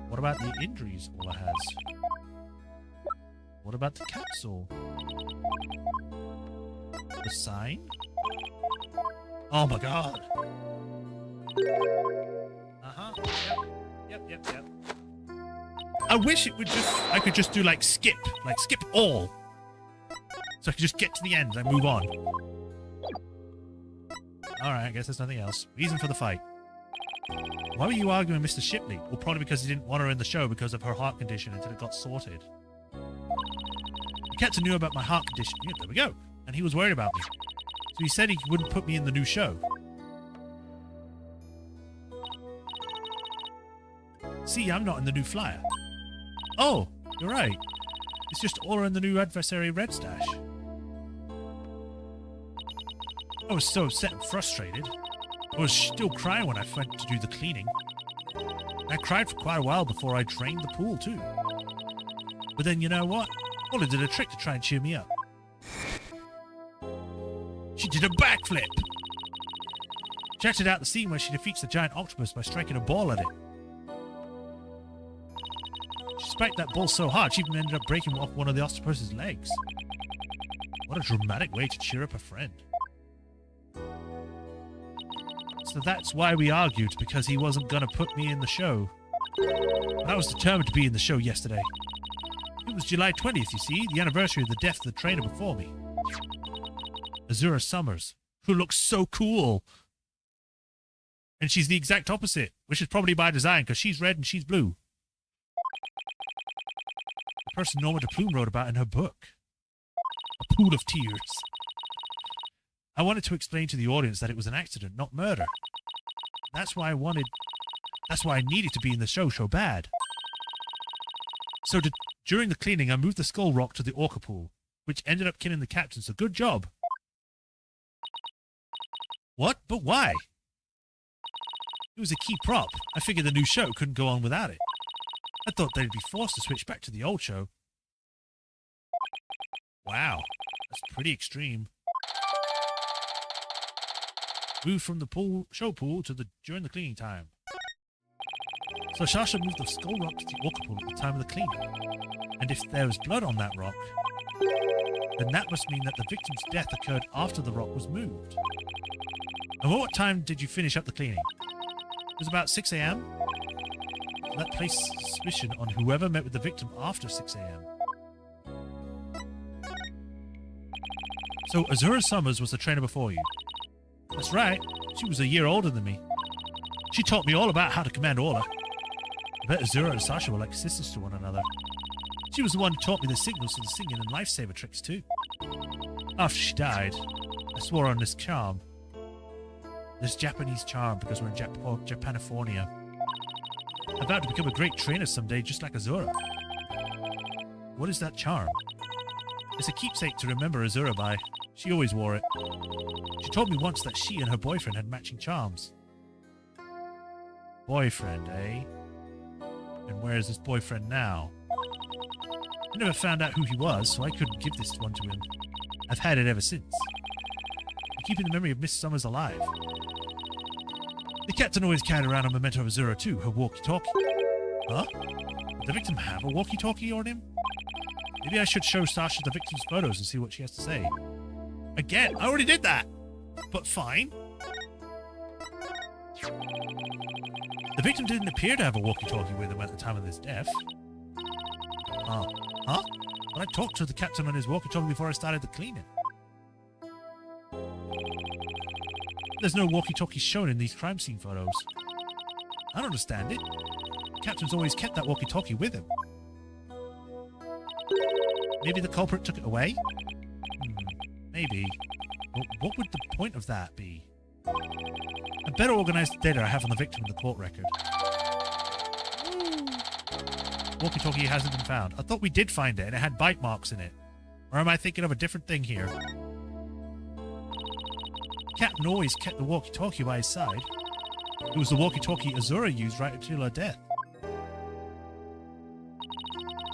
What about the injuries Ola has? What about the capsule? The sign? Oh my god. Uh-huh. Yep. I wish it would I could just do like skip all. So I could just get to the end and move on. Alright, I guess there's nothing else. Reason for the fight. Why were you arguing with Mr. Shipley? Well, probably because he didn't want her in the show because of her heart condition until it got sorted. The captain knew about my heart condition. Yeah, there we go. And he was worried about me. So he said he wouldn't put me in the new show. See, I'm not in the new flyer. Oh, you're right. It's just Aura and the new adversary Red Stash. I was so upset and frustrated. I was still crying when I went to do the cleaning. I cried for quite a while before I drained the pool too. But then you know what? Ola did a trick to try and cheer me up. She did a backflip! She acted out the scene where she defeats the giant octopus by striking a ball at it. She spiked that ball so hard she even ended up breaking off one of the octopus's legs. What a dramatic way to cheer up a friend. So that's why we argued, because he wasn't going to put me in the show. But I was determined to be in the show yesterday. It was July 20th, you see, the anniversary of the death of the trainer before me. Azura Summers, who looks so cool. And she's the exact opposite, which is probably by design, because she's red and she's blue. The person Norma de Plume wrote about in her book. A pool of tears. I wanted to explain to the audience that it was an accident, not murder. That's why I needed to be in the show so bad. So during the cleaning, I moved the skull rock to the orca pool, which ended up killing the captain, so good job. What? But why? It was a key prop. I figured the new show couldn't go on without it. I thought they'd be forced to switch back to the old show. Wow, that's pretty extreme. Moved from the show pool to during the cleaning time. So Sasha moved the skull rock to the orca pool at the time of the cleaning. And if there was blood on that rock, then that must mean that the victim's death occurred after the rock was moved. And what time did you finish up the cleaning? It was about 6 a.m. That placed suspicion on whoever met with the victim after 6 a.m. So Azura Summers was the trainer before you. That's right. She was a year older than me. She taught me all about how to command Ola. I bet Azura and Sasha were like sisters to one another. She was the one who taught me the signals for the singing and lifesaver tricks too. After she died, I swore on this charm. This Japanese charm, because we're in Japanifornia. I vowed to become a great trainer someday, just like Azura. What is that charm? It's a keepsake to remember Azura by. She always wore it. She told me once that she and her boyfriend had matching charms. Boyfriend, eh? And where is this boyfriend now? I never found out who he was, so I couldn't give this one to him. I've had it ever since. I'm keeping the memory of Miss Summers alive. The captain always carried around a memento of Azura too, her walkie-talkie. Huh? Did the victim have a walkie-talkie on him? Maybe I should show Sasha the victim's photos and see what she has to say. Again, I already did that! But fine. The victim didn't appear to have a walkie-talkie with him at the time of his death. Huh? But I talked to the captain on his walkie-talkie before I started the cleaning. There's no walkie-talkie shown in these crime scene photos. I don't understand it. The captain's always kept that walkie-talkie with him. Maybe the culprit took it away? Maybe. But what would the point of that be? I better organize the data I have on the victim in the court record. Walkie-talkie hasn't been found. I thought we did find it, and it had bite marks in it. Or am I thinking of a different thing here? Captain always kept the walkie-talkie by his side. It was the walkie-talkie Azura used right until her death.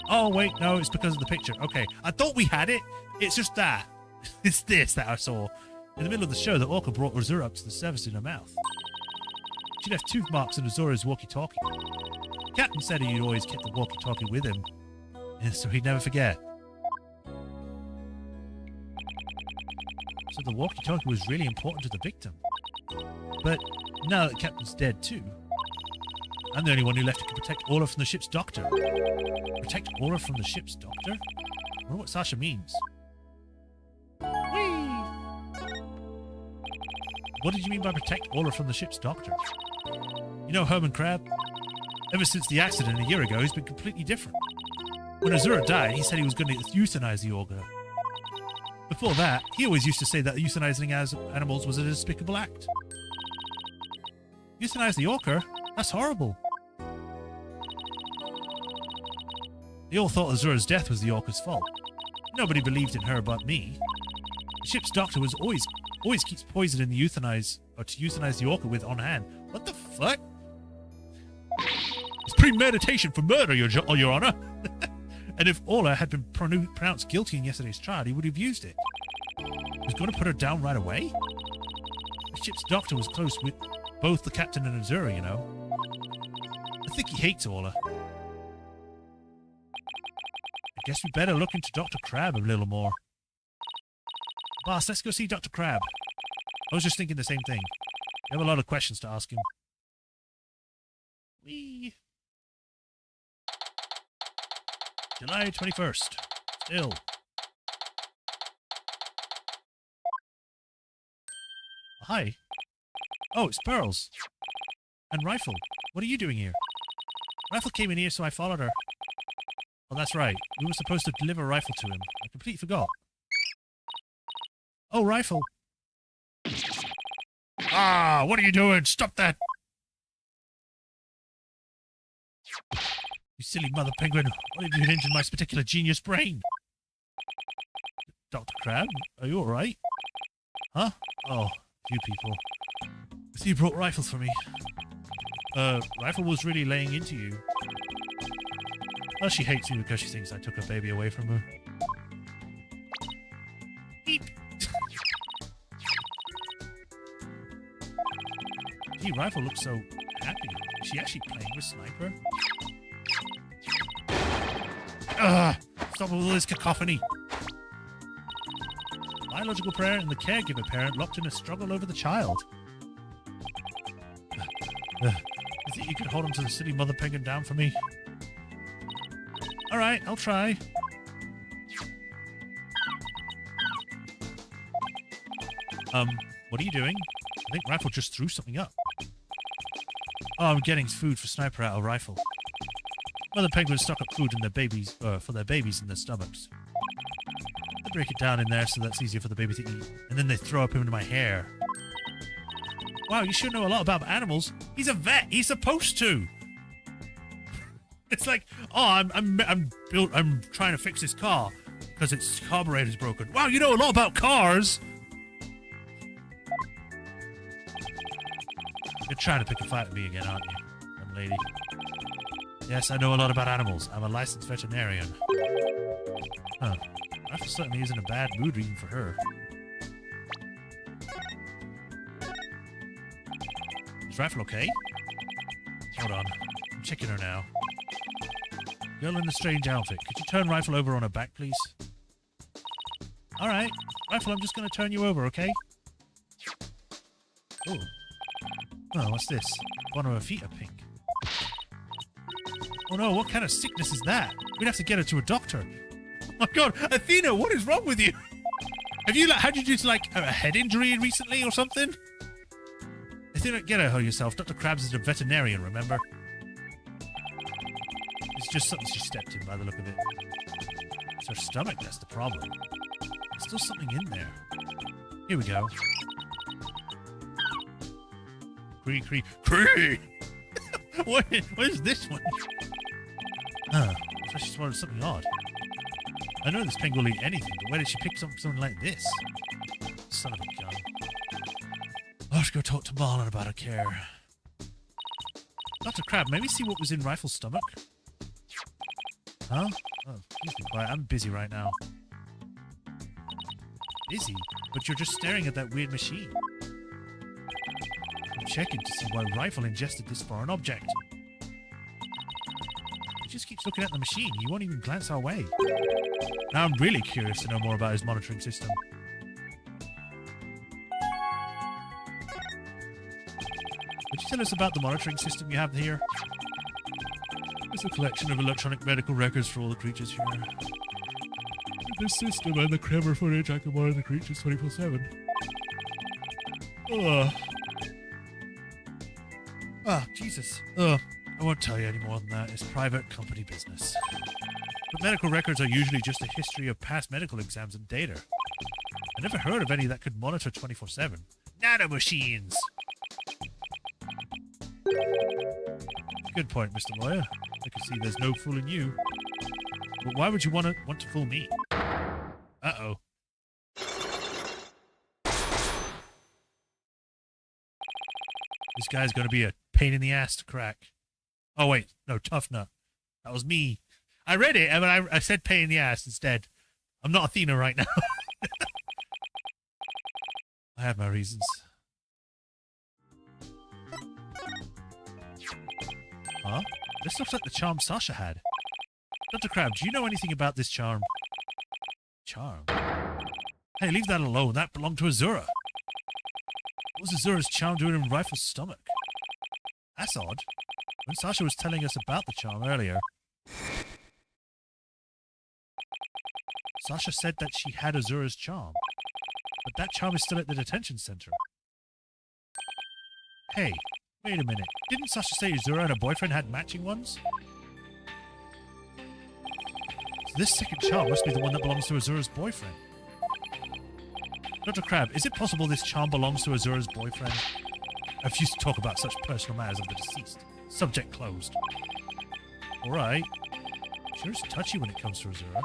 Oh, wait, no, it's because of the picture. Okay, I thought we had it. It's just that. It's this that I saw. In the middle of the show, the Orca brought Azura up to the surface in her mouth. She left tooth marks in Azura's walkie-talkie. Captain said he'd always kept the walkie-talkie with him, so he'd never forget. So the walkie-talkie was really important to the victim. But now that Captain's dead too, I'm the only one who left to protect Orla from the ship's doctor. Protect Orla from the ship's doctor? I wonder what Sasha means. Whee! What did you mean by protect Orla from the ship's doctor? You know Herman Crab? Ever since the accident a year ago, he's been completely different. When Azura died, he said he was going to euthanize the Orca. Before that, he always used to say that euthanizing animals was a despicable act. Euthanize the Orca? That's horrible. They all thought Azura's death was the Orca's fault. Nobody believed in her but me. The ship's doctor was always keeps poison in the to euthanize the Orca with on hand. What the fuck? It's premeditation for murder, Your Honor. And if Orla had been pronounced guilty in yesterday's trial, he would have used it. He was going to put her down right away? The ship's doctor was close with both the captain and Azura, you know. I think he hates Orla. I guess we better look into Dr. Crab a little more. Boss, let's go see Dr. Crab. I was just thinking the same thing. We have a lot of questions to ask him. Whee! July 21st. Still. Hi. Oh, it's Pearls. And Rifle. What are you doing here? Rifle came in here, so I followed her. Oh, that's right. We were supposed to deliver Rifle to him. I completely forgot. Oh, Rifle. Ah, what are you doing? Stop that! You silly mother penguin. What have you injured my particular genius brain? Dr. Crab, are you alright? Huh? Oh, you people. I see you brought Rifle for me. Rifle was really laying into you. Oh, she hates you because she thinks I took her baby away from her. Eep! Gee, Rifle looks so happy. Is she actually playing with Sniper? Ugh! Stop with all this cacophony! Biological parent and the caregiver parent locked in a struggle over the child. You think you could hold on to the silly mother penguin down for me? Alright, I'll try. What are you doing? I think Rifle just threw something up. Oh, I'm getting food for Sniper out of Rifle. Mother penguins stock up food in their babies, for their babies in their stomachs. They break it down in there so that's easier for the baby to eat, and then they throw up into my hair. Wow, you should know a lot about animals. He's a vet. He's supposed to. It's like, oh, I'm trying to fix this car because its carburetor's broken. Wow, you know a lot about cars. You're trying to pick a fight with me again, aren't you, young lady? Yes, I know a lot about animals. I'm a licensed veterinarian. Huh. Rifle certainly isn't a bad mood even for her. Is Rifle okay? Hold on. I'm checking her now. Girl in a strange outfit. Could you turn Rifle over on her back, please? Alright. Rifle, I'm just going to turn you over, okay? Oh. Oh, what's this? One of her feet are pink. Oh no, what kind of sickness is that? We'd have to get her to a doctor. Oh my god, Athena, what is wrong with you? Have you, had you do, like, a head injury recently or something? Athena, get her yourself. Dr. Krabs is a veterinarian, remember? It's just something she stepped in by the look of it. It's her stomach that's the problem. There's still something in there. Here we go. Cree. What is this one? Looks like she swallowed something odd. I know this penguin will eat anything, but where did she pick something like this? Son of a gun. I'll have to go talk to Marlon about her care. Dr. Crab, maybe see what was in Rifle's stomach? Huh? Oh, please be quiet. I'm busy right now. Busy? But you're just staring at that weird machine. I'm checking to see why Rifle ingested this foreign object. He just keeps looking at the machine. He won't even glance our way. Now I'm really curious to know more about his monitoring system. Could you tell us about the monitoring system you have here? It's a collection of electronic medical records for all the creatures here. With this system and the camera footage, I can monitor the creatures 24/7. Jesus. I won't tell you any more than that. It's private company business. But medical records are usually just a history of past medical exams and data. I never heard of any that could monitor 24/7. Nanomachines! Good point, Mr. Lawyer. I can see there's no fooling you. But why would you want to fool me? Uh-oh. This guy's going to be a pain in the ass to crack. Oh, wait. No, tough nut. That was me. I read it, and I said pain in the ass instead. I'm not Athena right now. I have my reasons. Huh? This looks like the charm Sasha had. Dr. Crab, do you know anything about this charm? Charm? Hey, leave that alone. That belonged to Azura. What was Azura's charm doing in Rifle's stomach? That's odd. When Sasha was telling us about the charm earlier, Sasha said that she had Azura's charm. But that charm is still at the detention center. Hey, wait a minute. Didn't Sasha say Azura and her boyfriend had matching ones? So this second charm must be the one that belongs to Azura's boyfriend. Dr. Crab, is it possible this charm belongs to Azura's boyfriend? I refuse to talk about such personal matters of the deceased. Subject closed. Alright. Sure is touchy when it comes to Azura.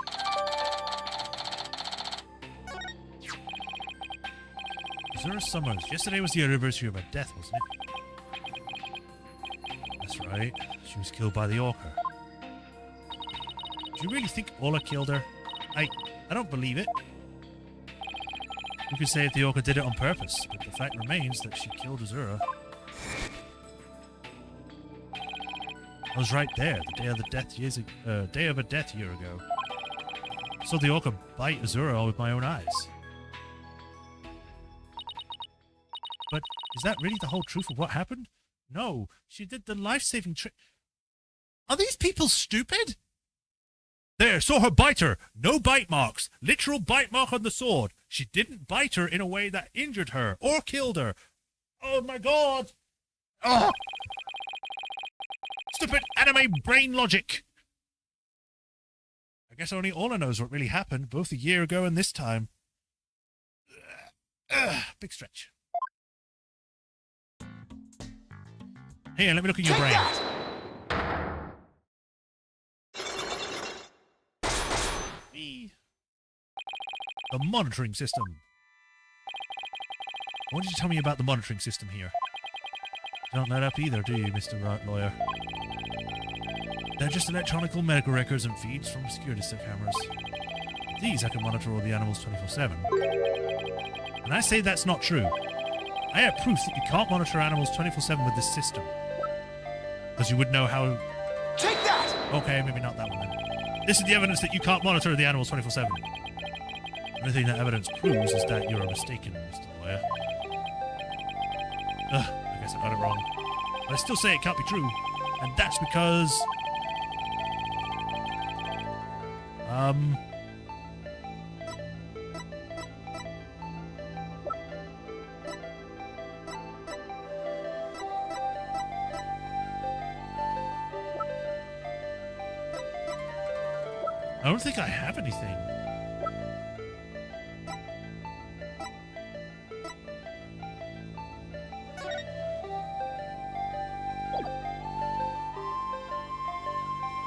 Azura Summers. Yesterday was the anniversary of her death, wasn't it? That's right. She was killed by the Orca. Do you really think Orla killed her? I don't believe it. You could say if the Orca did it on purpose, but the fact remains that she killed Azura. I was right there, the day of her death year ago. I saw the Orca bite Azura with my own eyes. But is that really the whole truth of what happened? No, she did the life-saving trick. Are these people stupid? There, saw her bite her. No bite marks. Literal bite mark on the sword. She didn't bite her in a way that injured her or killed her. Oh my god! Oh! Stupid anime brain logic! I guess only Orla knows what really happened, both a year ago and this time. Big stretch. Here, let me look at your brain. The monitoring system. What did you tell me about the monitoring system here? You don't let up either, do you, Mr. Lawyer? They're just electronic medical records and feeds from security cameras. With these, I can monitor all the animals 24/7. And I say that's not true. I have proof that you can't monitor animals 24/7 with this system. Because you would know how... Take that! Okay, maybe not that one then. This is the evidence that you can't monitor the animals 24/7. The only thing that evidence proves is that you're mistaken, Mr. Lawyer. I guess I got it wrong. But I still say it can't be true. And that's because... I don't think I have anything.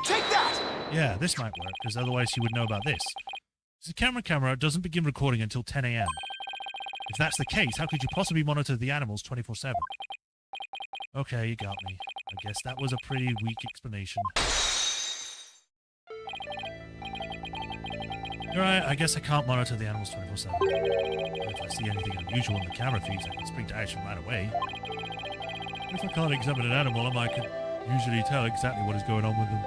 Take that! Yeah, this might work, because otherwise she would know about this. The camera doesn't begin recording until 10 a.m. If that's the case, how could you possibly monitor the animals 24/7? Okay, you got me. I guess that was a pretty weak explanation. You're right, I guess I can't monitor the animals 24/7. If I see anything unusual in the camera feeds, I can spring to action right away. If I can't examine an animal, I could usually tell exactly what is going on with them.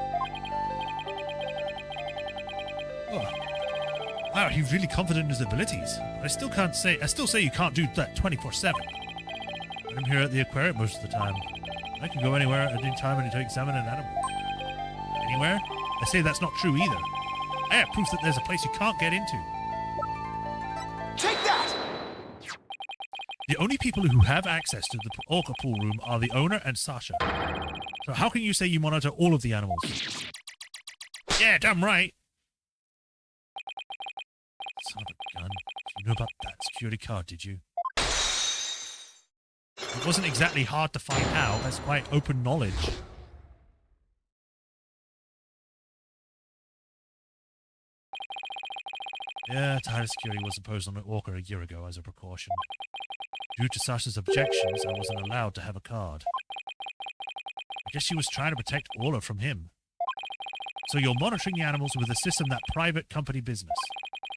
Oh. Wow, he's really confident in his abilities. I still say you can't do that 24/7. I'm here at the aquarium most of the time. I can go anywhere at any time to examine an animal. Anywhere? I say that's not true either. I have proof that there's a place you can't get into. Take that! The only people who have access to the orca pool room are the owner and Sasha. So how can you say you monitor all of the animals? Yeah, damn right. Son of a gun. You know about that security card, did you? It wasn't exactly hard to find out. That's quite open knowledge. Yeah, tighter security was imposed on the orca a year ago as a precaution. Due to Sasha's objections, I wasn't allowed to have a card. I guess she was trying to protect Orla from him. So you're monitoring the animals with a system that private company business.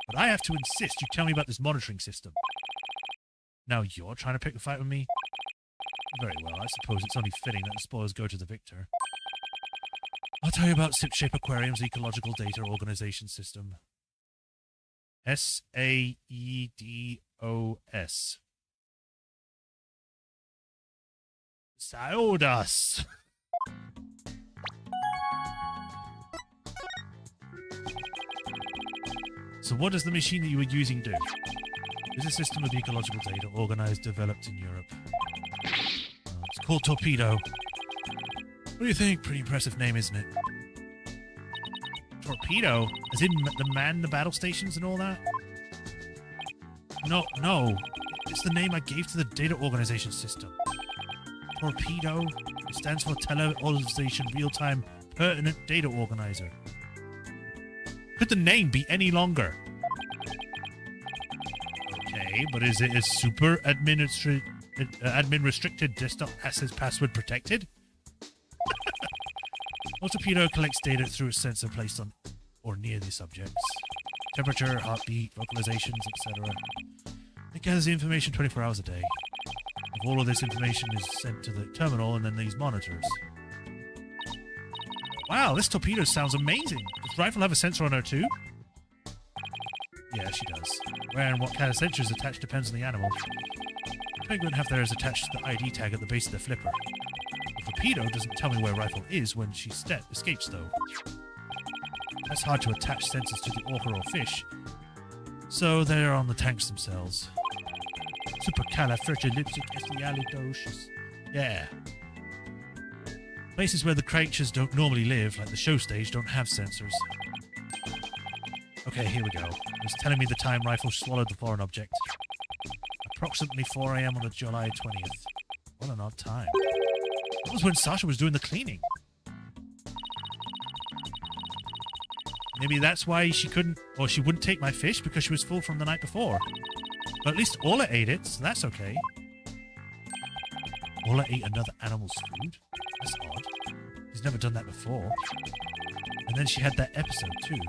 But I have to insist you tell me about this monitoring system. Now you're trying to pick a fight with me? Very well, I suppose it's only fitting that the spoils go to the victor. I'll tell you about Ship Aquarium's Ecological Data Organization System. SAEDOS. Saodas. So what does the machine that you were using do? It's a system of ecological data organized, developed in Europe. It's called Torpedo. What do you think? Pretty impressive name, isn't it? Torpedo? As in the man the battle stations and all that? No. It's the name I gave to the data organization system. Torpedo? It stands for Teleorganization Real-Time Pertinent Data Organizer. Could the name be any longer? Okay, but is it a super admin restricted desktop access password protected? Torpedo collects data through a sensor placed on or near the subjects. Temperature, heartbeat, vocalizations, etc. It gathers the information 24 hours a day. All of this information is sent to the terminal and then these monitors. Wow, this torpedo sounds amazing. Does Rifle have a sensor on her too? Yeah, she does. Where and what kind of sensor is attached depends on the animal. The penguin have theirs attached to the ID tag at the base of the flipper. The torpedo doesn't tell me where Rifle is when she escapes though. That's hard to attach sensors to the orca or fish, so they're on the tanks themselves. Supercalifragilisticexpialidocious. Yeah. Places where the creatures don't normally live, like the show stage, don't have sensors. Okay, here we go. It was telling me the time Rifle swallowed the foreign object. Approximately 4 a.m. on the July 20th. What an odd time. That was when Sasha was doing the cleaning. Maybe that's why she couldn't, or she wouldn't take my fish because she was full from the night before. But at least Orla ate it, so that's okay. Orla ate another animal's food? That's odd. He's never done that before. And then she had that episode too.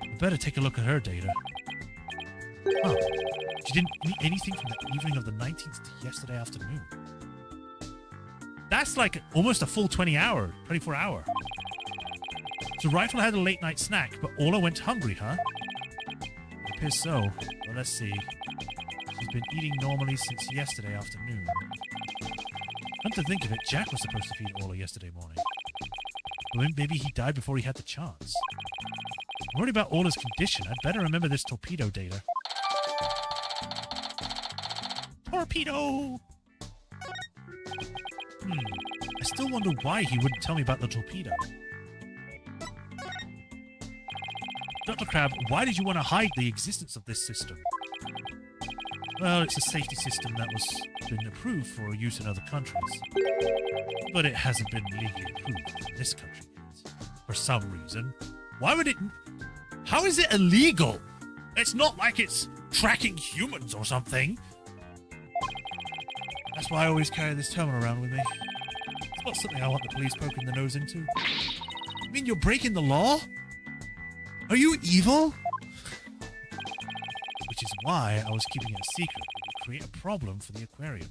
I better take a look at her data. Huh. She didn't eat anything from the evening of the 19th to yesterday afternoon. That's like almost a full 24 hour. So Rifle had a late night snack, but Orla went hungry, huh? It appears so. Well, let's see. She's been eating normally since yesterday afternoon. Come to think of it, Jack was supposed to feed Orla yesterday morning. But maybe he died before he had the chance. I'm worried about Orla's condition. I'd better remember this torpedo data. Torpedo! I still wonder why he wouldn't tell me about the torpedo. Dr. Crab, why did you want to hide the existence of this system? Well, it's a safety system that was been approved for use in other countries. But it hasn't been legally approved in this country yet. for some reason. Why would it... How is it illegal? It's not like it's tracking humans or something. That's why I always carry this terminal around with me. It's not something I want the police poking their nose into. You mean you're breaking the law? Are you evil? Which is why I was keeping it a secret. It would create a problem for the aquarium.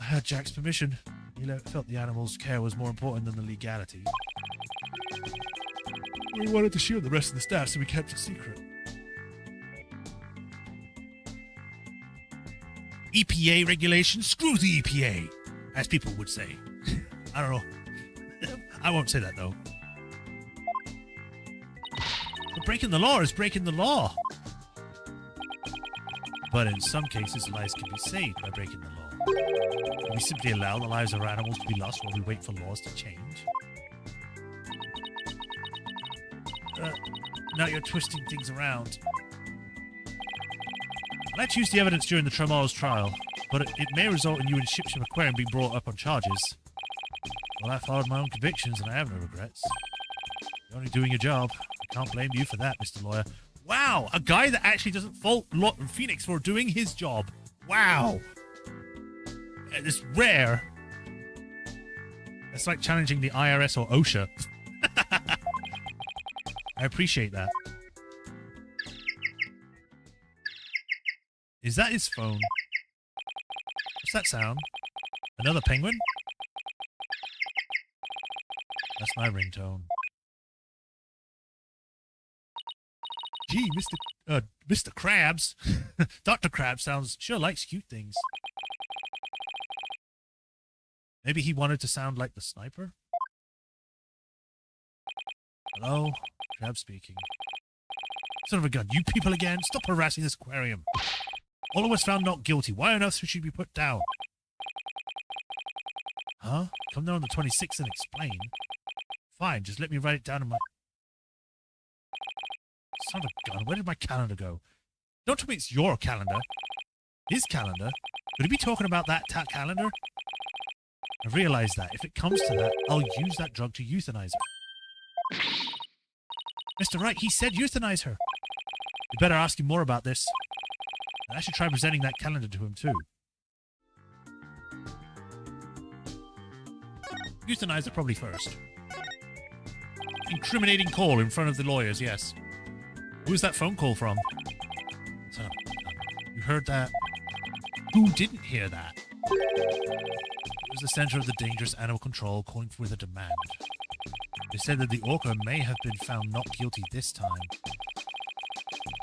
I had Jack's permission. He felt the animals' care was more important than the legality. We wanted to shield the rest of the staff, so we kept it secret. EPA regulations? Screw the EPA, as people would say. I don't know. I won't say that, though. But breaking the law is breaking the law. But in some cases, lives can be saved by breaking the law. Can we simply allow the lives of animals to be lost while we wait for laws to change? Now you're twisting things around. Let's use the evidence during the Tremors trial, but it may result in you and Shipship Aquarium being brought up on charges. Well, I followed my own convictions and I have no regrets. You're only doing your job. I can't blame you for that, Mr. Lawyer. Wow, a guy that actually doesn't fault Phoenix for doing his job. Wow. It's rare. It's like challenging the IRS or OSHA. I appreciate that. Is that his phone? What's that sound? Another penguin? That's my ringtone. Gee, Mr. Krabs. Dr. Krabs sure likes cute things. Maybe he wanted to sound like the sniper? Hello? Krabs speaking. Son of a gun, you people again? Stop harassing this aquarium. All of us found not guilty. Why on earth should she be put down? Huh? Come down on the 26th and explain. Fine, just let me write it down in my... Son of a gun, where did my calendar go? Don't tell me it's your calendar. His calendar? Could he be talking about that calendar? I realize that. If it comes to that, I'll use that drug to euthanize her. Mr. Wright, he said euthanize her. You better ask him more about this. And I should try presenting that calendar to him, too. Euthanize her probably first. Incriminating call in front of the lawyers, yes. Who was that phone call from? You heard that? Who didn't hear that? It was the center of the dangerous animal control calling for a demand. They said that the orca may have been found not guilty this time.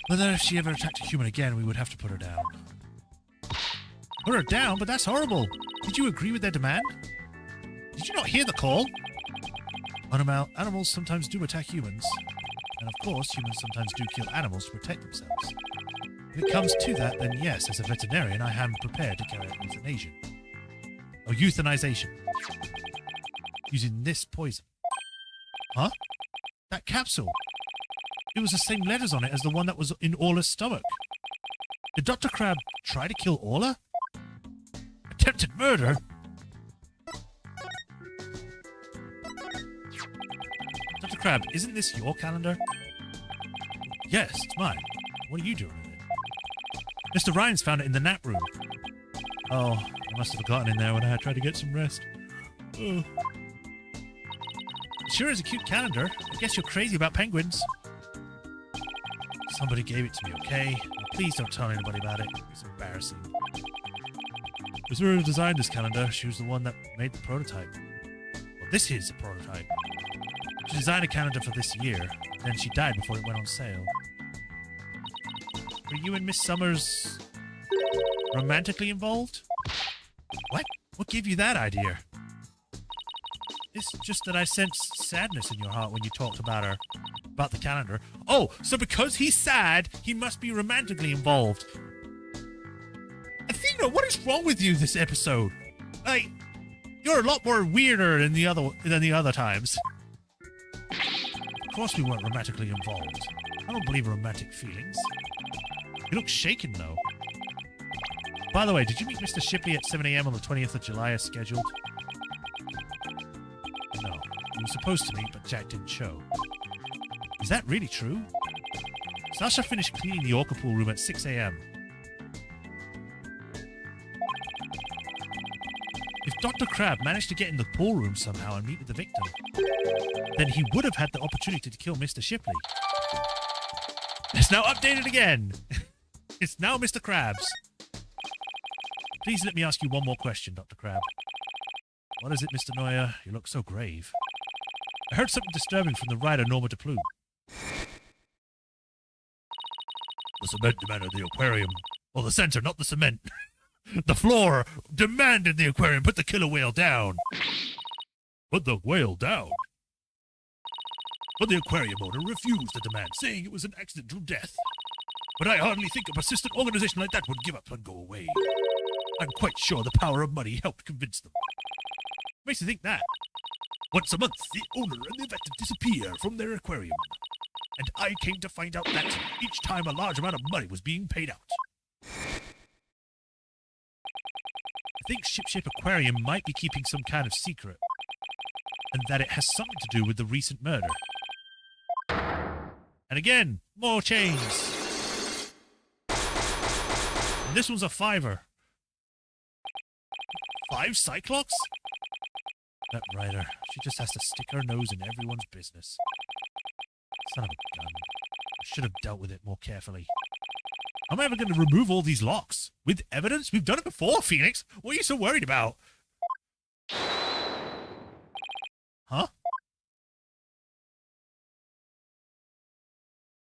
But that if she ever attacked a human again, we would have to put her down. Put her down? But that's horrible. Did you agree with their demand? Did you not hear the call? Animals sometimes do attack humans. And of course, humans sometimes do kill animals to protect themselves. If it comes to that, then yes, as a veterinarian, I am prepared to carry out euthanasia. Or euthanization. Using this poison. Huh? That capsule. It was the same letters on it as the one that was in Orla's stomach. Did Dr. Crab try to kill Orla? Attempted murder? Dr. Crab, isn't this your calendar? Yes, it's mine. What are you doing with it? Mr. Ryan's found it in the nap room. Oh, I must have forgotten in there when I tried to get some rest. Oh. It sure is a cute calendar. I guess you're crazy about penguins. Somebody gave it to me, okay? Now, please don't tell anybody about it. It's embarrassing. It was her who designed this calendar. She was the one that made the prototype. Well, this is a prototype. She designed a calendar for this year, then she died before it went on sale. Were you and Miss Summers romantically involved? What? What gave you that idea? It's just that I sensed sadness in your heart when you talked about the calendar. Oh, so because he's sad, he must be romantically involved. Athena, what is wrong with you this episode? Like, you're a lot more weirder than the other times. Of course we weren't romantically involved. I don't believe in romantic feelings. You look shaken, though. By the way, did you meet Mr. Shipley at 7 a.m. on the 20th of July as scheduled? was supposed to meet, but Jack didn't show. Is that really true? Sasha finished cleaning the orca pool room at 6 a.m. If Dr. Crab managed to get in the pool room somehow and meet with the victim, then he would have had the opportunity to kill Mr. Shipley. It's now updated again. It's now Mr. Krabs. Please let me ask you one more question, Dr. Crab. What is it, Mr. Neuer? You look so grave. I heard something disturbing from the writer Norma DePlume. The cement demanded the aquarium. Well, the center, not the cement. The floor demanded the aquarium put the killer whale down. Put the whale down? But the aquarium owner refused the demand, saying it was an accidental death. But I hardly think a persistent organization like that would give up and go away. I'm quite sure the power of money helped convince them. Makes you think that. Once a month, the owner and the vet disappear from their aquarium. And I came to find out that each time a large amount of money was being paid out. I think Ship Aquarium might be keeping some kind of secret. And that it has something to do with the recent murder. And again, more chains. And this one's a $5. 5 Cyclops? That writer, she just has to stick her nose in everyone's business. Son of a gun. I should have dealt with it more carefully. How am I ever going to remove all these locks? With evidence? We've done it before, Phoenix. What are you so worried about? Huh?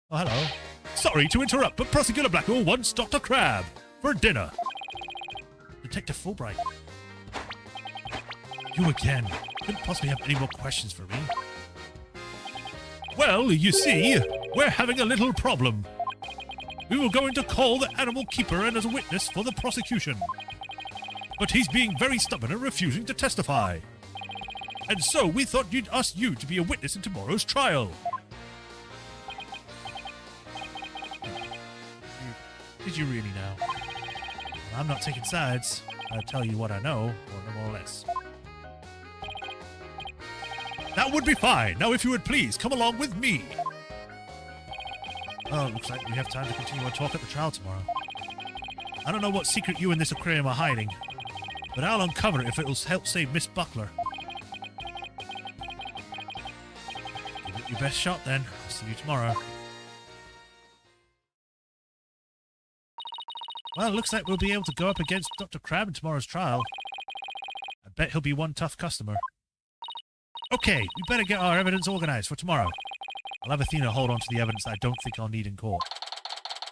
Oh, hello. Sorry to interrupt, but Prosecutor Blackwell wants Dr. Crab for dinner. Detective Fulbright. You again. Couldn't possibly have any more questions for me. Well, you see, we're having a little problem. We were going to call the animal keeper in as a witness for the prosecution. But he's being very stubborn and refusing to testify. And so we thought you'd ask you to be a witness in tomorrow's trial. Did you really now? I'm not taking sides. I'll tell you what I know, or no more or less. That would be fine. Now, if you would please, come along with me. Oh, looks like we have time to continue our talk at the trial tomorrow. I don't know what secret you and this aquarium are hiding, but I'll uncover it if it'll help save Miss Buckler. Give it your best shot, then. I'll see you tomorrow. Well, it looks like we'll be able to go up against Dr. Crab in tomorrow's trial. I bet he'll be one tough customer. Okay, we better get our evidence organized for tomorrow. I'll have Athena hold on to the evidence that I don't think I'll need in court.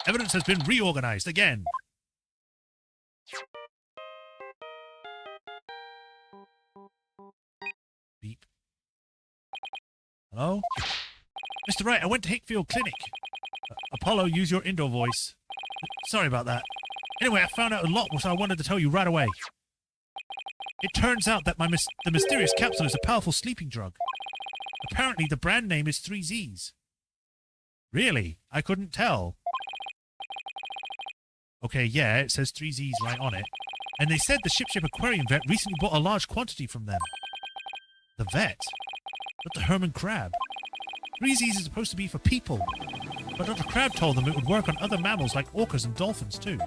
Evidence has been reorganized again. Beep. Hello? Mr. Wright, I went to Hickfield Clinic. Apollo, use your indoor voice. Sorry about that. Anyway, I found out a lot, which I wanted to tell you right away. It turns out that the mysterious capsule is a powerful sleeping drug. Apparently, the brand name is 3Z's. Really? I couldn't tell. Okay, yeah, it says 3Z's right on it. And they said the Ship Aquarium vet recently bought a large quantity from them. The vet? Dr. Herman Crab. 3Z's is supposed to be for people. But Dr. Crab told them it would work on other mammals like orcas and dolphins, too.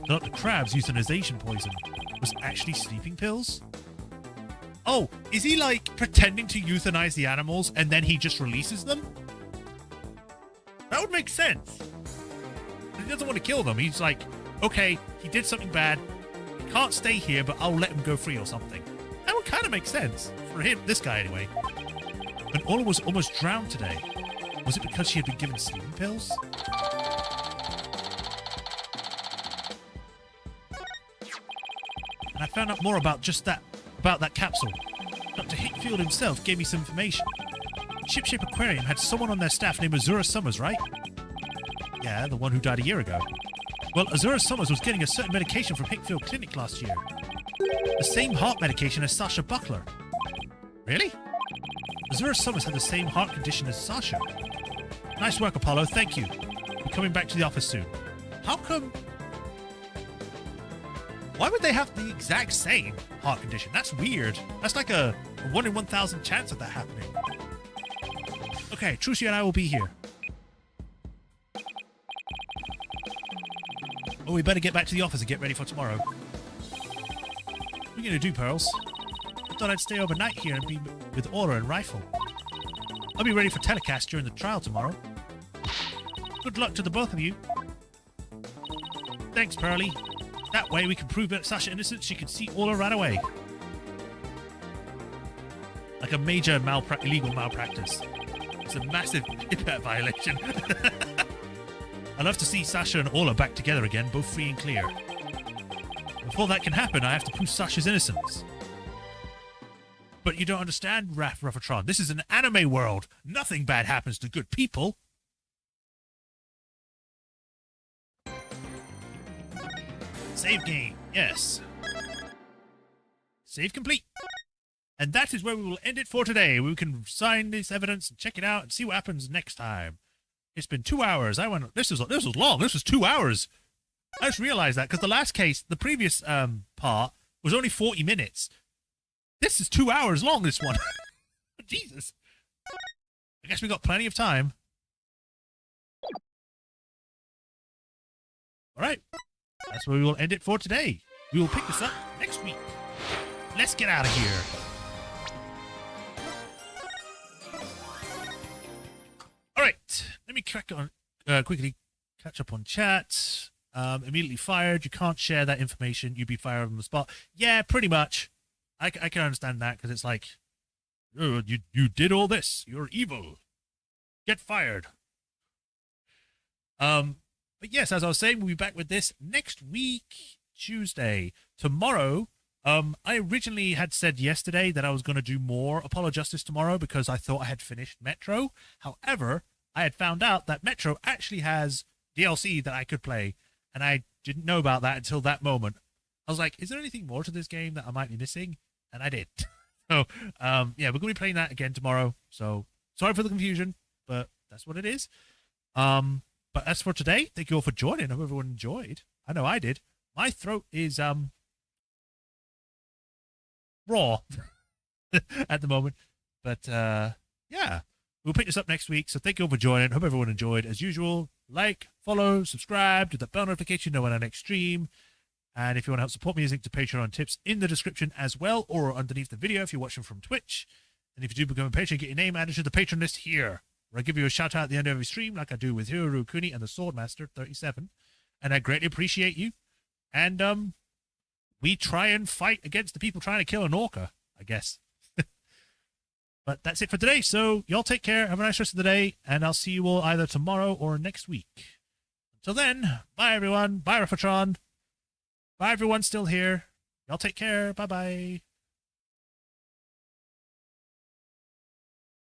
Dr. Crab's euthanization poison was actually sleeping pills? Oh, is he like pretending to euthanize the animals and then he just releases them? That would make sense. He doesn't want to kill them. He's like, okay, he did something bad. He can't stay here, but I'll let him go free or something. That would kind of make sense. For him, this guy anyway. When Ola was almost drowned today, was it because she had been given sleeping pills? And I found out more about just that, about that capsule. Dr. Hickfield himself gave me some information. Ship Aquarium had someone on their staff named Azura Summers, right? Yeah, the one who died a year ago. Well, Azura Summers was getting a certain medication from Hickfield Clinic last year. The same heart medication as Sasha Buckler. Really? Azura Summers had the same heart condition as Sasha. Nice work, Apollo. Thank you. We're coming back to the office soon. How come... Why would they have the exact same heart condition? That's weird. That's like a A 1 in 1,000 chance of that happening. Okay, Trucy and I will be here. Oh, we better get back to the office and get ready for tomorrow. What are you going to do, Pearls? I thought I'd stay overnight here and be with Aura and Rifle. I'll be ready for telecast during the trial tomorrow. Good luck to the both of you. Thanks, Pearly. That way we can prove that Sasha innocent. She can see Aura right away. Like a major illegal malpractice. It's a massive HIPAA violation. I'd love to see Sasha and Ola back together again, both free and clear. Before that can happen, I have to prove Sasha's innocence. But you don't understand, Raffatron. This is an anime world. Nothing bad happens to good people. Save game. Yes. Save complete. And that is where we will end it for today. We can sign this evidence and check it out and see what happens next time. It's been 2 hours. This was long. This was 2 hours. I just realized that because the last case, the previous part, was only 40 minutes. This is 2 hours long, this one. Jesus. I guess we got plenty of time. All right. That's where we will end it for today. We will pick this up next week. Let's get out of here. All right. Let me quickly catch up on chat. Immediately fired. You can't share that information. You'd be fired on the spot. Yeah, pretty much. I can understand that because it's like, oh, you did all this. You're evil. Get fired. But yes, as I was saying, we'll be back with this next week, Tuesday. Tomorrow, I originally had said yesterday that I was going to do more Apollo Justice tomorrow because I thought I had finished Metro. However, I had found out that Metro actually has DLC that I could play, and I didn't know about that until that moment. I was like, is there anything more to this game that I might be missing? And I did. So, yeah, we're going to be playing that again tomorrow. So, sorry for the confusion, but that's what it is. But as for today, thank you all for joining. I hope everyone enjoyed. I know I did. My throat is raw at the moment. But yeah, we'll pick this up next week. So thank you all for joining. Hope everyone enjoyed. As usual, like, follow, subscribe, do that bell notification, know when our next stream. And if you want to help support me, there's a link to Patreon tips in the description as well, or underneath the video if you're watching from Twitch. And if you do become a patron, get your name added to the patron list here, where I give you a shout out at the end of every stream, like I do with Hiroru Kuni and the Swordmaster 37. And I greatly appreciate you. And we try and fight against the people trying to kill an orca, I guess. But that's it for today. So y'all take care. Have a nice rest of the day. And I'll see you all either tomorrow or next week. Until then, bye everyone. Bye Raffatron. Bye everyone still here. Y'all take care. Bye-bye.